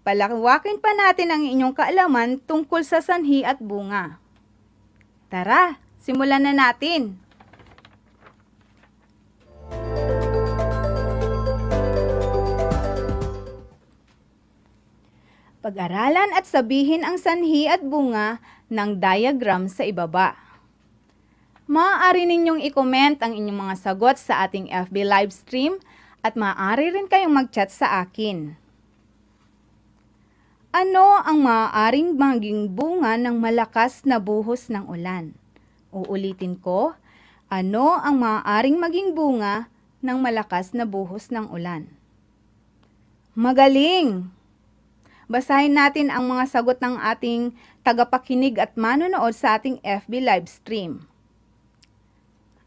Speaker 16: palawakin pa natin ang inyong kaalaman tungkol sa sanhi at bunga. Tara, simulan na natin. Pag-aralan at sabihin ang sanhi at bunga ng diagram sa ibaba. Maaari ninyong i-comment ang inyong mga sagot sa ating FB live stream at maaari rin kayong mag-chat sa akin. Ano ang maaaring maging bunga ng malakas na buhos ng ulan? Uulitin ko, ano ang maaaring maging bunga ng malakas na buhos ng ulan? Magaling! Basahin natin ang mga sagot ng ating tagapakinig at manonood sa ating FB live stream.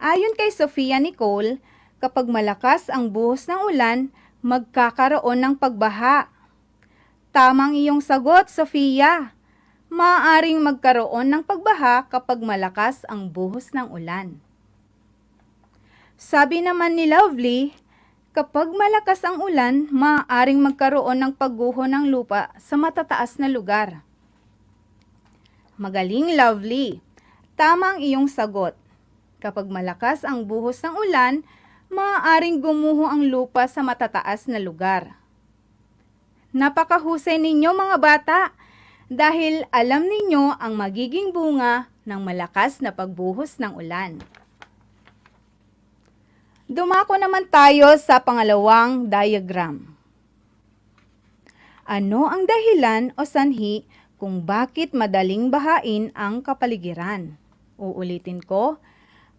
Speaker 16: Ayon kay Sofia Nicole, kapag malakas ang buhos ng ulan, magkakaroon ng pagbaha. Tamang iyong sagot, Sofia. Maaaring magkaroon ng pagbaha kapag malakas ang buhos ng ulan. Sabi naman ni Lovely, kapag malakas ang ulan, maaaring magkaroon ng pagguho ng lupa sa matataas na lugar. Magaling, Lovely. Tama ang iyong sagot. Kapag malakas ang buhos ng ulan, maaaring gumuho ang lupa sa matataas na lugar. Napakahusay ninyo mga bata dahil alam ninyo ang magiging bunga ng malakas na pagbuhos ng ulan. Dumako naman tayo sa pangalawang diagram. Ano ang dahilan o sanhi kung bakit madaling bahain ang kapaligiran? Uulitin ko,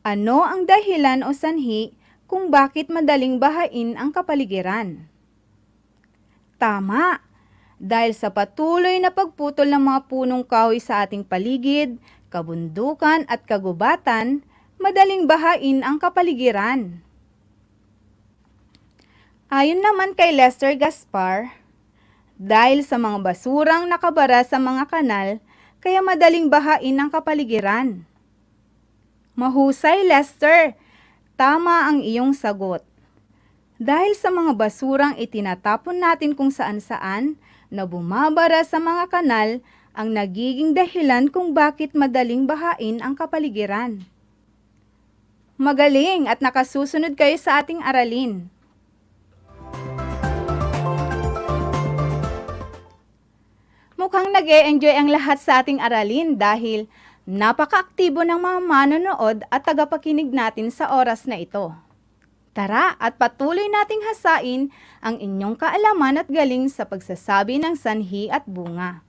Speaker 16: ano ang dahilan o sanhi kung bakit madaling bahain ang kapaligiran? Tama! Dahil sa patuloy na pagputol ng mga punong kahoy sa ating paligid, kabundukan at kagubatan, madaling bahain ang kapaligiran. Ayon naman kay Lester Gaspar, dahil sa mga basurang nakabara sa mga kanal, kaya madaling bahain ang kapaligiran. Mahusay, Lester! Tama ang iyong sagot. Dahil sa mga basurang itinatapon natin kung saan-saan na bumabara sa mga kanal ang nagiging dahilan kung bakit madaling bahain ang kapaligiran. Magaling at nakasusunod kayo sa ating aralin. Mukhang nag-e-enjoy ang lahat sa ating aralin dahil napaka-aktibo ng mga manonood at tagapakinig natin sa oras na ito. Tara at patuloy nating hasain ang inyong kaalaman at galing sa pagsasabi ng sanhi at bunga.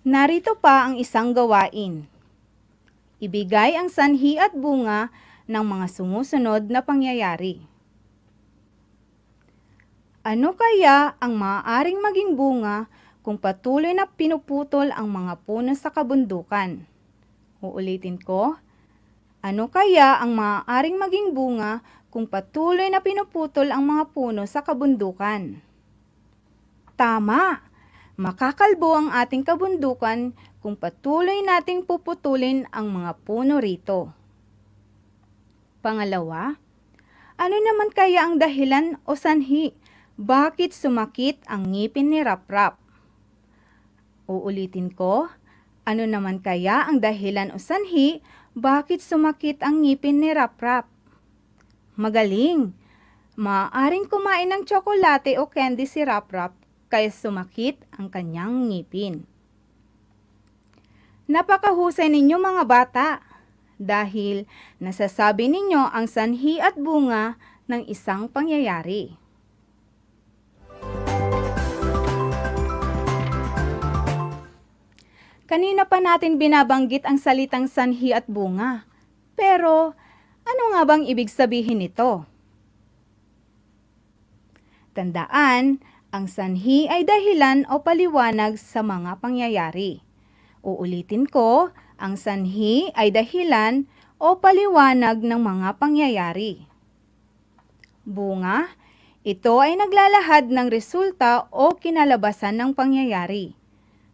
Speaker 16: Narito pa ang isang gawain. Ibigay ang sanhi at bunga ng mga sumusunod na pangyayari. Ano kaya ang maaaring maging bunga kung patuloy na pinuputol ang mga puno sa kabundukan? Uulitin ko, ano kaya ang maaaring maging bunga kung patuloy na pinuputol ang mga puno sa kabundukan? Tama! Makakalbo ang ating kabundukan kung patuloy nating puputulin ang mga puno rito. Pangalawa, ano naman kaya ang dahilan o sanhi? Bakit sumakit ang ngipin ni Raprap? Uulitin ko, ano naman kaya ang dahilan o sanhi bakit sumakit ang ngipin ni Raprap? Magaling! Maaaring kumain ng tsokolate o candy si Raprap kaya sumakit ang kanyang ngipin. Napakahusay ninyo mga bata dahil nasasabi ninyo ang sanhi at bunga ng isang pangyayari. Kanina pa natin binabanggit ang salitang sanhi at bunga. Pero, ano nga bang ibig sabihin nito? Tandaan, ang sanhi ay dahilan o paliwanag sa mga pangyayari. Uulitin ko, ang sanhi ay dahilan o paliwanag ng mga pangyayari. Bunga, ito ay naglalahad ng resulta o kinalabasan ng pangyayari.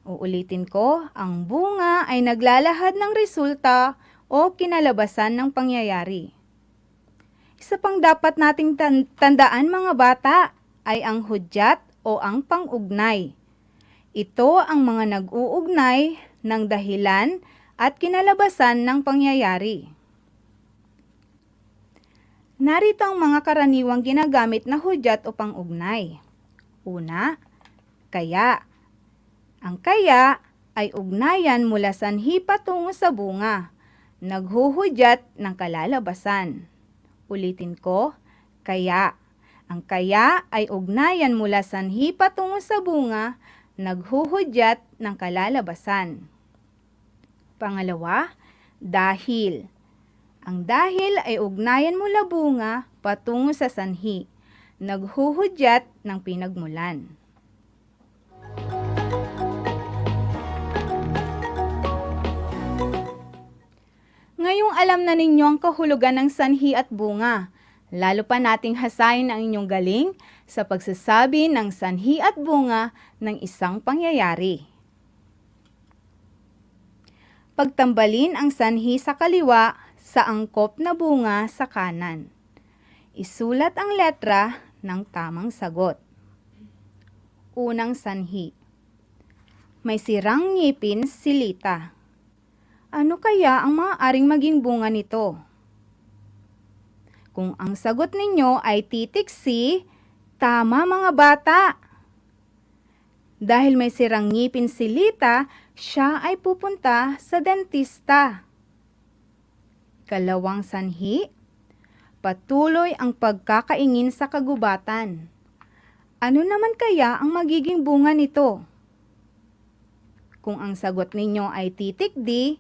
Speaker 16: Uulitin ko, ang bunga ay naglalahad ng resulta o kinalabasan ng pangyayari. Isa pang dapat nating tandaan mga bata ay ang hudyat o ang pang-ugnay. Ito ang mga nag-uugnay ng dahilan at kinalabasan ng pangyayari. Narito ang mga karaniwang ginagamit na hudyat o pang-ugnay. Una, kaya. Ang kaya ay ugnayan mula sanhi patungo sa bunga, naghuhudyat ng kalalabasan. Ulitin ko, kaya. Ang kaya ay ugnayan mula sanhi patungo sa bunga, naghuhudyat ng kalalabasan. Pangalawa, dahil. Ang dahil ay ugnayan mula bunga patungo sa sanhi, naghuhudyat ng pinagmulan. Ngayong alam na ninyo ang kahulugan ng sanhi at bunga, lalo pa nating hasain ang inyong galing sa pagsasabi ng sanhi at bunga ng isang pangyayari. Pagtambalin ang sanhi sa kaliwa sa angkop na bunga sa kanan. Isulat ang letra ng tamang sagot. Unang sanhi. May sirang ngipin si Lita. Ano kaya ang maaaring maging bunga nito? Kung ang sagot ninyo ay titik C, tama mga bata. Dahil may sirang ngipin si Lita, siya ay pupunta sa dentista. Kalawang sanhi, patuloy ang pagkakaingin sa kagubatan. Ano naman kaya ang magiging bunga nito? Kung ang sagot ninyo ay titik D,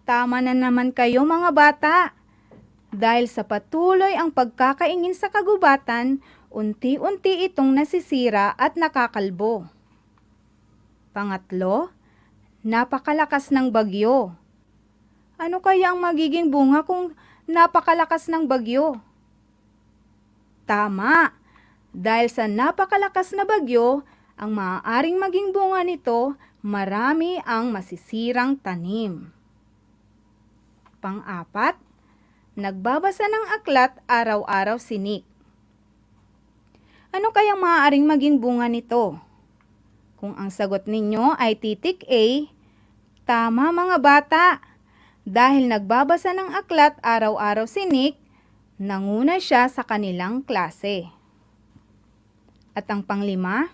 Speaker 16: tama na naman kayo mga bata. Dahil sa patuloy ang pagkakaingin sa kagubatan, unti-unti itong nasisira at nakakalbo. Pangatlo, napakalakas ng bagyo. Ano kaya ang magiging bunga kung napakalakas ng bagyo? Tama! Dahil sa napakalakas na bagyo, ang maaaring maging bunga nito, marami ang masisirang tanim. Pang-apat, nagbabasa ng aklat araw-araw si Nick. Ano kayang maaaring maging bunga nito? Kung ang sagot ninyo ay titik A, tama mga bata. Dahil nagbabasa ng aklat araw-araw si Nick, nanguna siya sa kanilang klase. At ang panglima,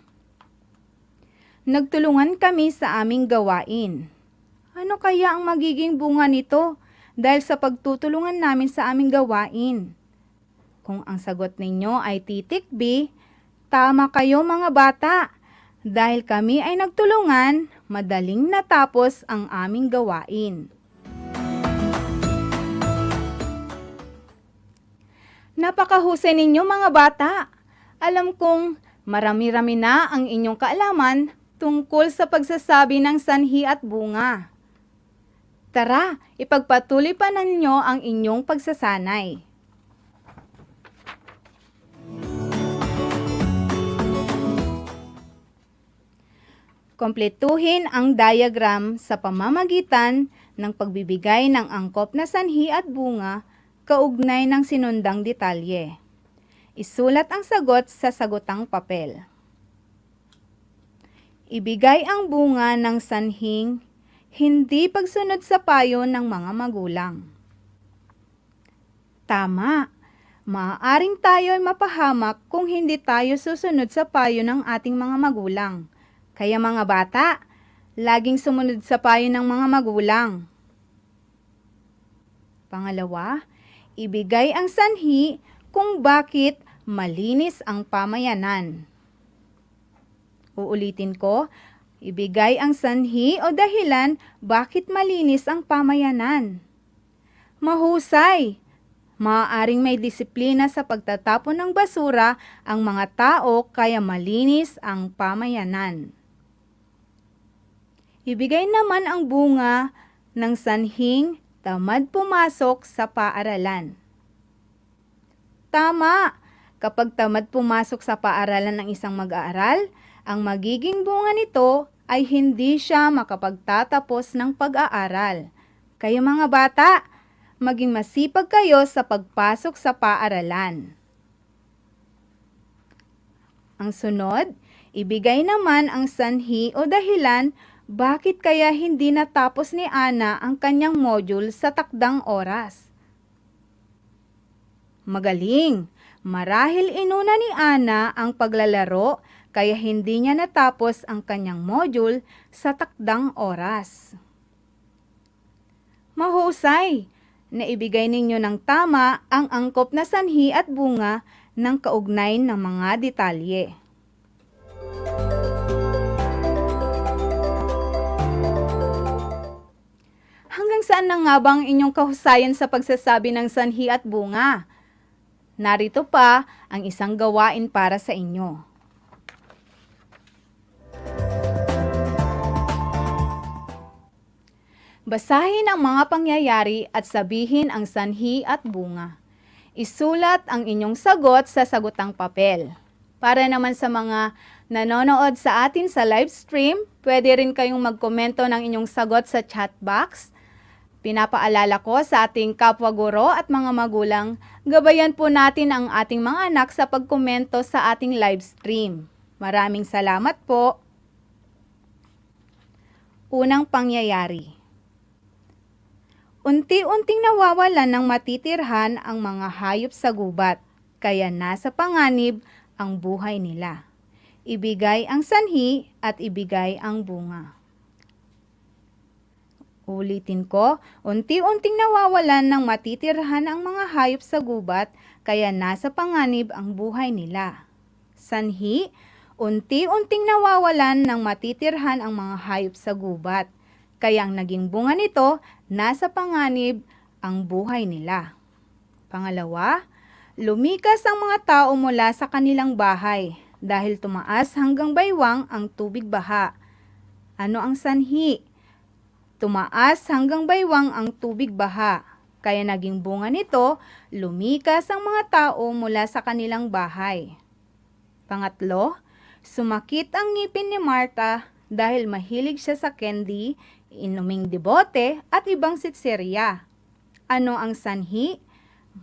Speaker 16: nagtulungan kami sa aming gawain. Ano kaya ang magiging bunga nito dahil sa pagtutulungan namin sa aming gawain? Kung ang sagot ninyo ay titik B, tama kayo mga bata. Dahil kami ay nagtulungan, madaling natapos ang aming gawain. Napakahusay ninyo mga bata. Alam kong marami-rami na ang inyong kaalaman tungkol sa pagsasabi ng sanhi at bunga. Tara, ipagpatuloy pa ninyo ang inyong pagsasanay. Kompletuhin ang diagram sa pamamagitan ng pagbibigay ng angkop na sanhi at bunga kaugnay ng sinundang detalye. Isulat ang sagot sa sagutang papel. Ibigay ang bunga ng sanhing hindi pagsunod sa payo ng mga magulang. Tama. Maaaring tayo ay mapahamak kung hindi tayo susunod sa payo ng ating mga magulang. Kaya mga bata, laging sumunod sa payo ng mga magulang. Pangalawa, ibigay ang sanhi kung bakit malinis ang pamayanan. Uulitin ko, ibigay ang sanhi o dahilan bakit malinis ang pamayanan. Mahusay! Maaaring may disiplina sa pagtatapon ng basura ang mga tao kaya malinis ang pamayanan. Ibigay naman ang bunga ng sanhing tamad pumasok sa paaralan. Tama! Kapag tamad pumasok sa paaralan ng isang mag-aaral, ang magiging bunga nito ay hindi siya makapagtatapos ng pag-aaral. Kaya mga bata, maging masipag kayo sa pagpasok sa paaralan. Ang sunod, ibigay naman ang sanhi o dahilan bakit kaya hindi natapos ni Ana ang kanyang module sa takdang oras. Magaling! Marahil inuna ni Ana ang paglalaro kaya hindi niya natapos ang kanyang module sa takdang oras. Mahusay! Naibigay ninyo ng tama ang angkop na sanhi at bunga ng kaugnay ng mga detalye. Hanggang saan na nga ba ang inyong kahusayan sa pagsasabi ng sanhi at bunga? Narito pa ang isang gawain para sa inyo. Basahin ang mga pangyayari at sabihin ang sanhi at bunga. Isulat ang inyong sagot sa sagutang papel. Para naman sa mga nanonood sa atin sa live stream, pwede rin kayong magkomento ng inyong sagot sa chat box. Pinapaalala ko sa ating kapwa guro at mga magulang, gabayan po natin ang ating mga anak sa pagkomento sa ating live stream. Maraming salamat po. Unang pangyayari. Unti-unting nawawalan ng matitirhan ang mga hayop sa gubat, kaya nasa panganib ang buhay nila. Ibigay ang sanhi at ibigay ang bunga. Ulitin ko, unti-unting nawawalan ng matitirhan ang mga hayop sa gubat, kaya nasa panganib ang buhay nila. Sanhi, unti-unting nawawalan ng matitirhan ang mga hayop sa gubat, kaya ang naging bunga nito, nasa panganib ang buhay nila. Pangalawa, lumikas ang mga tao mula sa kanilang bahay dahil tumaas hanggang baywang ang tubig baha. Ano ang sanhi? Tumaas hanggang baywang ang tubig baha, kaya naging bunga nito, lumikas ang mga tao mula sa kanilang bahay. Pangatlo, sumakit ang ngipin ni Marta dahil mahilig siya sa candy, inuming debote at ibang sitserya. Ano ang sanhi?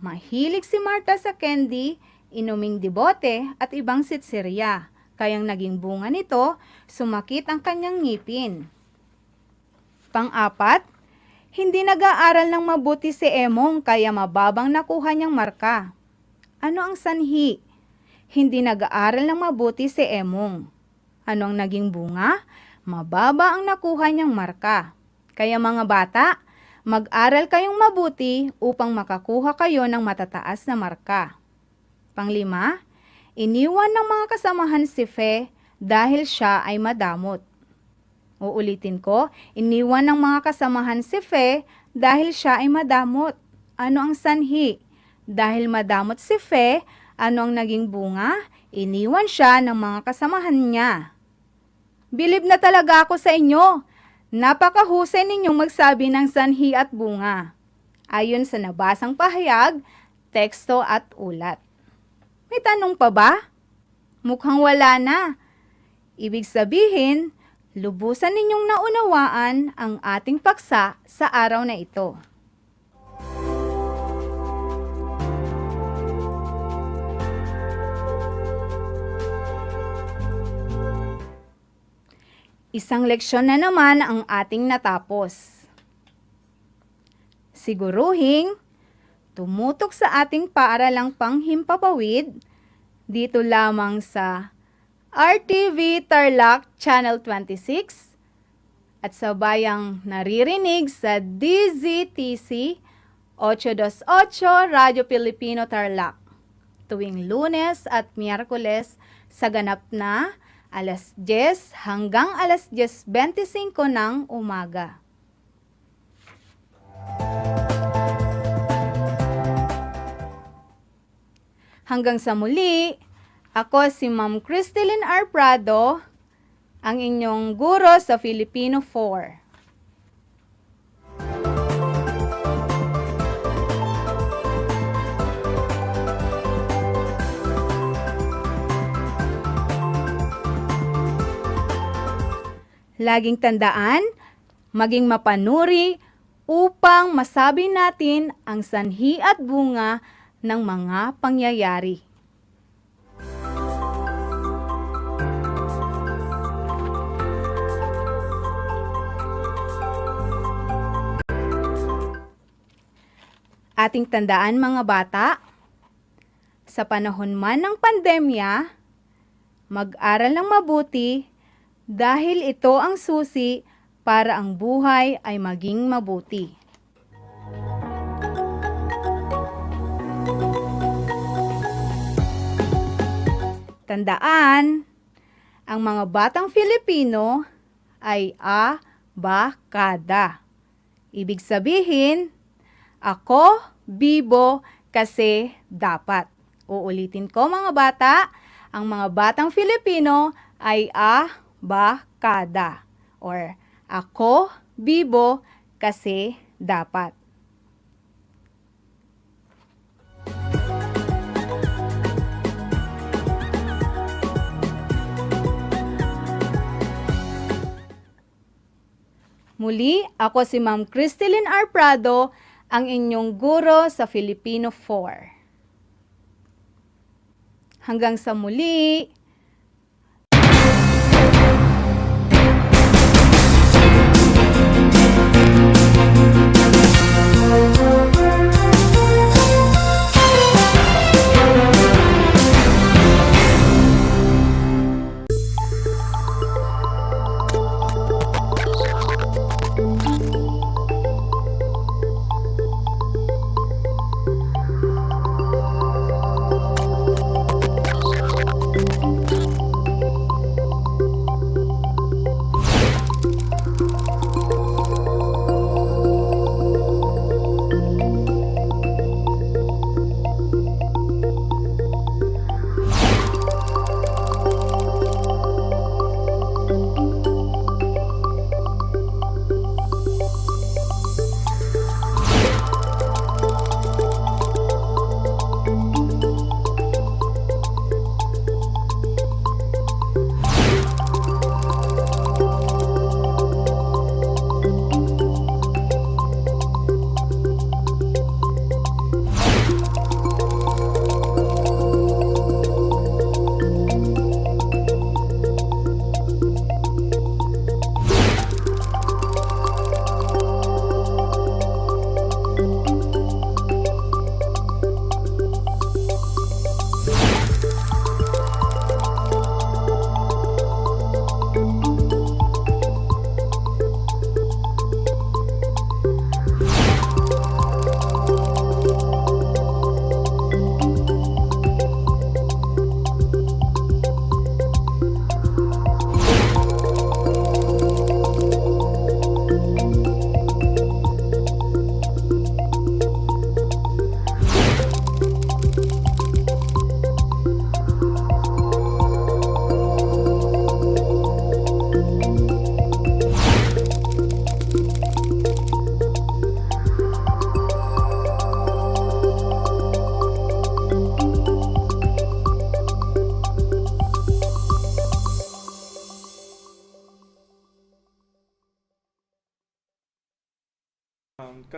Speaker 16: Mahilig si Marta sa candy, inuming debote at ibang sitserya, kayang naging bunga nito, sumakit ang kanyang ngipin. Pang-apat, hindi nag-aaral ng mabuti si Emong kaya mababang nakuha niyang marka. Ano ang sanhi? Hindi nag-aaral ng mabuti si Emong. Ano ang naging bunga? Mababa ang nakuha niyang marka. Kaya mga bata, mag-aral kayong mabuti upang makakuha kayo ng matataas na marka. Panglima, iniwan ng mga kasamahan si Fe dahil siya ay madamot. Uulitin ko, iniwan ng mga kasamahan si Fe dahil siya ay madamot. Ano ang sanhi? Dahil madamot si Fe, ano ang naging bunga? Iniwan siya ng mga kasamahan niya. Bilib na talaga ako sa inyo. Napakahusay ninyong magsabi ng sanhi at bunga. Ayon sa nabasang pahayag, teksto at ulat. May tanong pa ba? Mukhang wala na. Ibig sabihin, lubusan ninyong naunawaan ang ating paksa sa araw na ito. Isang leksyon na naman ang ating natapos. Siguruhing tumutok sa ating paaralang panghimpapawid dito lamang sa RTV Tarlac Channel 26 at sa bayang naririnig sa DZTC 828 Radyo Pilipino Tarlac tuwing Lunes at Miyerkules sa ganap na alas 10 hanggang alas 10:25 ng umaga. Hanggang sa muli, ako si Ma'am Cristelyn R. Prado, ang inyong guro sa Filipino 4. Laging tandaan, maging mapanuri upang masabi natin ang sanhi at bunga ng mga pangyayari. Ating tandaan mga bata, sa panahon man ng pandemya, mag-aral ng mabuti dahil ito ang susi para ang buhay ay maging mabuti. Tandaan, ang mga batang Filipino ay abakada. Ibig sabihin, ako, bibo, kasi dapat. Uulitin ko mga bata, ang mga batang Filipino ay abakada. Or, ako, bibo, kasi dapat. Muli, ako si Ma'am Cristelyn R. Prado, ang inyong guro sa Filipino 4. Hanggang sa muli,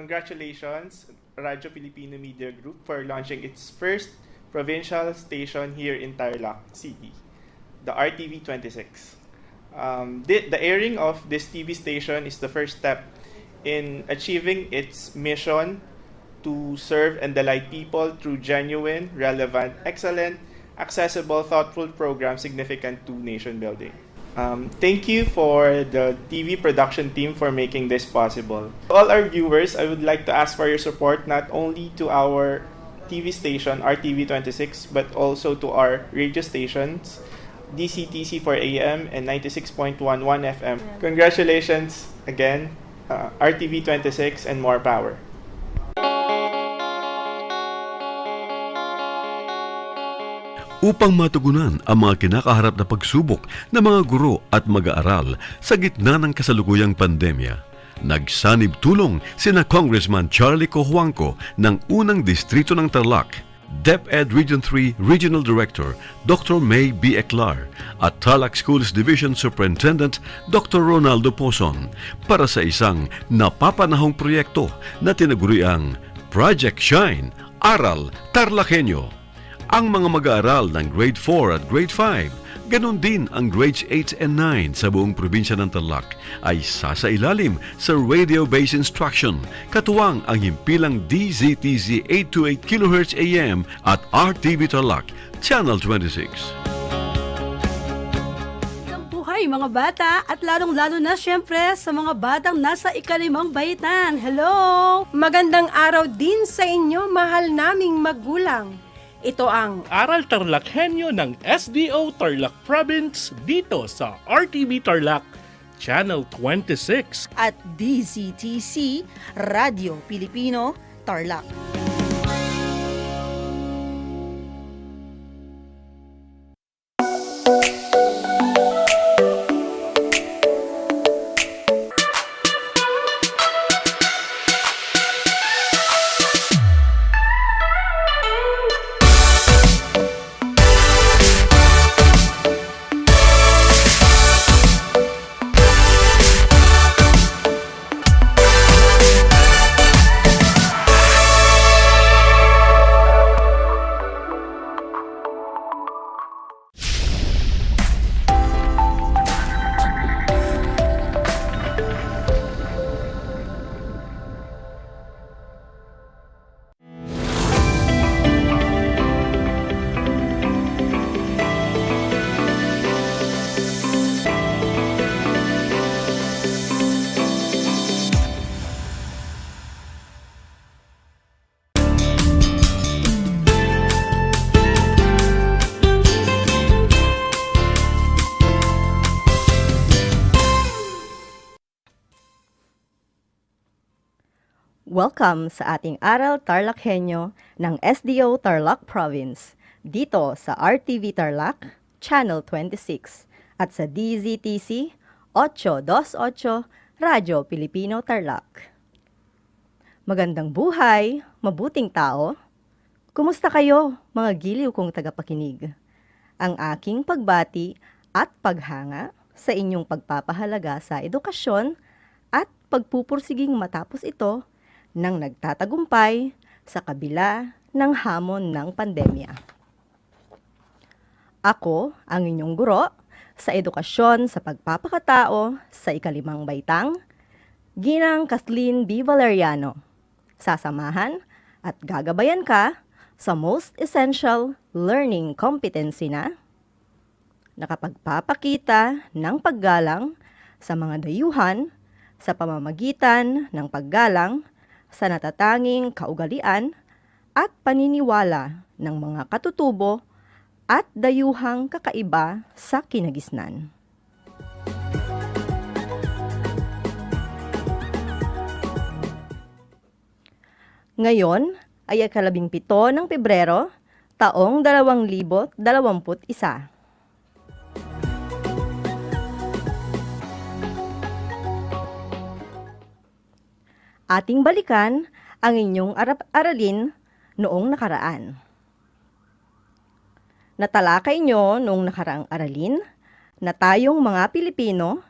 Speaker 17: Congratulations, Radyo Pilipino Media Group, for launching its first provincial station here in Tarlac City, the RTV 26. The airing of this TV station is the first step in achieving its mission to serve and delight people through genuine, relevant, excellent, accessible, thoughtful programs significant to nation building. Thank you for the TV production team for making this possible. To all our viewers, I would like to ask for your support not only to our TV station, RTV 26, but also to our radio stations, DCTC for AM and 96.11 FM. Congratulations again, RTV 26, and more power.
Speaker 2: Upang matugunan ang mga kinakaharap na pagsubok ng mga guro at mag-aaral sa gitna ng kasalukuyang pandemya, nagsanib tulong sina Congressman Charlie Cojuangco ng unang distrito ng Tarlac, DEPED Region 3 Regional Director Dr. May B. Eclar at Tarlac Schools Division Superintendent Dr. Ronaldo Pozon para sa isang napapanahong proyekto na tinaguriang Project Shine, Aral TarlakHenyo. Ang mga mag-aaral ng Grade 4 at Grade 5, ganon din ang Grades 8 and 9 sa buong probinsya ng Tarlac ay sasailalim sa radio-based instruction, katuwang ang himpilang DZTZ 828 kHz AM at RTV Tarlac, Channel 26.
Speaker 5: Buhay mga bata at lalong-lalo na syempre sa mga batang nasa ika-5 baitan. Hello!
Speaker 6: Magandang araw din sa inyo, mahal naming magulang. Ito ang
Speaker 7: Aral TarlakHenyo ng SDO Tarlac Province dito sa RTV Tarlac, Channel 26
Speaker 8: at DZTC Radio Pilipino, Tarlac.
Speaker 18: Welcome sa ating Aral TarlakHenyo ng SDO Tarlac Province, dito sa RTV Tarlac, Channel 26, at sa DZTC 828 Radyo Pilipino Tarlac. Magandang buhay, mabuting tao. Kumusta kayo, mga giliw kong tagapakinig? Ang aking pagbati at paghanga sa inyong pagpapahalaga sa edukasyon at pagpupursiging matapos ito nang nagtatagumpay sa kabila ng hamon ng pandemya. Ako ang inyong guro sa edukasyon sa pagpapakatao sa ika-5 baitang, Ginang Kathleen B. Valeriano. Sasamahan at gagabayan ka sa Most Essential Learning Competency na nakapagpapakita ng paggalang sa mga dayuhan sa pamamagitan ng paggalang sa natatanging kaugalian at paniniwala ng mga katutubo at dayuhang kakaiba sa kinagisnan. Ngayon ay ika-17 ng Pebrero, taong 2021. Ating balikan ang inyong aralin noong nakaraan. Natalakay nyo noong nakaraang aralin na tayong mga Pilipino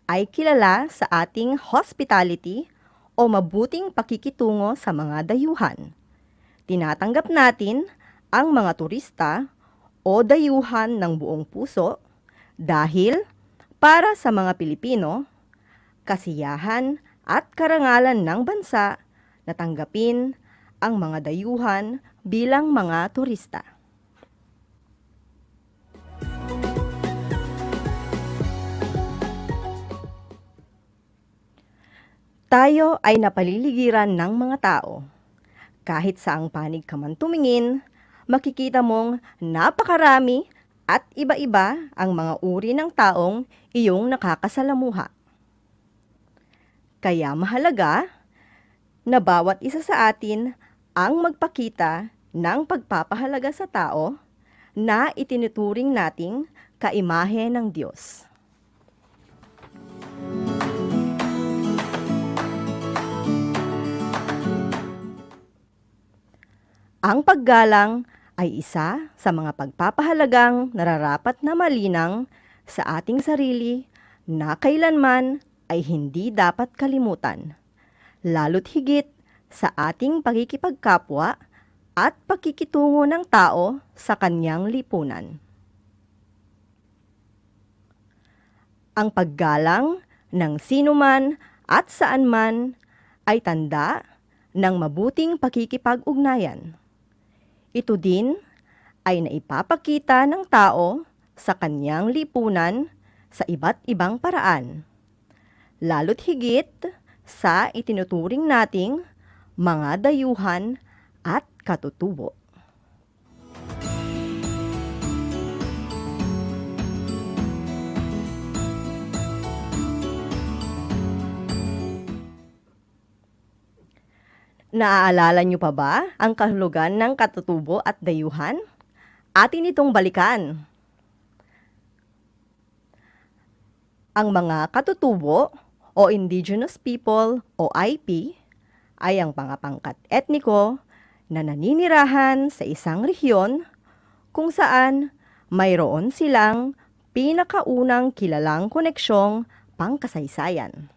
Speaker 18: ay kilala sa ating hospitality o mabuting pakikitungo sa mga dayuhan. Tinatanggap natin ang mga turista o dayuhan ng buong puso dahil para sa mga Pilipino, kasiyahan at karangalan ng bansa na tanggapin ang mga dayuhan bilang mga turista. Tayo ay napaliligiran ng mga tao. Kahit saang panig ka man tumingin, makikita mong napakarami at iba-iba ang mga uri ng taong iyong nakakasalamuha. Kaya mahalaga na bawat isa sa atin ang magpakita ng pagpapahalaga sa tao na itinuturing nating kaimahe ng Diyos. Ang paggalang ay isa sa mga pagpapahalagang nararapat na malinang sa ating sarili na kailanman ay hindi dapat kalimutan, lalo't higit sa ating pagkikipagkapwa at pakikitungo ng tao sa kanyang lipunan. Ang paggalang ng sinuman at saan man ay tanda ng mabuting pakikipag-ugnayan. Ito din ay naipapakita ng tao sa kanyang lipunan sa iba't ibang paraan, lalo't higit sa itinuturing nating mga dayuhan at katutubo. Naaalala niyo pa ba ang kahulugan ng katutubo at dayuhan? Atin itong balikan. Ang mga katutubo o Indigenous People o IP ay ang mga pangkat etniko na naninirahan sa isang rehiyon kung saan mayroon silang pinakaunang kilalang koneksyong pangkasaysayan.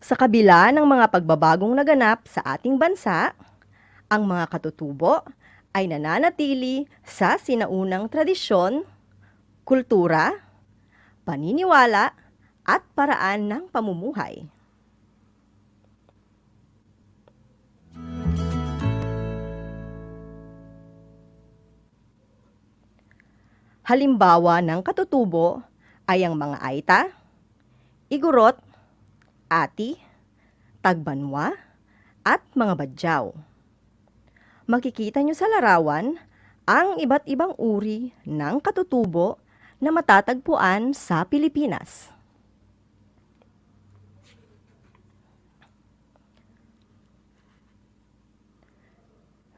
Speaker 18: Sa kabila ng mga pagbabagong naganap sa ating bansa, ang mga katutubo ay nananatili sa sinaunang tradisyon, kultura, paniniwala at paraan ng pamumuhay. Halimbawa ng katutubo ay ang mga Aita, Igorot, Ati, Tagbanwa, at mga Badyaw. Makikita nyo sa larawan ang iba't ibang uri ng katutubo na matatagpuan sa Pilipinas.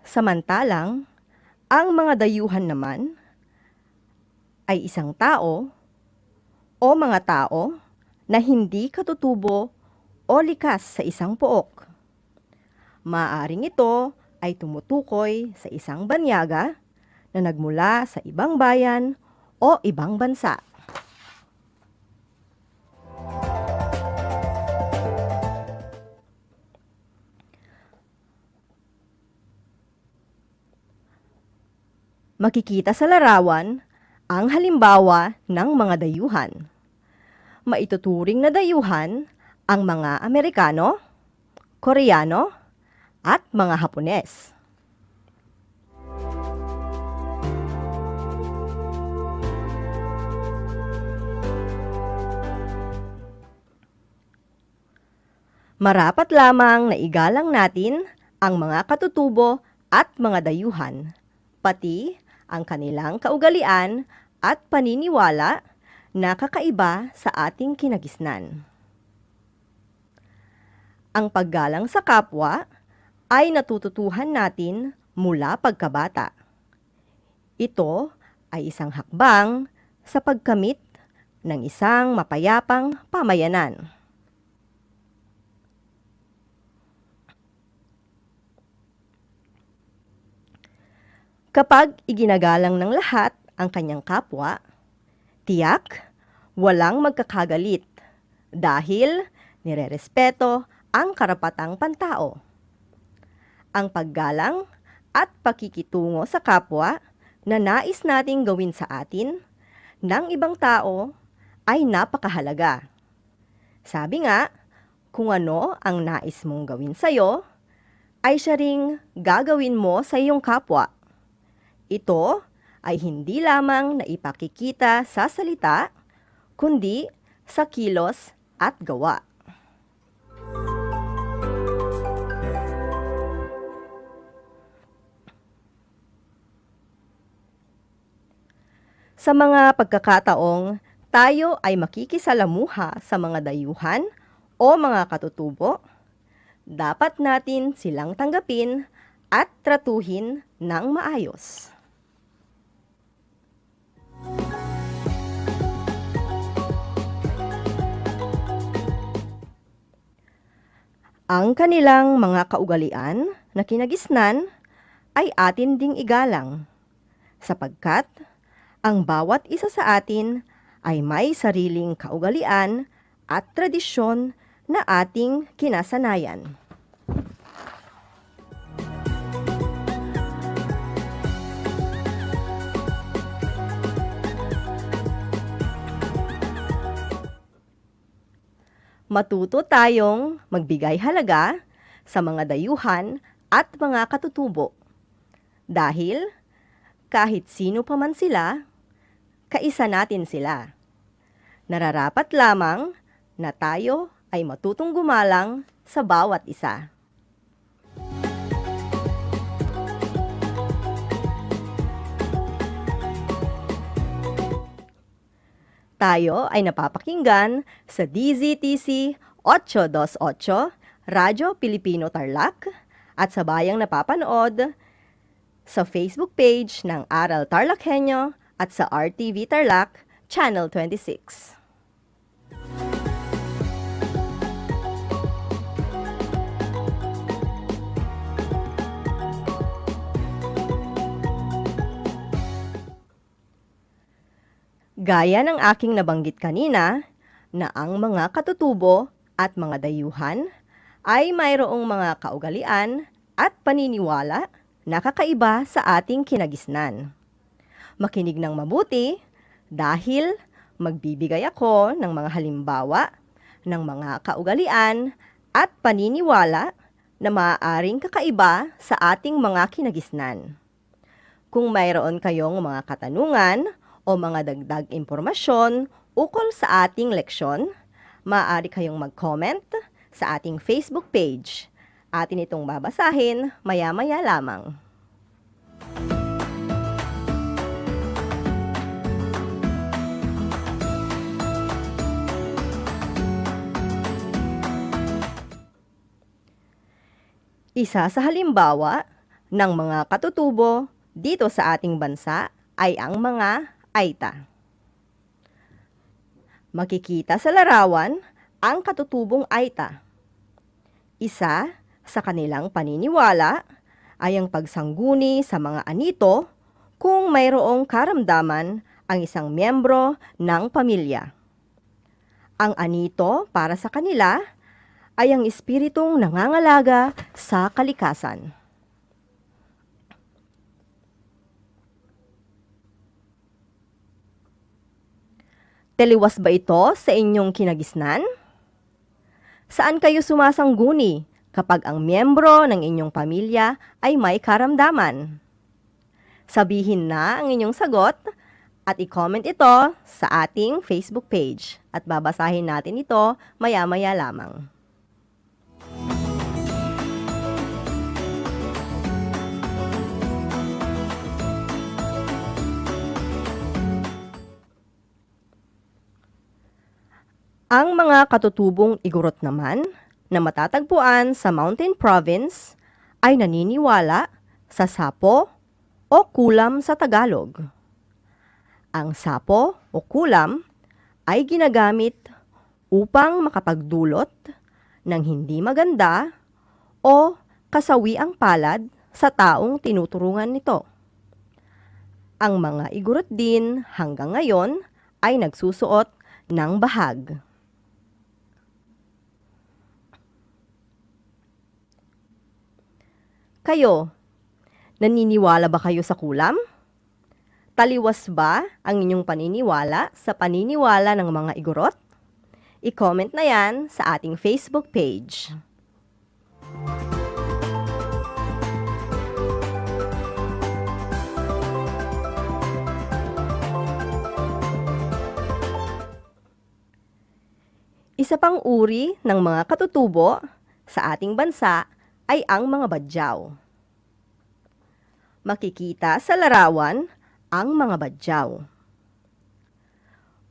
Speaker 18: Samantalang, ang mga dayuhan naman ay isang tao o mga tao na hindi katutubo o likas sa isang pook. Maaaring ito ay tumutukoy sa isang banyaga na nagmula sa ibang bayan o ibang bansa. Makikita sa larawan ang halimbawa ng mga dayuhan. Maituturing na dayuhan ang mga Amerikano, Koreano, at mga Hapones. Marapat lamang na igalang natin ang mga katutubo at mga dayuhan, pati ang kanilang kaugalian at paniniwala na kakaiba sa ating kinagisnan. Ang paggalang sa kapwa ay natututuhan natin mula pagkabata. Ito ay isang hakbang sa pagkamit ng isang mapayapang pamayanan. Kapag iginagalang ng lahat ang kanyang kapwa, tiyak, walang magkakagalit dahil nirerespeto ang karapatang pantao. ang paggalang at pakikitungo sa kapwa na nais nating gawin sa atin ng ibang tao ay napakahalaga. Sabi nga, kung ano ang nais mong gawin sa'yo, ay siya ring gagawin mo sa iyong kapwa. Ito ay hindi lamang na ipakikita sa salita, kundi sa kilos at gawa. Sa mga pagkakataong tayo ay makikisalamuha sa mga dayuhan o mga katutubo, dapat natin silang tanggapin at tratuhin ng maayos. Ang kanilang mga kaugalian na kinagisnan ay atin ding igalang, sapagkat ang bawat isa sa atin ay may sariling kaugalian at tradisyon na ating kinasanayan. Matuto tayong magbigay halaga sa mga dayuhan at mga katutubo. Dahil kahit sino pa man sila, kaisa natin sila. Nararapat lamang na tayo ay matutong gumalang sa bawat isa. Tayo ay napapakinggan sa DZTC 828, Radyo Pilipino Tarlac, at sa bayang napapanood sa Facebook page ng Aral TarlakHenyo at sa RTV Tarlac, Channel 26. Gaya ng aking nabanggit kanina na ang mga katutubo at mga dayuhan ay mayroong mga kaugalian at paniniwala na kakaiba sa ating kinagisnan. Makinig ng mabuti dahil magbibigay ako ng mga halimbawa ng mga kaugalian at paniniwala na maaaring kakaiba sa ating mga kinagisnan. Kung mayroon kayong mga katanungan o mga dagdag impormasyon ukol sa ating leksyon, maaari kayong mag-comment sa ating Facebook page. Atin itong babasahin maya-maya lamang. Isa sa halimbawa ng mga katutubo dito sa ating bansa ay ang mga Aita. Makikita sa larawan ang katutubong Aita. Isa sa kanilang paniniwala ay ang pagsangguni sa mga anito kung mayroong karamdaman ang isang miyembro ng pamilya. Ang anito para sa kanila ay ang espiritong nangangalaga sa kalikasan. Taliwas ba ito sa inyong kinagisnan? Saan kayo sumasangguni kapag ang miyembro ng inyong pamilya ay may karamdaman? Sabihin na ang inyong sagot at i-comment ito sa ating Facebook page at babasahin natin ito maya-maya lamang. Ang mga katutubong igurot naman na matatagpuan sa Mountain Province ay naniniwala sa sapo o kulam sa Tagalog. Ang sapo o kulam ay ginagamit upang makapagdulot ng hindi maganda o kasawiang palad sa taong tinuturungan nito. Ang mga igurot din hanggang ngayon ay nagsusuot ng bahag. Kayo, naniniwala ba kayo sa kulam? Taliwas ba ang inyong paniniwala sa paniniwala ng mga igorot? I-comment na yan sa ating Facebook page. Isa pang uri ng mga katutubo sa ating bansa ay ang mga badyaw. Makikita sa larawan ang mga badyaw.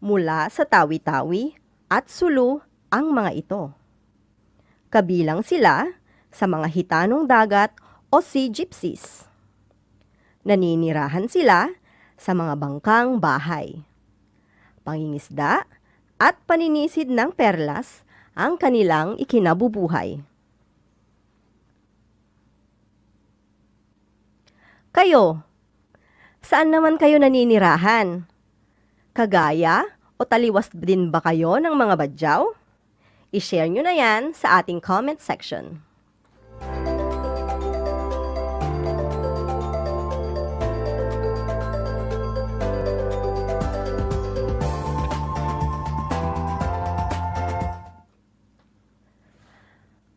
Speaker 18: Mula sa tawi-tawi at sulu ang mga ito. Kabilang sila sa mga hitanong dagat o sea gypsies. Naninirahan sila sa mga bangkang bahay. Pangingisda at paninisid ng perlas ang kanilang ikinabubuhay. Kayo, saan naman kayo naninirahan? Kagaya o taliwas din ba kayo ng mga badyaw? I-share nyo na yan sa ating comment section.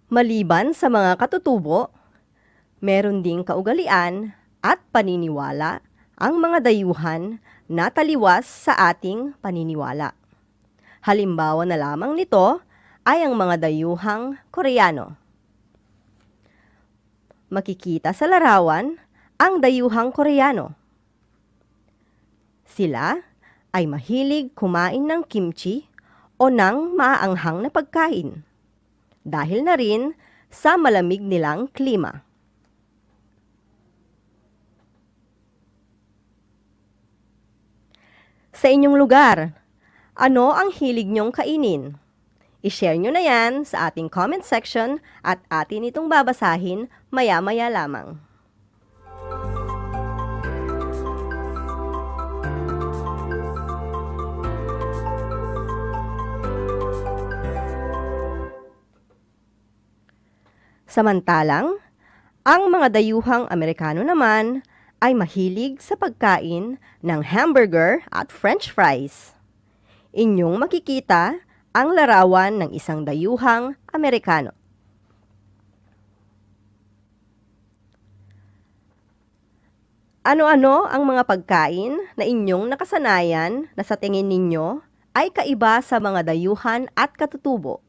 Speaker 18: Maliban sa mga katutubo, meron ding kaugalian at paniniwala ang mga dayuhan na taliwas sa ating paniniwala. Halimbawa na lamang nito ay ang mga dayuhang Koreano. Makikita sa larawan ang dayuhang Koreano. Sila ay mahilig kumain ng kimchi o ng maaanghang na pagkain dahil na rin sa malamig nilang klima. Sa inyong lugar, ano ang hilig nyong kainin? I-share nyo na yan sa ating comment section at atin itong babasahin maya-maya lamang. Samantalang, ang mga dayuhang Amerikano naman ay mahilig sa pagkain ng hamburger at french fries. Inyong makikita ang larawan ng isang dayuhang Amerikano. Ano-ano ang mga pagkain na inyong nakasanayan na sa tingin ninyo ay kaiba sa mga dayuhan at katutubo?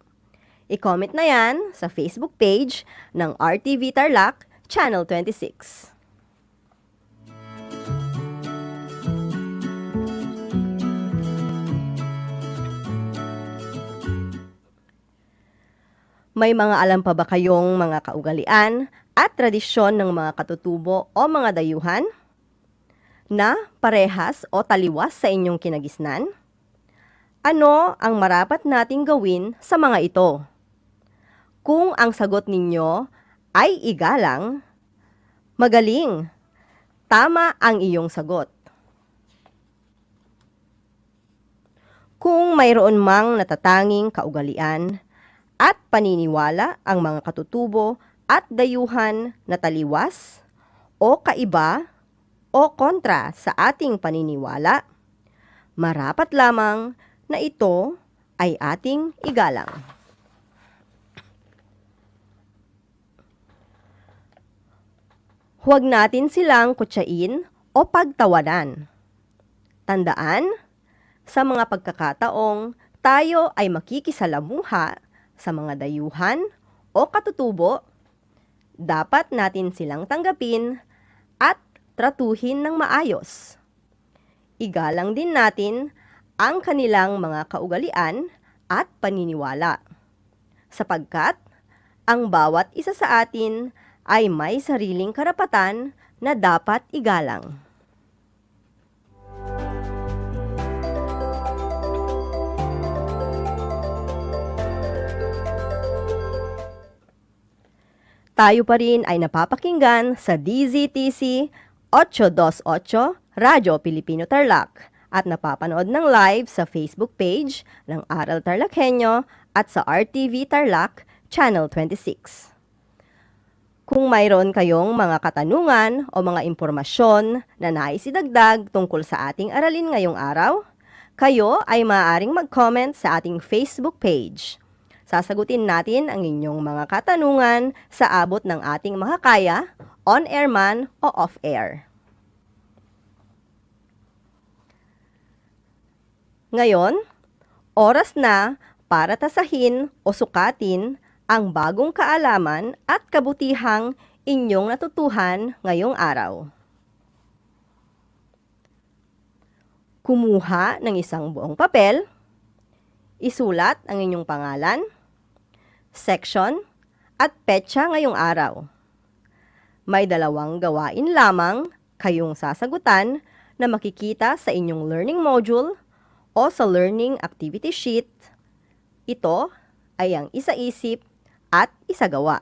Speaker 18: I-comment na yan sa Facebook page ng RTV Tarlac, Channel 26. May mga alam pa ba kayong mga kaugalian at tradisyon ng mga katutubo o mga dayuhan na parehas o taliwas sa inyong kinagisnan? Ano ang marapat nating gawin sa mga ito? Kung ang sagot ninyo ay igalang, magaling, tama ang iyong sagot. Kung mayroon mang natatanging kaugalian at paniniwala ang mga katutubo at dayuhan na taliwas o kaiba o kontra sa ating paniniwala, marapat lamang na ito ay ating igalang. Huwag natin silang kutsain o pagtawanan. Tandaan, sa mga pagkakataong tayo ay makikisalamuha sa mga dayuhan o katutubo, dapat natin silang tanggapin at tratuhin ng maayos. Igalang din natin ang kanilang mga kaugalian at paniniwala, sapagkat ang bawat isa sa atin ay may sariling karapatan na dapat igalang. Tayo pa rin ay napapakinggan sa DZTC 828 Radyo Pilipino Tarlac at napapanood ng live sa Facebook page ng Aral TarlakHenyo at sa RTV Tarlac, Channel 26. Kung mayroon kayong mga katanungan o mga impormasyon na nais idagdag tungkol sa ating aralin ngayong araw, kayo ay maaaring mag-comment sa ating Facebook page. Sasagutin natin ang inyong mga katanungan sa abot ng ating makakaya, on-air man o off-air. Ngayon, oras na para tasahin o sukatin ang bagong kaalaman at kabutihang inyong natutuhan ngayong araw. Kumuha ng isang buong papel, isulat ang inyong pangalan, section, at petsa ngayong araw. May 2 gawain lamang kayong sasagutan na makikita sa inyong learning module o sa learning activity sheet. Ito ay ang isa-isip at isagawa.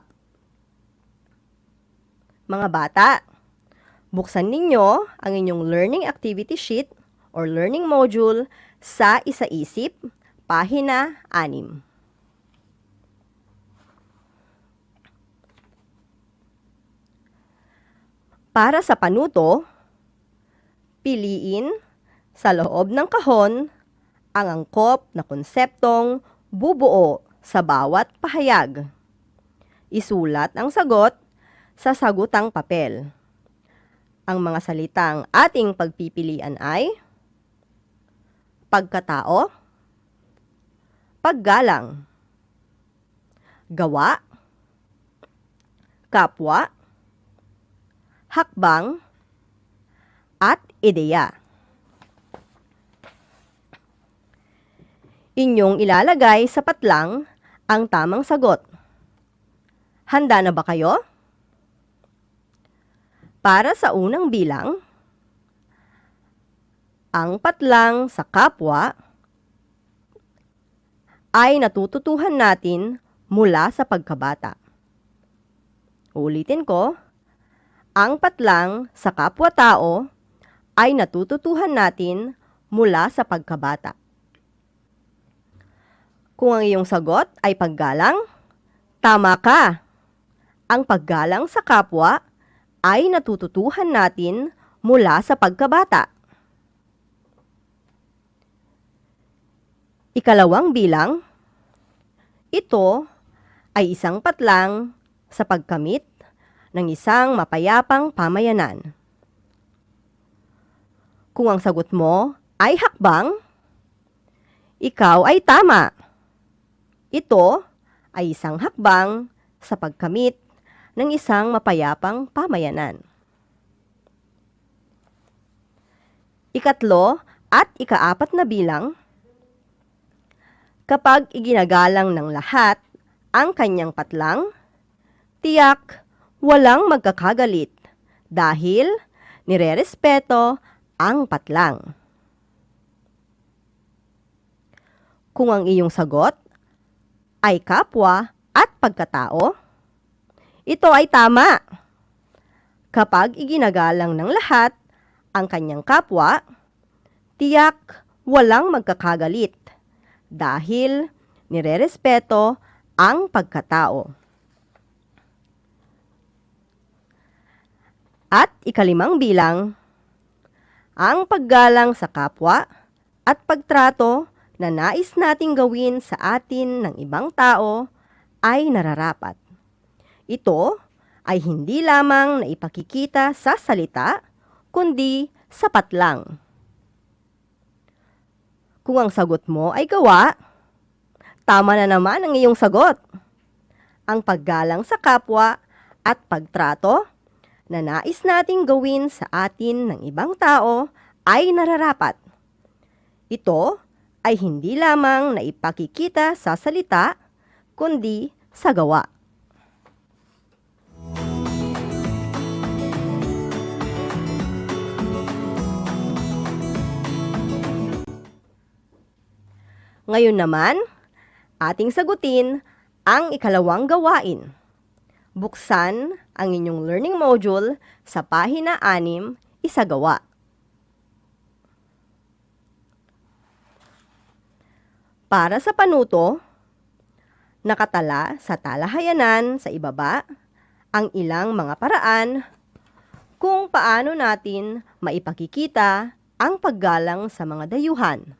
Speaker 18: Mga bata, buksan ninyo ang inyong learning activity sheet or learning module sa isa-isip, pahina 6. Para sa panuto, piliin sa loob ng kahon ang angkop na konseptong bubuo sa bawat pahayag. Isulat ang sagot sa sagutang papel. Ang mga salitang ating pagpipilian ay pagkatao, paggalang, gawa, kapwa, hakbang, at ideya. Inyong ilalagay sa patlang ang tamang sagot. Handa na ba kayo? Para sa unang bilang, ang patlang sa kapwa ay natututuhan natin mula sa pagkabata. Ulitin ko, ang patlang sa kapwa-tao ay natututuhan natin mula sa pagkabata. Kung ang iyong sagot ay paggalang, tama ka! Ang paggalang sa kapwa ay natututuhan natin mula sa pagkabata. Ikalawang bilang, ito ay isang patlang sa pagkamit ng isang mapayapang pamayanan. Kung ang sagot mo ay hakbang, ikaw ay tama. Ito ay isang hakbang sa pagkamit ng isang mapayapang pamayanan. Ikatlo at ika-4 na bilang, kapag iginagalang ng lahat ang kanyang patlang, tiyak walang magkakagalit dahil nirerespeto ang patlang. Kung ang iyong sagot ay kapwa at pagkatao, ito ay tama. Kapag iginagalang ng lahat ang kanyang kapwa, tiyak walang magkakagalit dahil nirerespeto ang pagkatao. At ika-5 bilang, ang paggalang sa kapwa at pagtrato na nais nating gawin sa atin ng ibang tao ay nararapat. Ito ay hindi lamang na ipakikita sa salita, kundi sa patlang. Kung ang sagot mo ay gawa, tama na naman ang iyong sagot. Ang paggalang sa kapwa at pagtrato na nais nating gawin sa atin ng ibang tao ay nararapat. Ito ay hindi lamang na ipakikita sa salita, kundi sa gawa. Ngayon naman, ating sagutin ang ikalawang gawain. Buksan ang inyong learning module sa pahina 6, isagawa. Para sa panuto, nakatala sa talahayanan sa ibaba ang ilang mga paraan kung paano natin maipakikita ang paggalang sa mga dayuhan.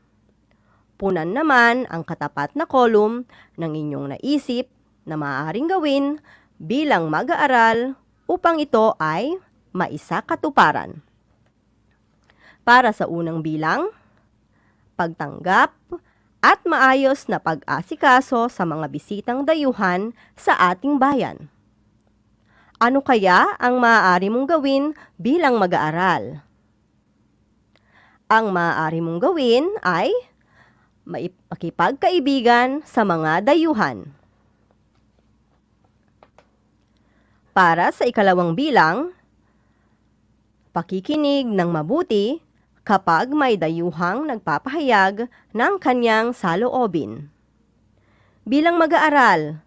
Speaker 18: Punan naman ang katapat na kolum ng inyong naisip na maaaring gawin bilang mag-aaral upang ito ay maisakatuparan. Para sa unang bilang, pagtanggap at maayos na pag-asikaso sa mga bisitang dayuhan sa ating bayan. Ano kaya ang maaari mong gawin bilang mag-aaral? Ang maaari mong gawin ay makipagkaibigan sa mga dayuhan. Para sa ikalawang bilang, pakikinig ng mabuti kapag may dayuhang nagpapahayag ng kanyang saloobin. Bilang mag-aaral,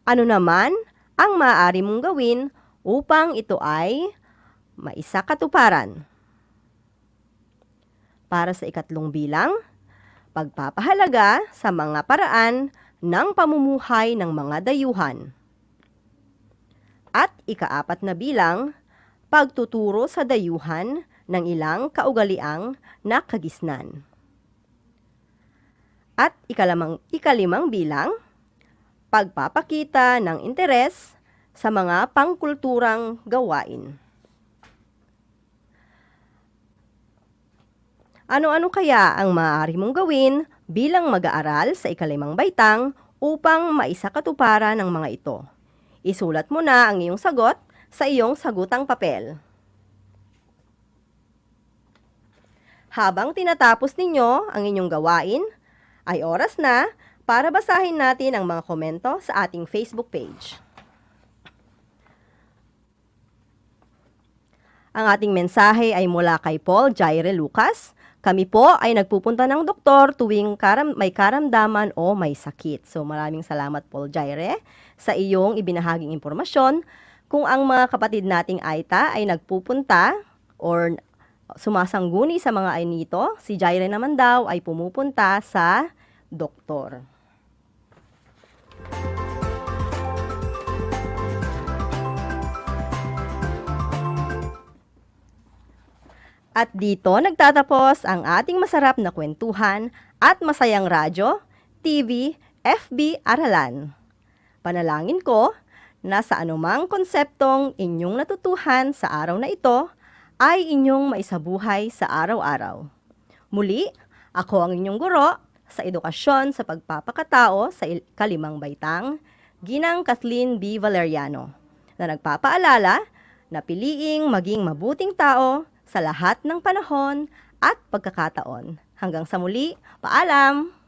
Speaker 18: ano naman ang maaari mong gawin upang ito ay maisakatuparan? Para sa ikatlong bilang, pagpapahalaga sa mga paraan ng pamumuhay ng mga dayuhan. At ikaapat na bilang, pagtuturo sa dayuhan ng ilang kaugaliang nakagisnan. At ikalimang bilang, pagpapakita ng interes sa mga pangkulturang gawain. Ano-ano kaya ang maaari mong gawin bilang mag-aaral sa ikalimang baitang upang maisakatuparan ng mga ito? Isulat mo na ang iyong sagot sa iyong sagutang papel. Habang tinatapos ninyo ang inyong gawain, ay oras na para basahin natin ang mga komento sa ating Facebook page. Ang ating mensahe ay mula kay Paul Jaire Lucas. Kami po ay nagpupunta ng doktor tuwing may karamdaman o may sakit. So maraming salamat Paul Jaire sa iyong ibinahaging impormasyon. Kung ang mga kapatid nating Aita ay nagpupunta or sumasangguni sa mga ay nito, si Jaire naman daw ay pumupunta sa doktor. At dito nagtatapos ang ating masarap na kwentuhan at masayang radyo, TV, FB Aralan. Panalangin ko na sa anumang konseptong inyong natutuhan sa araw na ito ay inyong maisabuhay sa araw-araw. Muli, ako ang inyong guro sa edukasyon sa pagpapakatao sa kalimang baitang, Ginang Kathleen B. Valeriano, na nagpapaalala na piliing maging mabuting tao sa lahat ng panahon at pagkakataon. Hanggang sa muli, paalam!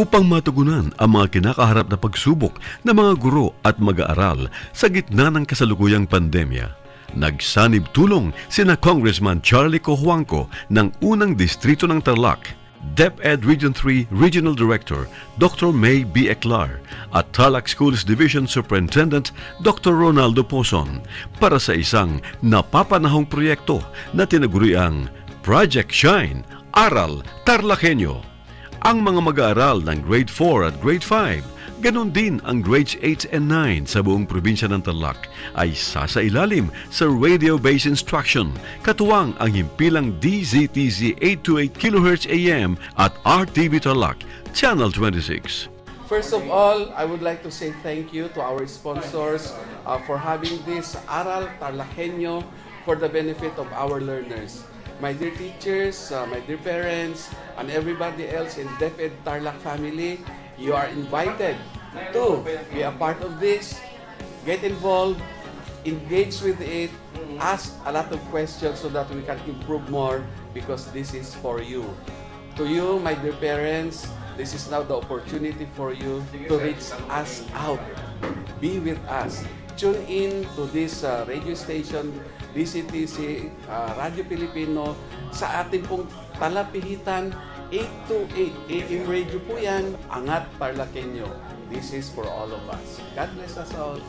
Speaker 2: upang matugunan ang mga kinakaharap na pagsubok ng mga guro at mag-aaral sa gitna ng kasalukuyang pandemya. Nagsanib tulong sina Congressman Charlie Cojuangco ng unang distrito ng Tarlac, DEPED Region 3 Regional Director Dr. May B. Eclar at Tarlac Schools Division Superintendent Dr. Ronaldo Poson para sa isang napapanahong proyekto na tinaguriang Project Shine, Aral TarlakHenyo. Ang mga mag-aaral ng Grade 4 at Grade 5, ganon din ang Grades 8 and 9 sa buong probinsya ng Tarlac ay sasailalim sa radio-based instruction, katuwang ang himpilang DZTZ 828 kHz AM at RTV Tarlac, Channel 26.
Speaker 3: First of all, I would like to say thank you to our sponsors for having this Aral TarlakHenyo for the benefit of our learners. My dear teachers, my dear parents, and everybody else in DEPED Tarlac family, you are invited to be a part of this. Get involved, engage with it, ask a lot of questions so that we can improve more because this is for you. To you, my dear parents, this is now the opportunity for you to reach us out. Be with us. Tune in to this radio station, DCTC, Radio Pilipino, sa ating pong talapihitan, 828 AM radio po yan, Angat TarlakHenyo. This is for all of us. God bless us all.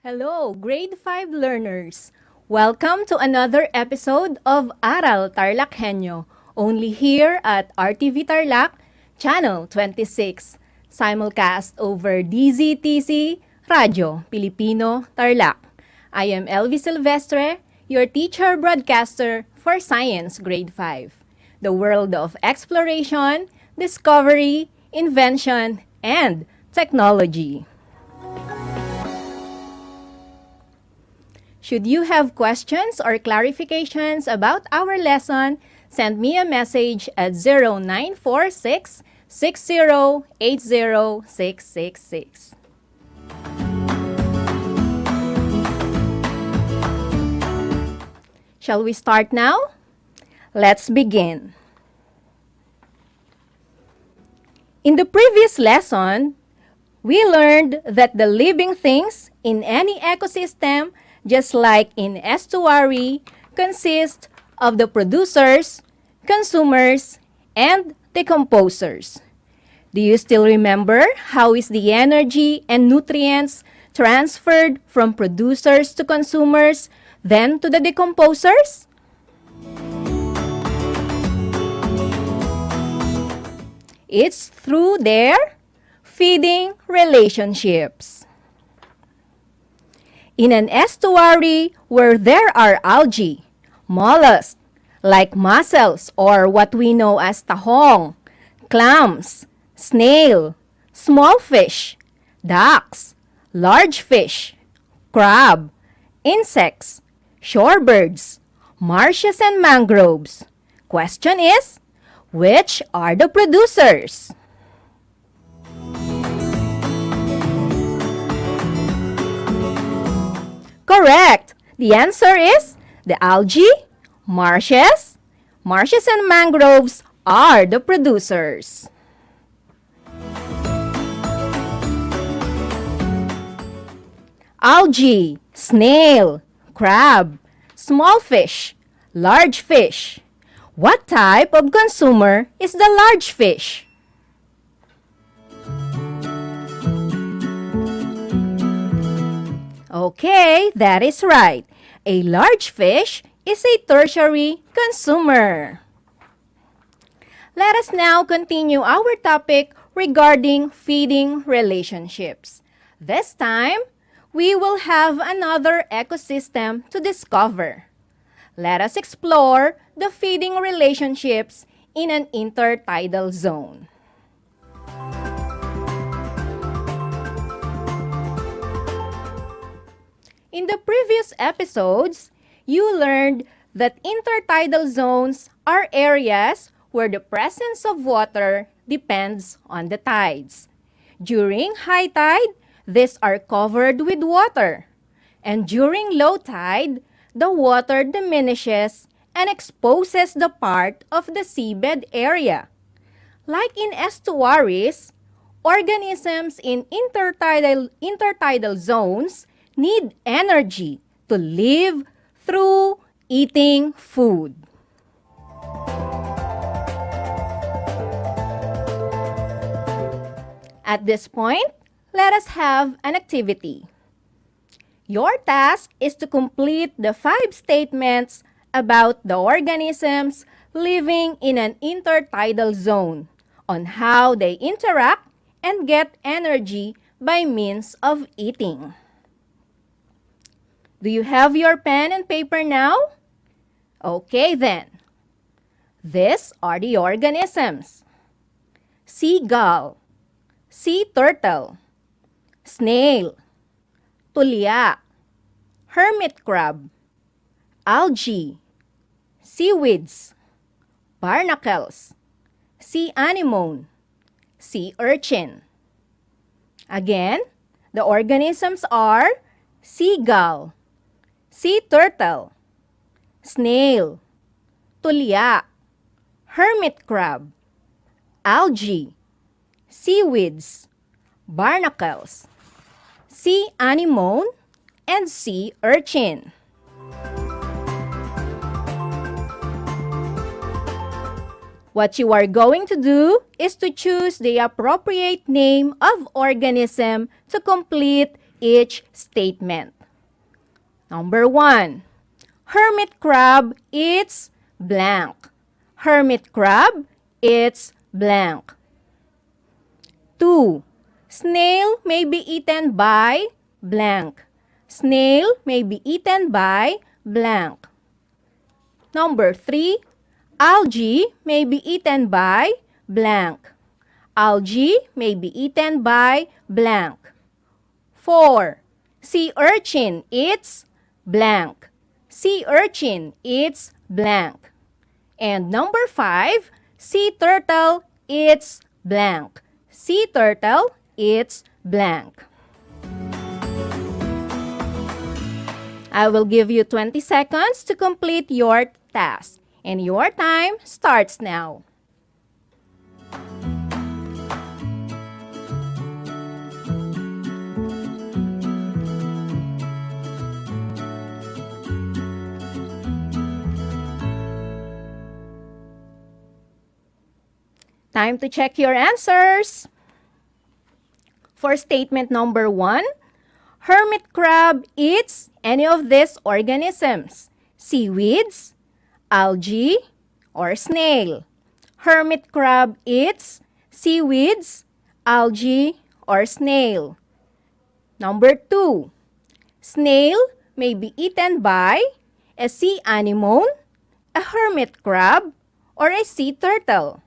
Speaker 1: Hello, Grade 5 learners! Welcome to another episode of Aral TarlakHenyo, only here at RTV Tarlac, Channel 26, simulcast over DZTC, Radio Pilipino, Tarlac. I am Elvi Silvestre, your teacher broadcaster for Science Grade 5, the world of exploration, discovery, invention, and technology. Should you have questions or clarifications about our lesson, send me a message at 0946 6080666. Shall we start now? Let's begin. In the previous lesson, we learned that the living things in any ecosystem, just like in estuary, consist of the producers, consumers, and decomposers. Do you still remember how is the energy and nutrients transferred from producers to consumers, then to the decomposers? It's through their feeding relationships. In an estuary where there are algae, mollusks, like mussels or what we know as tahong, clams, snail, small fish, ducks, large fish, crab, insects, shorebirds, marshes and mangroves. Question is, which are the producers? Correct! The answer is the algae, marshes and mangroves are the producers.
Speaker 18: algae, snail, crab, small fish, large fish. What type of consumer is the large fish? Okay, that is right. A large fish is a tertiary consumer. Let us now continue our topic regarding feeding relationships. This time, we will have another ecosystem to discover. Let us explore the feeding relationships in an intertidal zone. In the previous episodes, you learned that intertidal zones are areas where the presence of water depends on the tides. During high tide, these are covered with water. And during low tide, the water diminishes and exposes the part of the seabed area. Like in estuaries, organisms in intertidal zones need energy to live through eating food. At this point, let us have an activity. Your task is to complete the 5 statements about the organisms living in an intertidal zone on how they interact and get energy by means of eating. Do you have your pen and paper now? Okay then. These are the organisms: seagull, sea turtle, snail, tulya, hermit crab, algae, seaweeds, barnacles, sea anemone, sea urchin. Again, the organisms are seagull, sea turtle, snail, tulya, hermit crab, algae, seaweeds, barnacles, sea anemone, and sea urchin. What you are going to do is to choose the appropriate name of organism to complete each statement. Number 1. Hermit crab eats blank. Hermit crab eats blank. 2. Snail may be eaten by blank. Snail may be eaten by blank. Number 3. Algae may be eaten by blank. Algae may be eaten by blank. 4. Sea urchin eats blank. Sea urchin eats blank. And number 5. Sea turtle eats blank. Sea turtle eats blank. I will give you 20 seconds to complete your task. And your time starts now. Time to check your answers. For statement number 1, hermit crab eats any of these organisms: seaweeds, algae, or snail. Hermit crab eats seaweeds, algae, or snail. Number 2, snail may be eaten by a sea anemone, a hermit crab, or a sea turtle.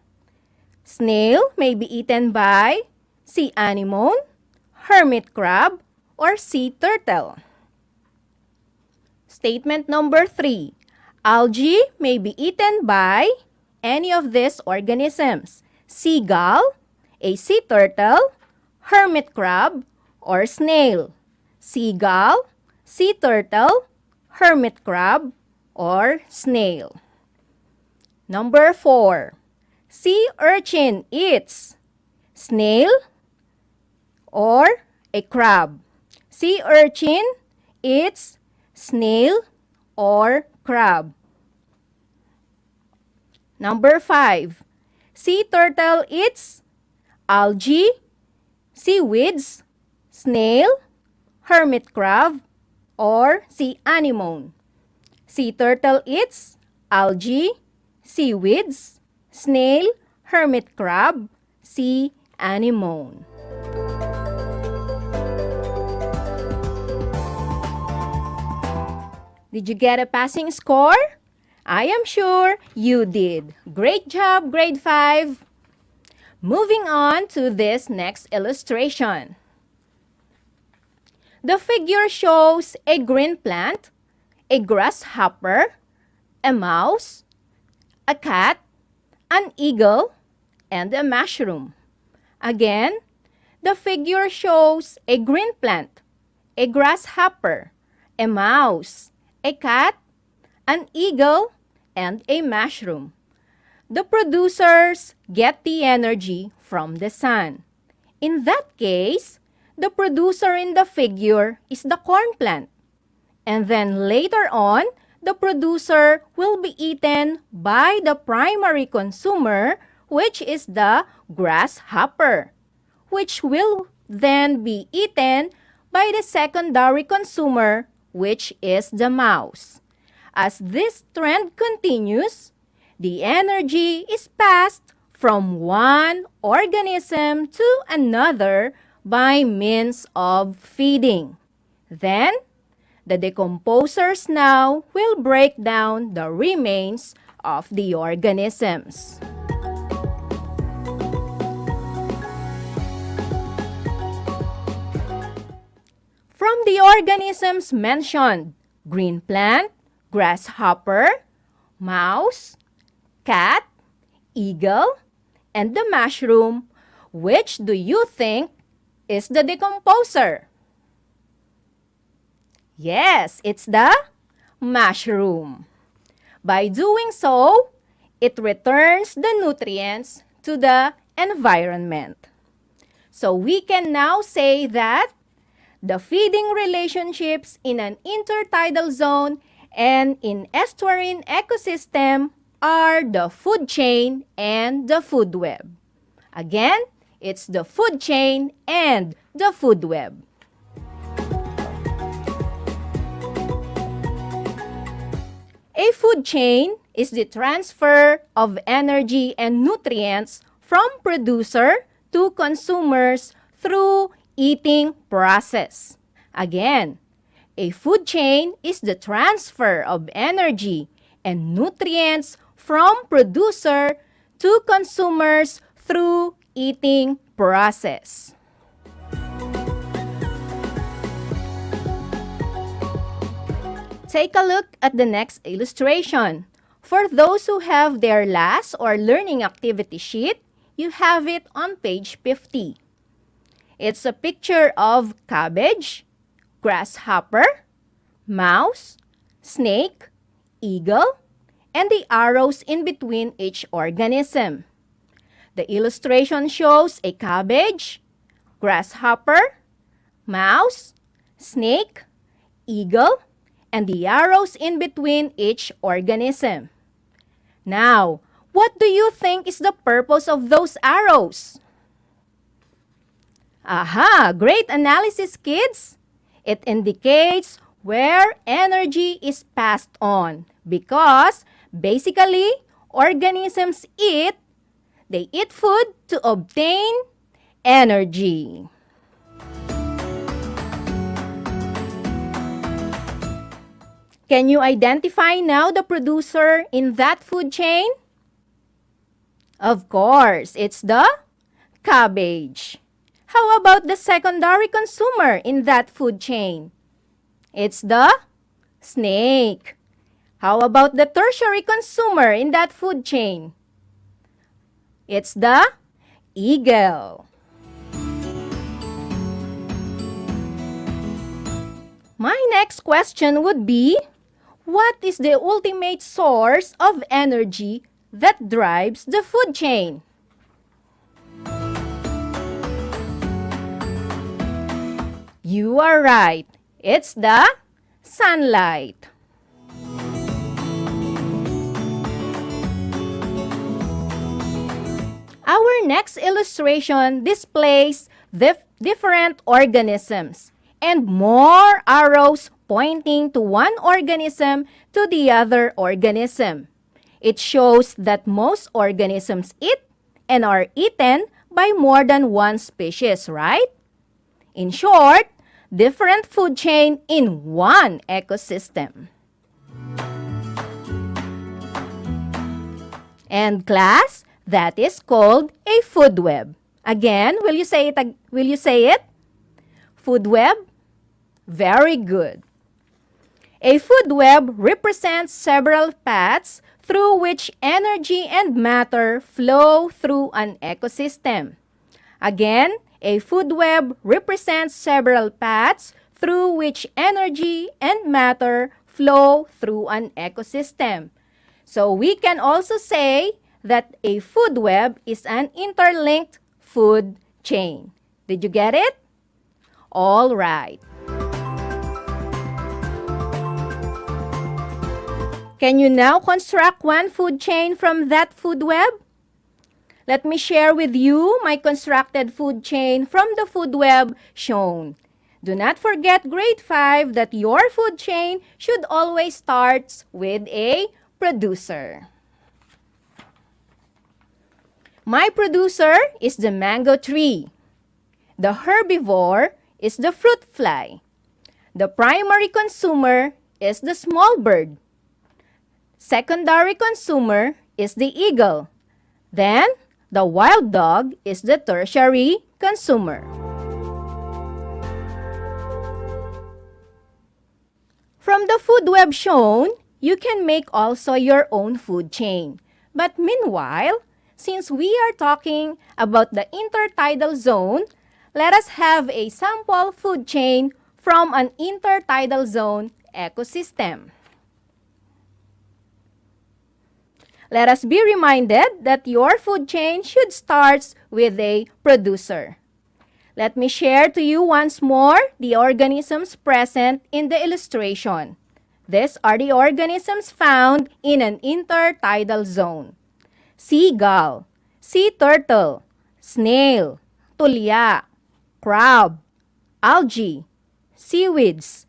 Speaker 18: Snail may be eaten by sea anemone, hermit crab, or sea turtle. Statement number 3. Algae may be eaten by any of these organisms: seagull, a sea turtle, hermit crab, or snail. Seagull, sea turtle, hermit crab, or snail. Number 4. Sea urchin eats snail or a crab.
Speaker 6: sea urchin eats snail or crab. Number 5. Sea turtle eats algae, seaweeds, snail, hermit crab, or sea anemone. Sea turtle eats algae, seaweeds, snail, hermit crab, sea anemone. Did you get a passing score? I am sure you did. Great job, grade 5. Moving on to this next illustration. The figure shows a green plant, a grasshopper, a mouse, a cat, an eagle, and a mushroom. Again, the figure shows a green plant, a grasshopper, a mouse, a cat, an eagle, and a mushroom. The producers get the energy from the sun. In that case, the producer in the figure is the corn plant. And then later on, the producer will be eaten by the primary consumer, which is the grasshopper, which will then be eaten by the secondary consumer, which is the mouse. As this trend continues, the energy is passed from one organism to another by means of feeding. Then, the decomposers now will break down the remains of the organisms. From the organisms mentioned, green plant, grasshopper, mouse, cat, eagle, and the mushroom, which do you think is the decomposer? Yes, it's the mushroom. By doing so, it returns the nutrients to the environment. So we can now say that the feeding relationships in an intertidal zone and in estuarine ecosystem are the food chain and the food web. Again, it's the food chain and the food web. A food chain is the transfer of energy and nutrients from producer to consumers through eating process. Again, a food chain is the transfer of energy and nutrients from producer to consumers through eating process. Take a look at the next illustration. For those who have their last or learning activity sheet, you have it on page 50. It's a picture of cabbage, grasshopper, mouse, snake, eagle, and the arrows in between each organism. The illustration shows a cabbage, grasshopper, mouse, snake, eagle, and the arrows in between each organism. Now, what do you think is the purpose of those arrows? Aha! Great analysis, kids! It indicates where energy is passed on because basically, organisms eat, they eat food to obtain energy. Can you identify now the producer in that food chain? Of course, it's the cabbage. How about the secondary consumer in that food chain? It's the snake. How about the tertiary consumer in that food chain? It's the eagle. My next question would be, what is the ultimate source of energy that drives the food chain? You are right. It's the sunlight. Our next illustration displays different organisms and more arrows pointing to one organism to the other organism. It shows that most organisms eat and are eaten by more than one species, right? In short, different food chain in one ecosystem. And class, that is called a food web. Again, will you say it? Food web? Very good. A food web represents several paths through which energy and matter flow through an ecosystem. Again, a food web represents several paths through which energy and matter flow through an ecosystem. So we can also say that a food web is an interlinked food chain. Did you get it? All right. Can you now construct one food chain from that food web? Let me share with you my constructed food chain from the food web shown. Do not forget grade 5 that your food chain should always start with a producer. My producer is the mango tree. The herbivore is the fruit fly. The primary consumer is the small bird. Secondary consumer is the eagle. Then, the wild dog is the tertiary consumer. From the food web shown, you can make also your own food chain. But meanwhile, since we are talking about the intertidal zone, let us have a sample food chain from an intertidal zone ecosystem. Let us be reminded that your food chain should start with a producer. Let me share to you once more the organisms present in the illustration. These are the organisms found in an intertidal zone. Seagull, sea turtle, snail, tulya, crab, algae, seaweeds,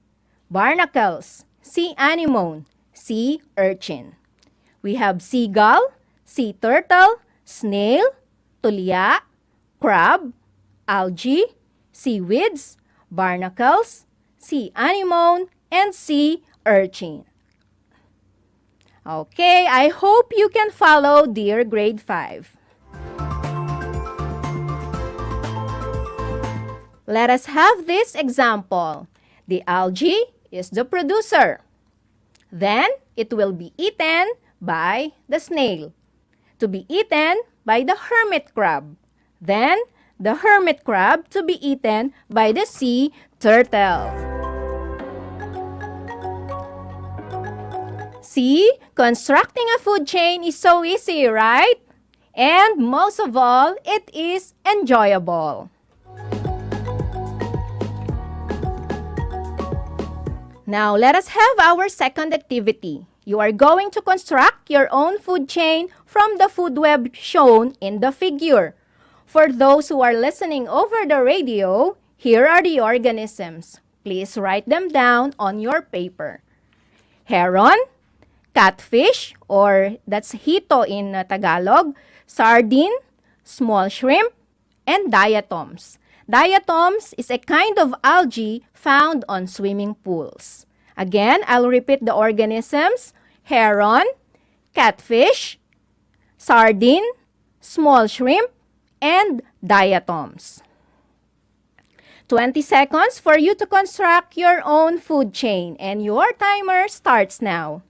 Speaker 6: barnacles, sea anemone, sea urchin. We have seagull, sea turtle, snail, tulya, crab, algae, seaweeds, barnacles, sea anemone, and sea urchin. Okay, I hope you can follow, dear grade 5. Let us have this example. The algae is the producer. Then, it will be eaten by the snail. To be eaten by the hermit crab. Then, the hermit crab to be eaten by the sea turtle. See, constructing a food chain is so easy, right? And most of all, it is enjoyable. Now, let us have our second activity. You are going to construct your own food chain from the food web shown in the figure. For those who are listening over the radio, here are the organisms. Please write them down on your paper. Heron, catfish, or that's hito in Tagalog, sardine, small shrimp, and diatoms. Diatoms is a kind of algae found on swimming pools. Again, I'll repeat the organisms: heron, catfish, sardine, small shrimp, and diatoms. 20 seconds for you to construct your own food chain, and your timer starts now.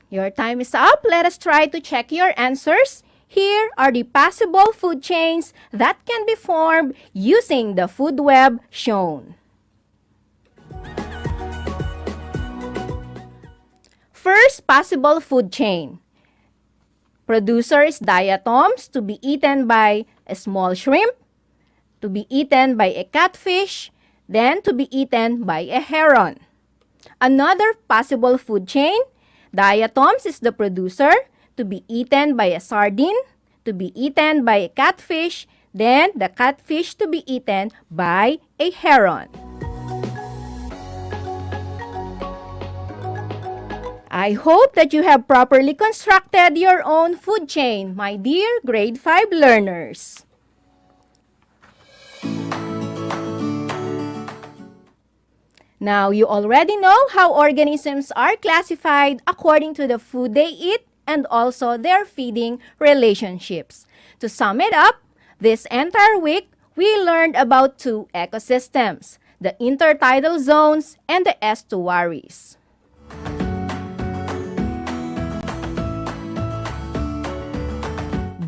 Speaker 6: Your time is up. Let us try to check your answers. Here are the possible food chains that can be formed using the food web shown. first possible food chain. Producer is diatoms to be eaten by a small shrimp, to be eaten by a catfish, then to be eaten by a heron. Another possible food chain, diatoms is the producer to be eaten by a sardine, to be eaten by a catfish, then the catfish to be eaten by a heron. I hope that you have properly constructed your own food chain, my dear grade 5 learners. Now, you already know how organisms are classified according to the food they eat and also their feeding relationships. To sum it up, this entire week, we learned about 2 ecosystems, the intertidal zones and the estuaries.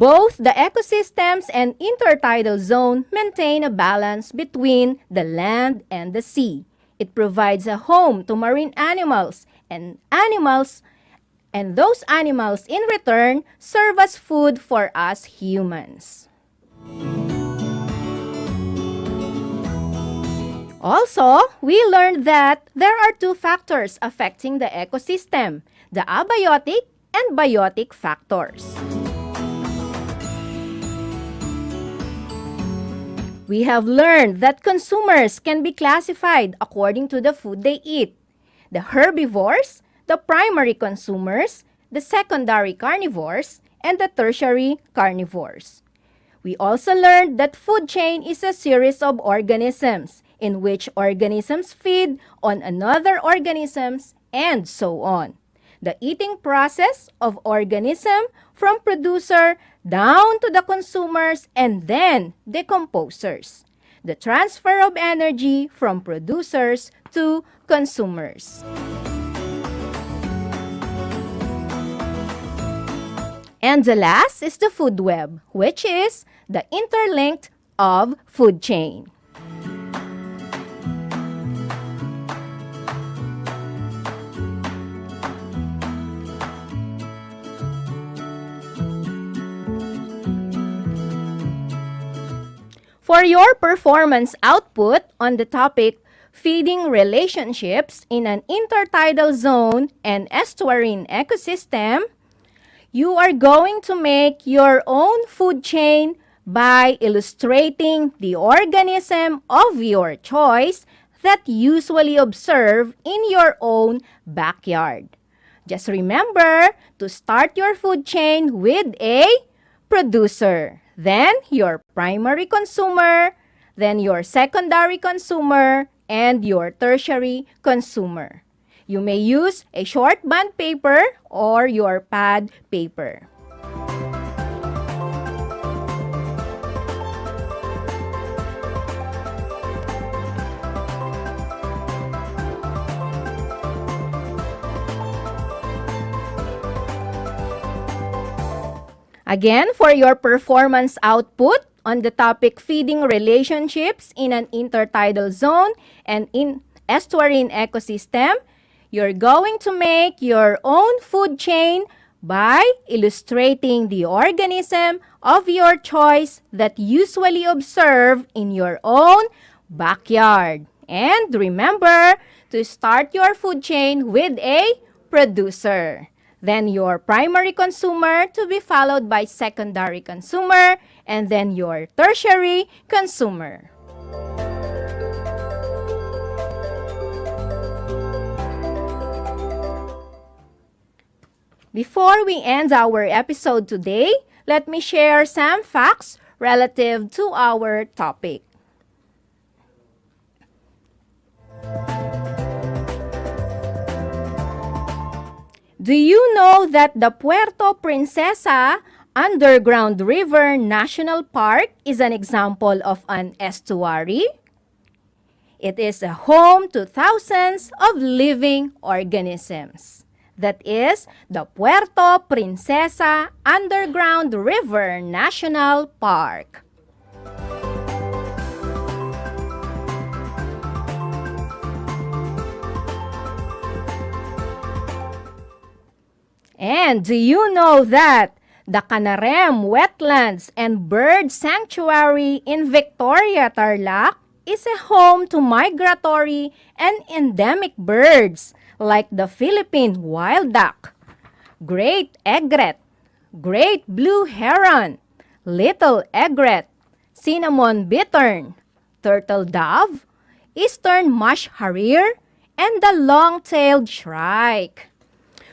Speaker 6: Both the ecosystems and intertidal zone maintain a balance between the land and the sea. It provides a home to marine animals, and those animals in return serve as food for us humans. Also, we learned that there are 2 factors affecting the ecosystem, the abiotic and biotic factors. We have learned that consumers can be classified according to the food they eat. The herbivores, the primary consumers, the secondary carnivores, and the tertiary carnivores. We also learned that food chain is a series of organisms in which organisms feed on another organisms and so on. The eating process of organism from producer down to the consumers and then decomposers. The transfer of energy from producers to consumers. And the last is the food web, which is the interlinked of food chain. For your performance output on the topic feeding relationships in an intertidal zone and estuarine ecosystem, you are going to make your own food chain by illustrating the organism of your choice that usually observe in your own backyard. Just remember to start your food chain with a producer, then your primary consumer, then your secondary consumer, and your tertiary consumer. You may use a short bond paper or your pad paper. Again, for your performance output on the topic feeding relationships in an intertidal zone and in estuarine ecosystem, you're going to make your own food chain by illustrating the organism of your choice that usually observe in your own backyard. And remember to start your food chain with a producer. Then your primary consumer to be followed by secondary consumer, and then your tertiary consumer. Before we end our episode today, let me share some facts relative to our topic. Do you know that the Puerto Princesa Underground River National Park is an example of an estuary? It is a home to thousands of living organisms. That is the Puerto Princesa Underground River National Park. And do you know that the Canarem Wetlands and Bird Sanctuary in Victoria, Tarlac is a home to migratory and endemic birds like the Philippine wild duck, great egret, great blue heron, little egret, cinnamon bittern, turtle dove, eastern marsh harrier, and the long-tailed shrike.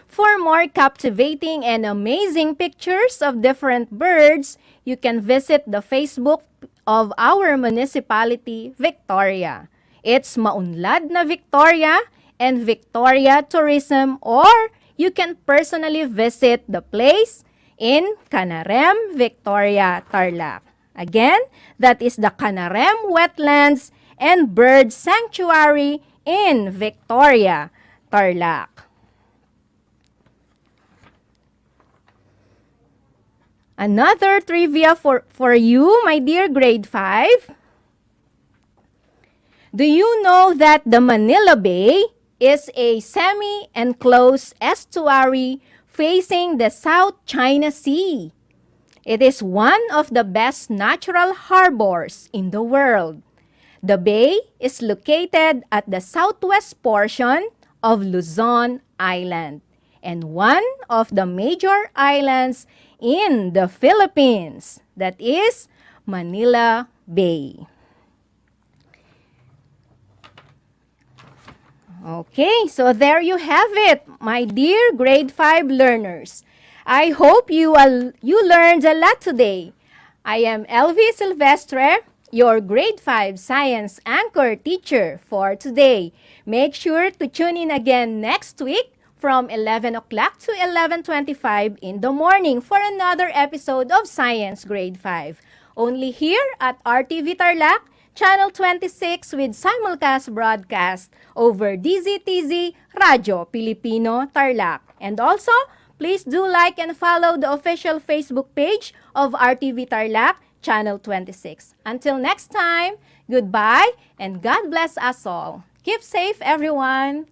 Speaker 6: For more captivating and amazing pictures of different birds, you can visit the Facebook of our municipality, Victoria. It's Maunlad na Victoria and Victoria Tourism, or you can personally visit the place in Canarem, Victoria, Tarlac. Again, that is the Canarem Wetlands and Bird Sanctuary in Victoria, Tarlac. Another trivia for you, my dear grade 5. Do you know that the Manila Bay is a semi-enclosed estuary facing the South China Sea? It is one of the best natural harbors in the world. The bay is located at the southwest portion of Luzon Island and one of the major islands in the Philippines, that is Manila Bay. Okay, so there you have it, my dear grade 5 learners. I hope you learned a lot today. I am Elvie Silvestre, your grade 5 science anchor teacher for today. Make sure to tune in again next week from 11 o'clock to 11:25 in the morning for another episode of Science Grade 5. Only here at RTV Tarlac, Channel 26 with simulcast broadcast over DZTZ Radio Pilipino Tarlac. And also, please do like and follow the official Facebook page of RTV Tarlac, Channel 26. Until next time, goodbye and God bless us all. Keep safe, everyone.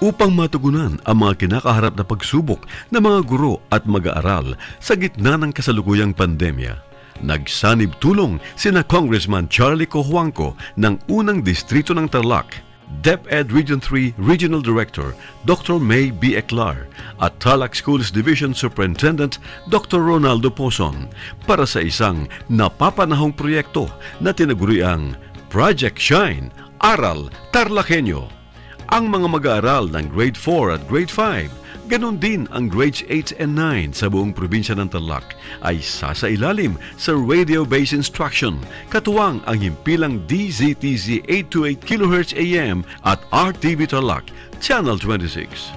Speaker 2: upang matugunan ang mga kinakaharap na pagsubok ng mga guro at mag-aaral sa gitna ng kasalukuyang pandemya. Nagsanib tulong sina Congressman Charlie Cojuangco ng unang distrito ng Tarlac, DEPED Region 3 Regional Director Dr. May B. Eclar at Tarlac Schools Division Superintendent Dr. Ronaldo Pozon para sa isang napapanahong proyekto na tinaguriang Project Shine, Aral TarlakHenyo. Ang mga mag-aaral ng Grade 4 at Grade 5 Ganon din ang grades 8 and 9 sa buong probinsya ng Tarlac ay sasailalim sa radio-based instruction, katuwang ang himpilang DZTZ 828 kHz AM at RTV Tarlac, Channel 26.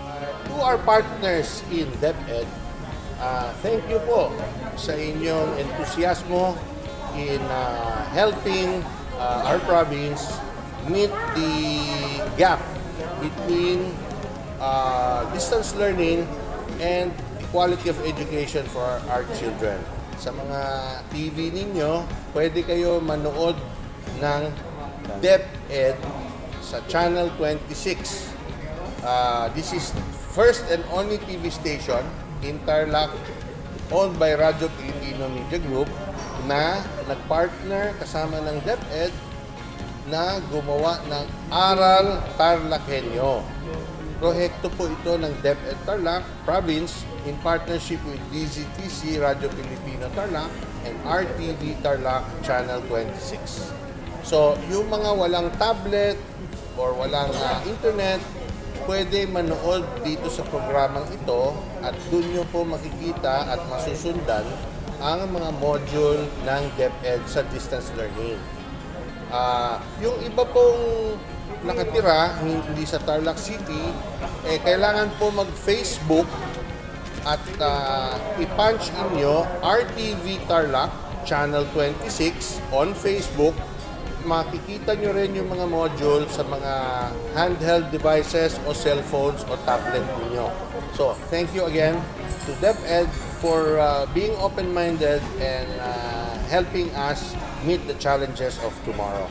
Speaker 4: To our partners in DEPED, thank you po sa inyong entusiasmo in helping our province meet the gap between distance learning and quality of education for our children. Sa mga TV ninyo, pwede kayo manood ng DEPED sa Channel 26. This is first and only TV station in Tarlac owned by Radyo Pilipino Media Group na nagpartner kasama ng DEPED na gumawa ng Aral TarlakHenyo. Proyekto po ito ng DEPED Tarlac Province in partnership with DZTC Radyo Pilipino Tarlac and RTV Tarlac Channel 26. So, yung mga walang tablet or walang internet, pwede manood dito sa programang ito at doon nyo po makikita at masusundan ang mga module ng DEPED sa distance learning. Yung iba pong nakatira, hindi sa Tarlac City, kailangan po mag-Facebook at i-punch in nyo RTV Tarlac Channel 26 on Facebook. Makikita nyo rin yung mga module sa mga handheld devices o cellphones o tablet niyo. So, thank you again to DEPED for being open-minded and helping us meet the challenges of tomorrow.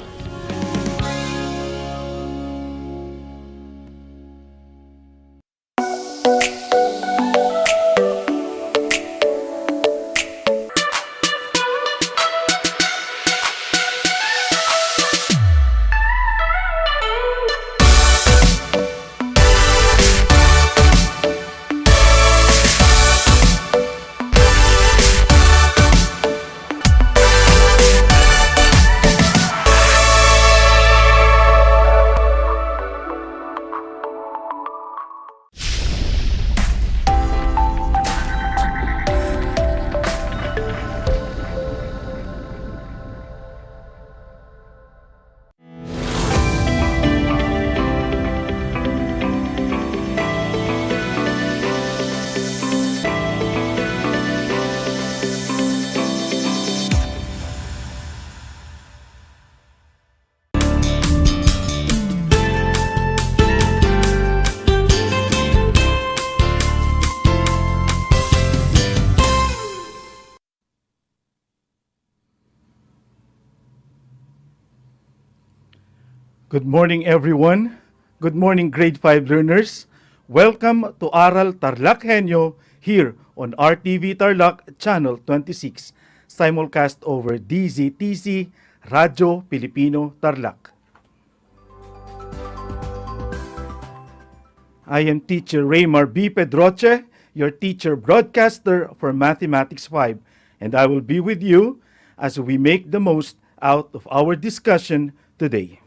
Speaker 7: Good morning, everyone. Good morning, grade 5 learners. Welcome to Aral TarlakHenyo here on RTV Tarlac Channel 26, simulcast over DZTC Radyo Pilipino Tarlac. I am teacher Raymar B. Pedroche, your teacher broadcaster for Mathematics 5, and I will be with you as we make the most out of our discussion today.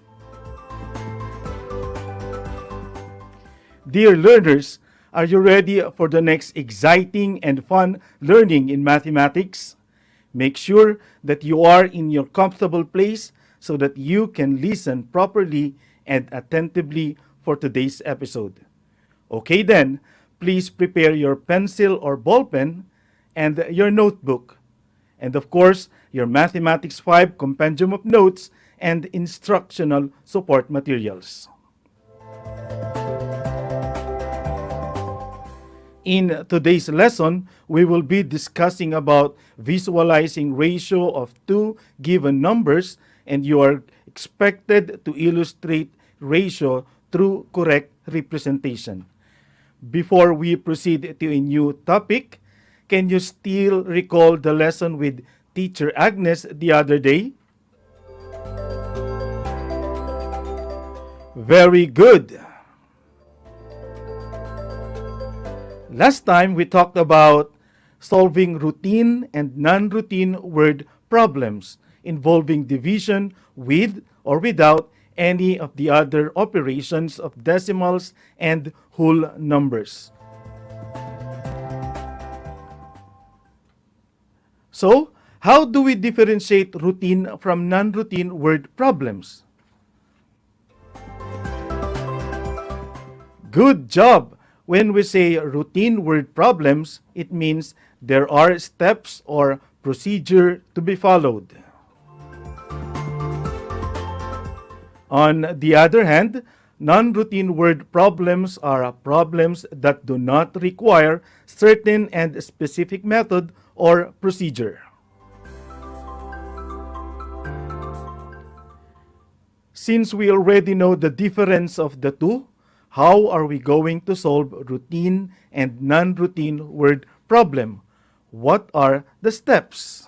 Speaker 7: Dear learners, are you ready for the next exciting and fun learning in mathematics? Make sure that you are in your comfortable place so that you can listen properly and attentively for today's episode. Okay then, please prepare your pencil or ballpen and your notebook. And of course, your Mathematics 5 compendium of notes and instructional support materials. In today's lesson, we will be discussing about visualizing ratio of two given numbers, and you are expected to illustrate ratio through correct representation. Before we proceed to a new topic, can you still recall the lesson with Teacher Agnes the other day? Very good. Last time, we talked about solving routine and non-routine word problems involving division with or without any of the other operations of decimals and whole numbers. So, how do we differentiate routine from non-routine word problems? Good job! When we say routine word problems, it means there are steps or procedure to be followed. On the other hand, non-routine word problems are problems that do not require certain and specific method or procedure. Since we already know the difference of the two, how are we going to solve routine and non-routine word problem? What are the steps?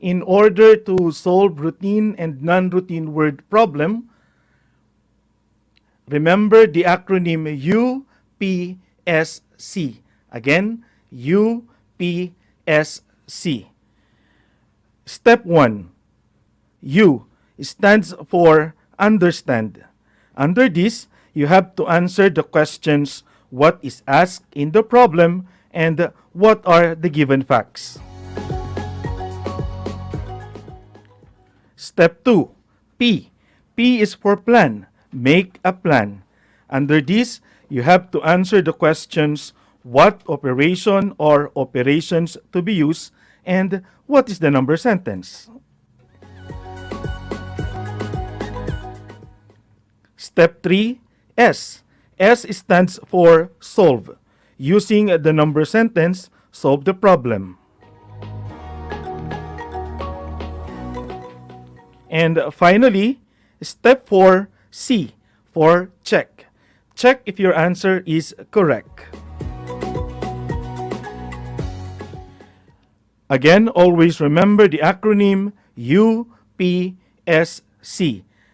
Speaker 7: In order to solve routine and non-routine word problem, remember the acronym UPSC. Again, UPSC. Step 1. U stands for understand. Under this, you have to answer the questions what is asked in the problem and what are the given facts. Step 2. P. P is for plan. Make a plan. Under this, you have to answer the questions what operation or operations to be used and what is the number sentence. Step 3. S. S stands for solve. Using the number sentence, solve the problem. And finally, step 4, C, for check. Check if your answer is correct. Again, always remember the acronym UPSC.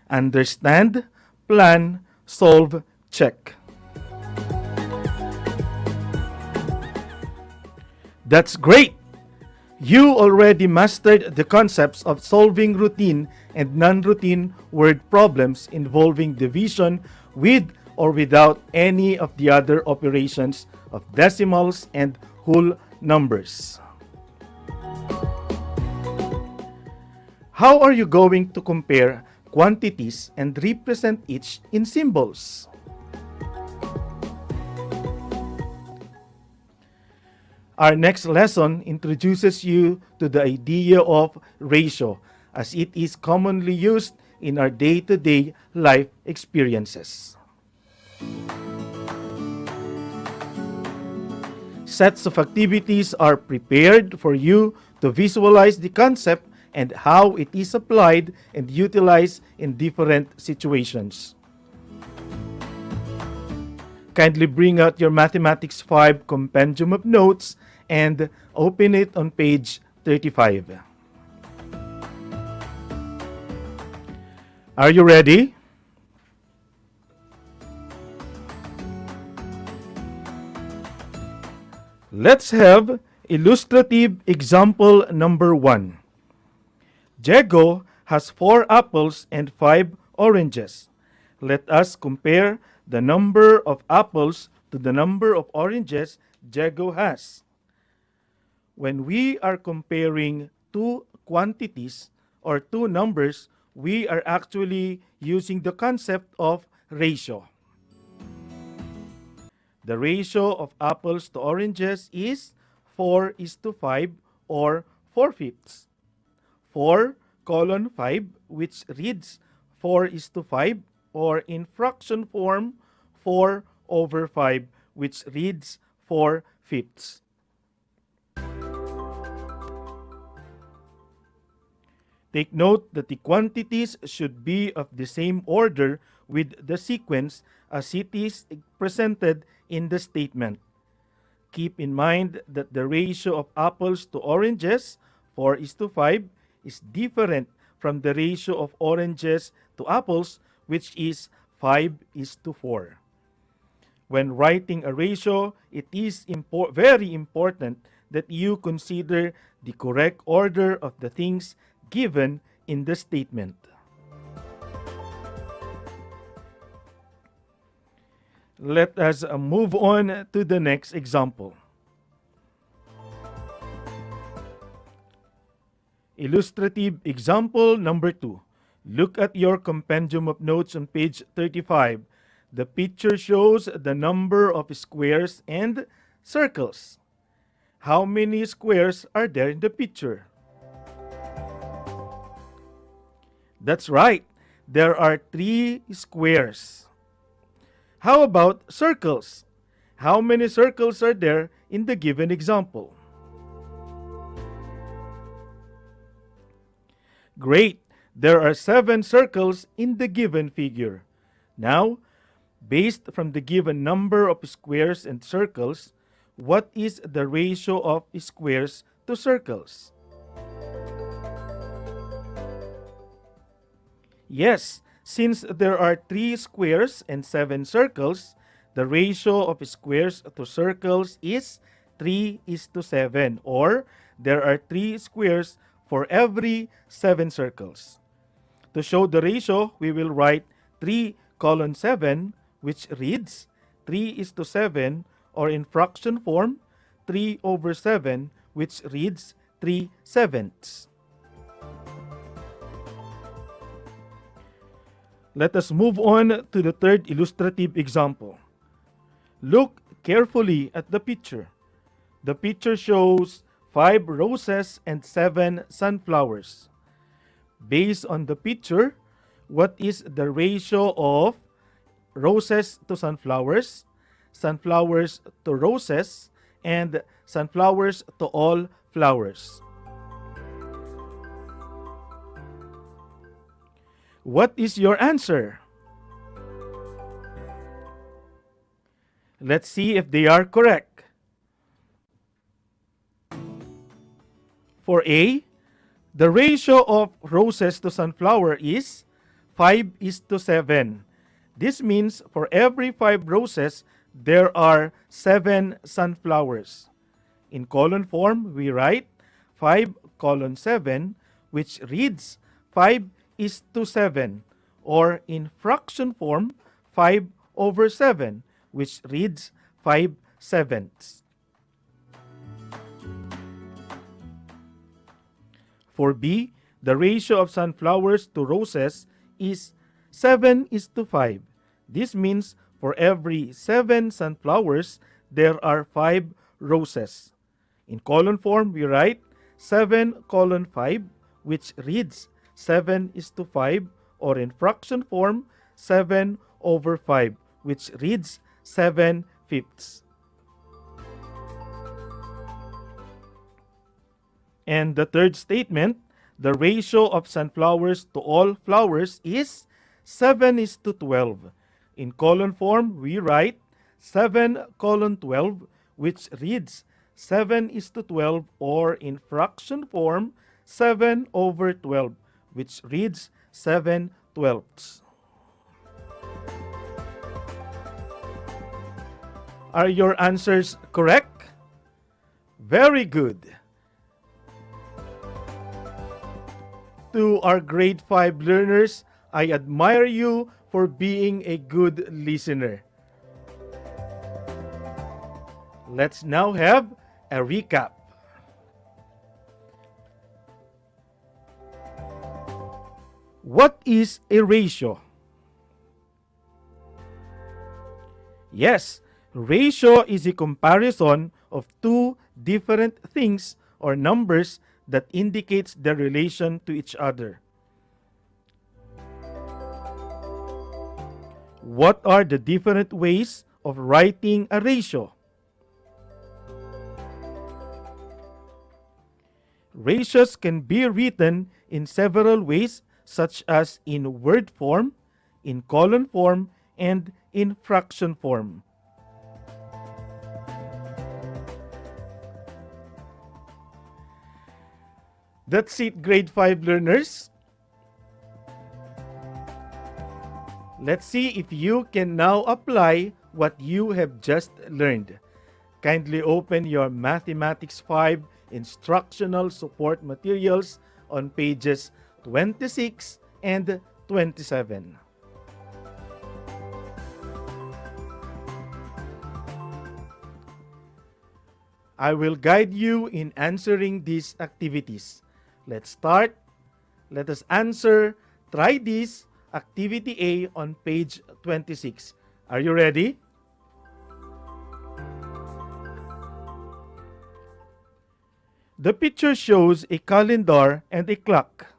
Speaker 7: Understand, plan, solve, check. That's great! You already mastered the concepts of solving routine and non-routine word problems involving division with or without any of the other operations of decimals and whole numbers. How are you going to compare quantities and represent each in symbols? Our next lesson introduces you to the idea of ratio as it is commonly used in our day-to-day life experiences. Sets of activities are prepared for you to visualize the concept and how it is applied and utilized in different situations. Kindly bring out your Mathematics 5 compendium of notes and open it on page 35. Are you ready? Let's have illustrative example number 1. Diego has 4 apples and 5 oranges. Let us compare the number of apples to the number of oranges Diego has. When we are comparing two quantities or two numbers, we are actually using the concept of ratio. The ratio of apples to oranges is 4:5 or 4/5. 4:5, which reads 4:5, or in fraction form 4/5, which reads 4/5. Take note that the quantities should be of the same order with the sequence as it is presented in the statement. Keep in mind that the ratio of apples to oranges, 4:5, is different from the ratio of oranges to apples, which is 5:4. When writing a ratio, it is very important that you consider the correct order of the things given in the statement. Let us move on to the next example. Illustrative example number 2. Look at your compendium of notes on page 35. The picture shows the number of squares and circles. How many squares are there in the picture? That's right. There are 3 squares. How about circles? How many circles are there in the given example? Great! There are 7 circles in the given figure. Now, based from the given number of squares and circles, what is the ratio of squares to circles? Yes, since there are 3 squares and 7 circles, the ratio of squares to circles is 3:7, or there are 3 squares for every 7 circles. To show the ratio, we will write 3:7, which reads 3:7, or in fraction form, 3/7, which reads 3/7. Let us move on to the third illustrative example. Look carefully at the picture. The picture shows 5 roses and 7 sunflowers. Based on the picture, what is the ratio of roses to sunflowers, sunflowers to roses, and sunflowers to all flowers? What is your answer? Let's see if they are correct. For A, the ratio of roses to sunflower is 5:7. This means for every 5 roses, there are 7 sunflowers. In colon form, we write 5:7, which reads 5:7, or in fraction form, 5/7, which reads 5/7. For B, the ratio of sunflowers to roses is 7:5. This means for every 7 sunflowers, there are 5 roses. In colon form, we write 7:5, which reads 7:5, or in fraction form, 7/5, which reads 7/5. And the third statement, the ratio of sunflowers to all flowers is 7:12. In colon form, we write 7:12, which reads 7:12, or in fraction form, 7/12, which reads 7/12. Are your answers correct? Very good. To our grade 5 learners, I admire you for being a good listener. Let's now have a recap. What is a ratio? Yes, ratio is a comparison of 2 different things or numbers that indicates their relation to each other. What are the different ways of writing a ratio? Ratios can be written in several ways, such as in word form, in colon form, and in fraction form. That's it, grade 5 learners. Let's see if you can now apply what you have just learned. Kindly open your Mathematics 5 instructional support materials on pages 26 and 27. I will guide you in answering these activities. Let's start. Let us answer. Try this activity A on page 26. Are you ready? The picture shows a calendar and a clock.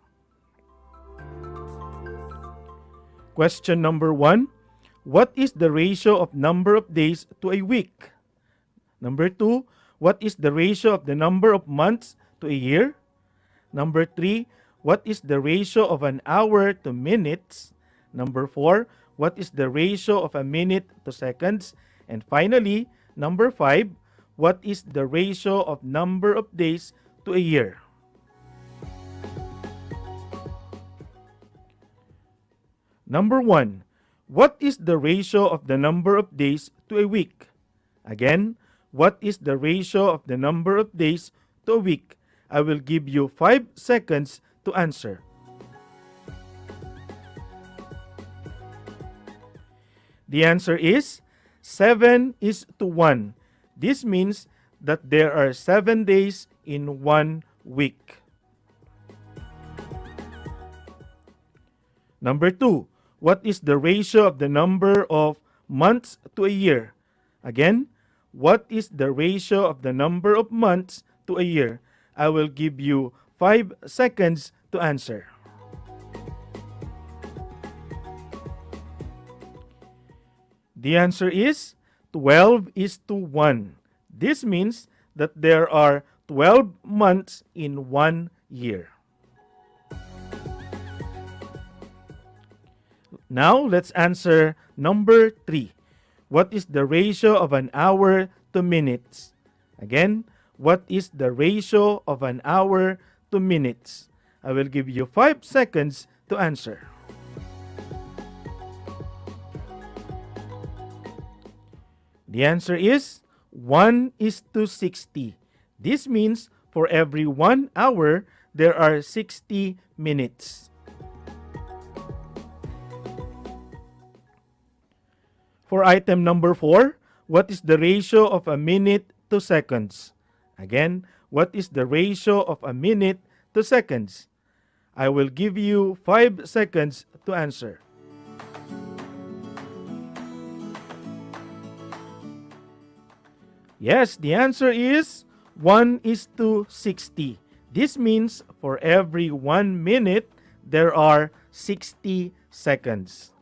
Speaker 7: Question number 1. What is the ratio of number of days to a week? Number 2. What is the ratio of the number of months to a year? Number 3. What is the ratio of an hour to minutes? Number 4. What is the ratio of a minute to seconds? And finally, number 5. What is the ratio of number of days to a year? Number 1. What is the ratio of the number of days to a week? Again, what is the ratio of the number of days to a week? I will give you 5 seconds to answer. The answer is 7:1. This means that there are 7 days in 1 week. Number 2. What is the ratio of the number of months to a year? Again, what is the ratio of the number of months to a year? I will give you 5 seconds to answer. The answer is 12:1. This means that there are 12 months in 1 year. Now, let's answer number 3. What is the ratio of an hour to minutes? Again, what is the ratio of an hour to minutes? I will give you 5 seconds to answer. The answer is 1:60. This means for every 1 hour, there are 60 minutes. For item number 4, what is the ratio of a minute to seconds? Again, what is the ratio of a minute to seconds? I will give you 5 seconds to answer. Yes, the answer is 1:60. This means for every 1 minute, there are 60 seconds.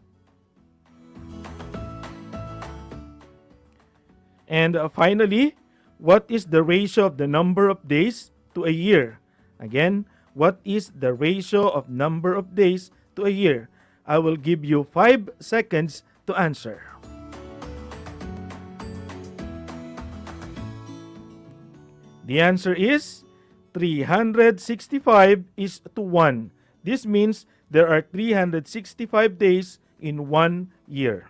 Speaker 7: And finally, what is the ratio of the number of days to a year? Again, what is the ratio of number of days to a year? I will give you 5 seconds to answer. The answer is 365:1. This means there are 365 days in 1 year.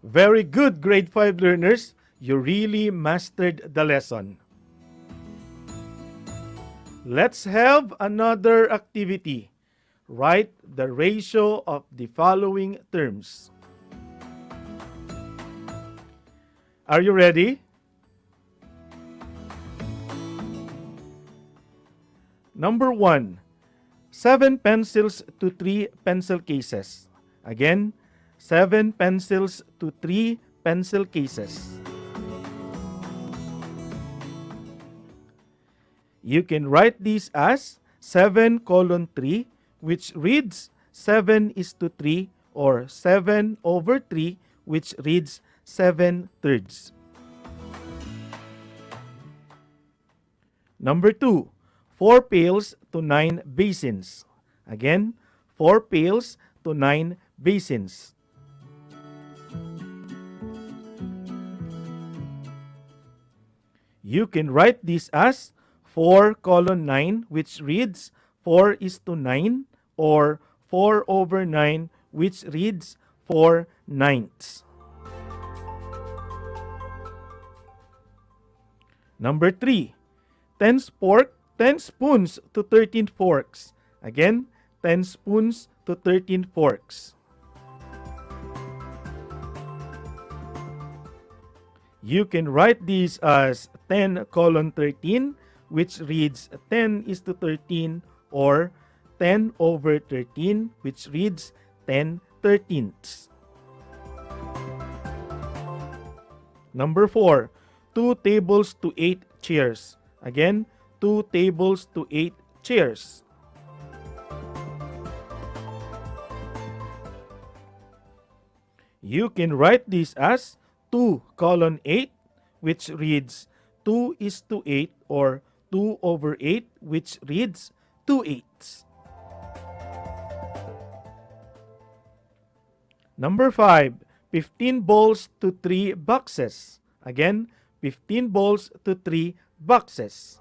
Speaker 7: Very good, grade 5 learners. You really mastered the lesson. Let's have another activity. Write the ratio of the following terms. Are you ready? Number 1, 7 pencils to 3 pencil cases. Again, 7 pencils to 3 pencil cases. You can write this as 7:3, which reads 7:3, or 7/3, which reads 7/3. Number 2, 4 pails to 9 basins. Again, 4 pails to 9 basins. You can write this as 4:9, which reads 4:9, or 4/9, which reads 4/9. Number 3, 10 spoons to 13 forks. Again, 10 spoons to 13 forks. You can write this as 10 colon 13, which reads 10 is to 13, or 10 over 13, which reads 10 13ths. Number 4, 2 tables to 8 chairs. Again, 2 tables to 8 chairs. You can write this as 2 colon 8, which reads 2 is to 8, or 2 over 8, which reads 2 eighths. Number 5, 15 balls to 3 boxes. Again, 15 balls to 3 boxes.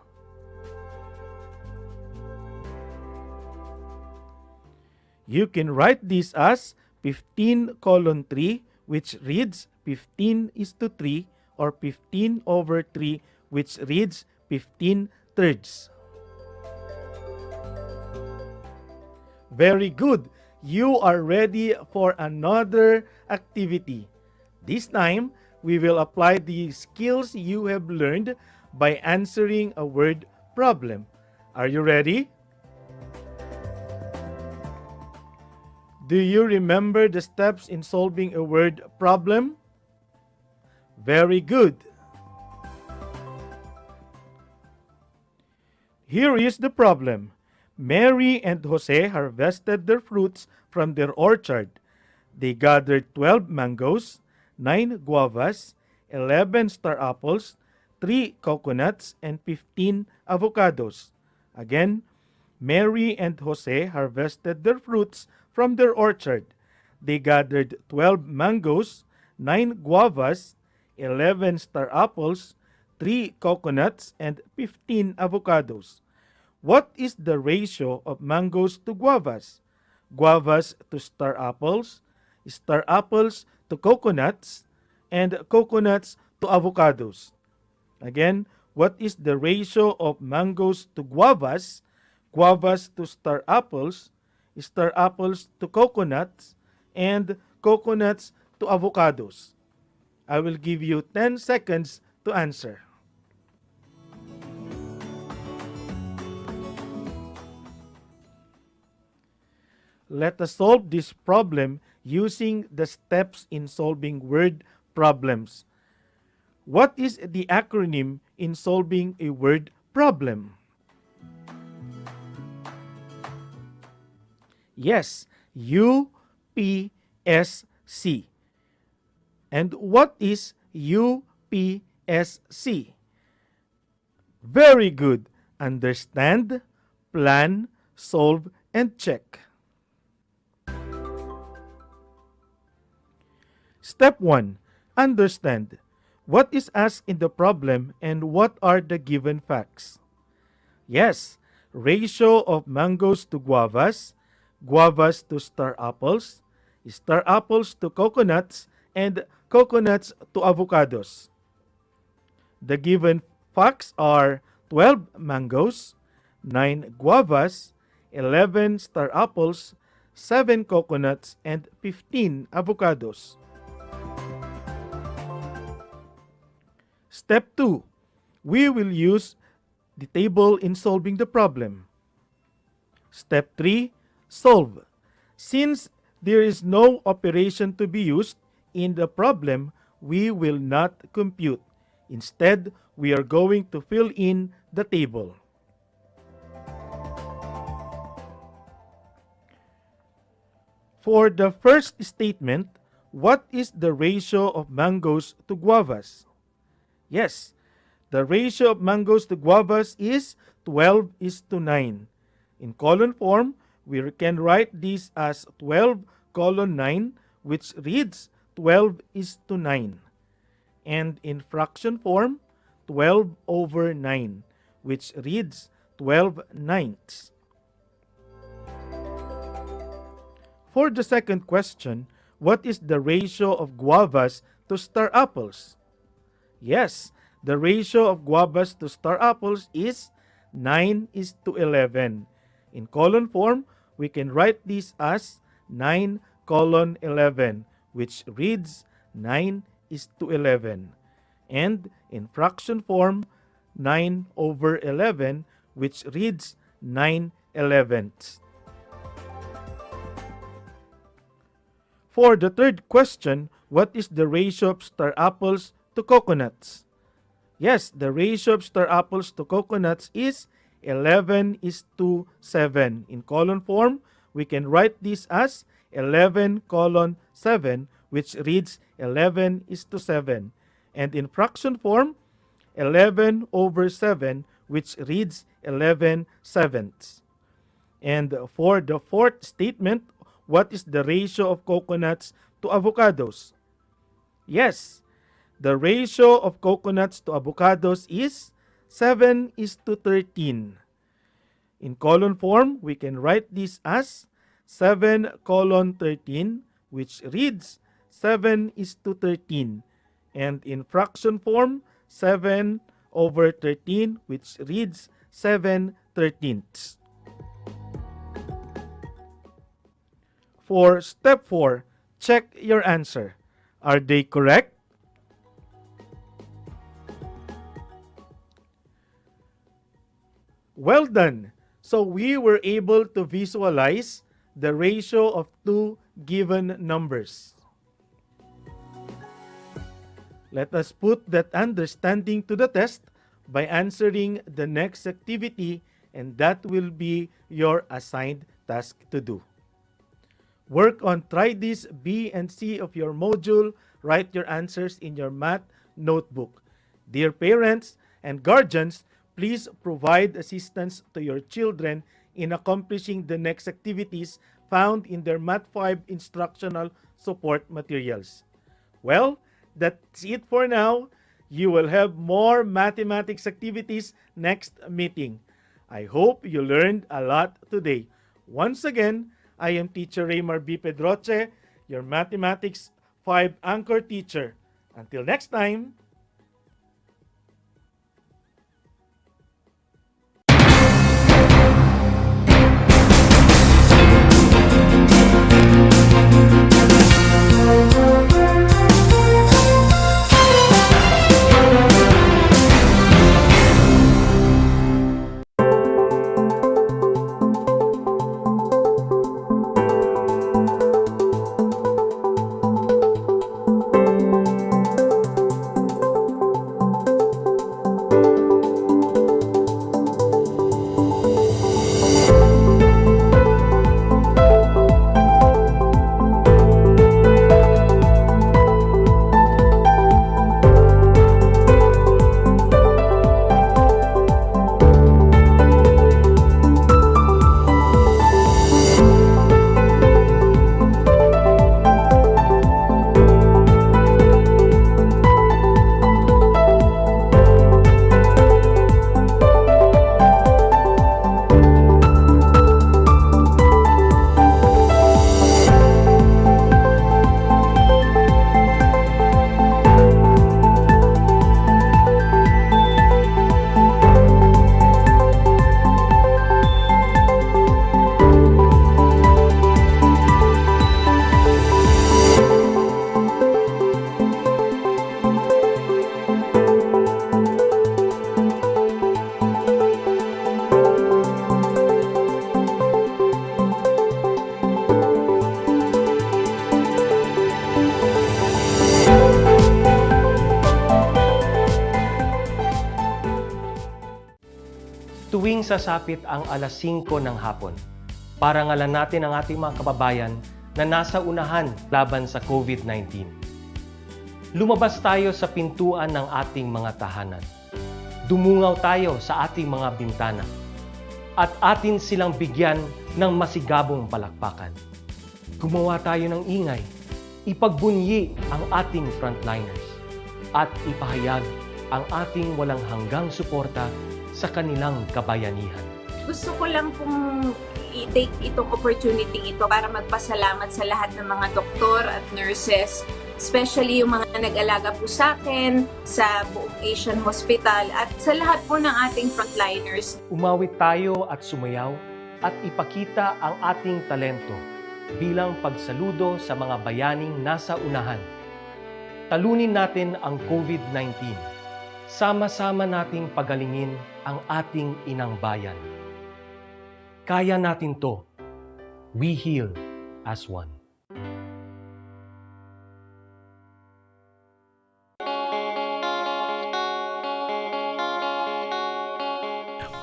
Speaker 7: You can write this as 15 colon 3, which reads 15 is to 3, or 15 over 3, which reads 15 thirds. Very good. You are ready for another activity. This time, we will apply the skills you have learned by answering a word problem. Are you ready? Do you remember the steps in solving a word problem? Very good. Here is the problem. Mary and Jose harvested their fruits from their orchard. They gathered 12 mangoes, 9 guavas, 11 star apples, 3 coconuts, and 15 avocados. Again, Mary and Jose harvested their fruits from their orchard. They gathered 12 mangoes, 9 guavas, 11 star apples, 3 coconuts, and 15 avocados. What is the ratio of mangoes to guavas? Guavas to star apples to coconuts, and coconuts to avocados. Again, what is the ratio of mangoes to guavas? Guavas to star apples to coconuts, and coconuts to avocados. I will give you 10 seconds to answer. Let us solve this problem using the steps in solving word problems. What is the acronym in solving a word problem? Yes, UPSC. And what is UPSC? Very good. Understand, plan, solve, and check. Step 1. Understand. What is asked in the problem and what are the given facts? Yes, ratio of mangoes to guavas, guavas to star apples to coconuts, and coconuts to avocados. The given facts are 12 mangoes, 9 guavas, 11 star apples, 7 coconuts, and 15 avocados. Step 2. We will use the table in solving the problem. Step 3. Solve. Since there is no operation to be used in the problem, we will not compute. Instead, we are going to fill in the table. For the first statement, what is the ratio of mangoes to guavas? Yes, the ratio of mangoes to guavas is 12:9. In column form, we can write this as 12:9, which reads 12:9. And in fraction form, 12/9, which reads 12/9. For the second question, what is the ratio of guavas to star apples? Yes, the ratio of guavas to star apples is 9:11. In column form, we can write this as 9:11, which reads 9:11. And in fraction form, 9/11, which reads 9/11. For the third question, what is the ratio of star apples to coconuts? Yes, the ratio of star apples to coconuts is 11:7. In column form, we can write this as 11:7, which reads 11:7. And in fraction form, 11/7, which reads 11/7. And for the fourth statement, what is the ratio of coconuts to avocados? Yes, the ratio of coconuts to avocados is 7:13. In column form, we can write this as 7:13, which reads 7:13. And in fraction form, 7/13, which reads 7/13. For step 4, check your answer. Are they correct? Well done! So we were able to visualize the ratio of two given numbers. Let us put that understanding to the test by answering the next activity, and that will be your assigned task to do. Work on try this B and C of your module. Write your answers in your math notebook. Dear parents and guardians, please provide assistance to your children in accomplishing the next activities found in their Math 5 instructional support materials. Well, that's it for now. You will have more mathematics activities next meeting. I hope you learned a lot today. Once again, I am Teacher Raymar B. Pedroche, your Mathematics 5 anchor teacher. Until next time.
Speaker 13: Tuwing sasapit ang alas 5 ng hapon, parangalan natin ang ating mga kababayan na nasa unahan laban sa COVID-19. Lumabas tayo sa pintuan ng ating mga tahanan. Dumungaw tayo sa ating mga bintana. At atin silang bigyan ng masigabong palakpakan. Gumawa tayo ng ingay, ipagbunyi ang ating frontliners, at ipahayag ang ating walang hanggang suporta sa kanilang kabayanihan.
Speaker 14: Gusto ko lang pong i-take itong opportunity ito para magpasalamat sa lahat ng mga doktor at nurses, especially yung mga nag-alaga po sa akin, sa buong Asian Hospital, at sa lahat po ng ating frontliners.
Speaker 13: Umawit tayo at sumayaw at ipakita ang ating talento bilang pagsaludo sa mga bayaning nasa unahan. Talunin natin ang COVID-19. Sama-sama nating pagalingin ang ating inang bayan. Kaya natin to. We heal as one.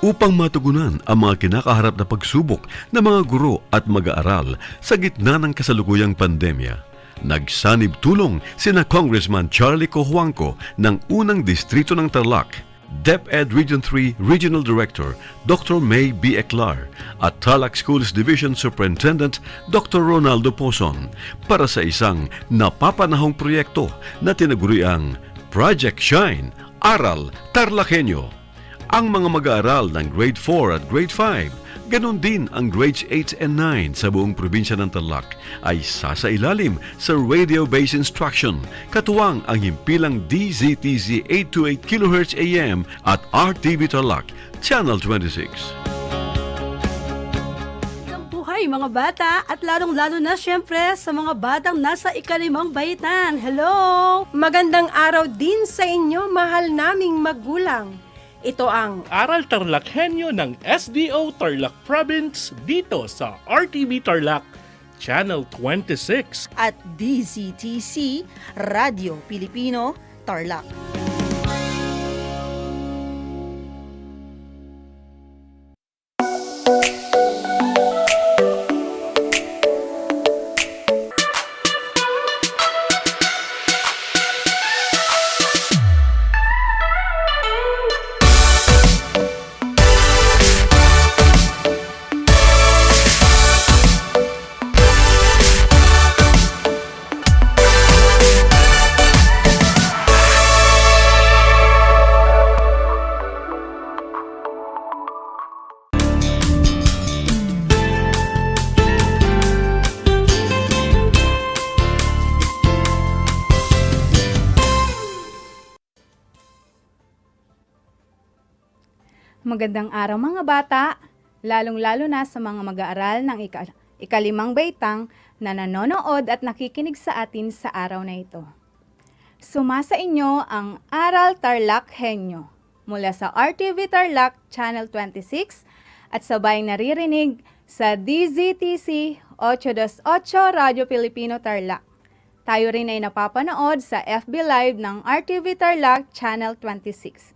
Speaker 2: Upang matugunan ang mga kinakaharap na pagsubok ng mga guro at mag-aaral sa gitna ng kasalukuyang pandemya, nagsanib tulong sina Congressman Charlie Cojuangco ng unang distrito ng Tarlac, DEPED Region 3 Regional Director Dr. May B. Eclar at Tarlac Schools Division Superintendent Dr. Ronaldo Pozon para sa isang napapanahong proyekto na tinaguriang Project Shine, Aral TarlakHenyo. Ang mga mag-aaral ng Grade 4 at Grade 5, ganon din ang Grades 8 and 9 sa buong probinsya ng Tarlac ay sasailalim sa radio-based instruction, katuwang ang himpilang DZTZ 828 kHz AM at RTV Tarlac, Channel 26.
Speaker 5: Buhay mga bata at lalong-lalo na syempre sa mga batang nasa ika-5 baitan. Hello!
Speaker 19: Magandang araw din sa inyo, mahal naming magulang. Ito ang
Speaker 20: Aral TarlakHenyo ng SDO Tarlac Province dito sa RTV Tarlac, Channel 26
Speaker 8: at DZTC Radio Pilipino, Tarlac.
Speaker 16: Magandang araw mga bata, lalong-lalo na sa mga mag-aaral ng ika-5 baitang na nanonood at nakikinig sa atin sa araw na ito. Sumasa inyo ang Aral TarlakHenyo mula sa RTV Tarlac, Channel 26 at sabay naririnig sa DZTC 828 Radio Pilipino Tarlac. Tayo rin ay napapanood sa FB Live ng RTV Tarlac, Channel 26.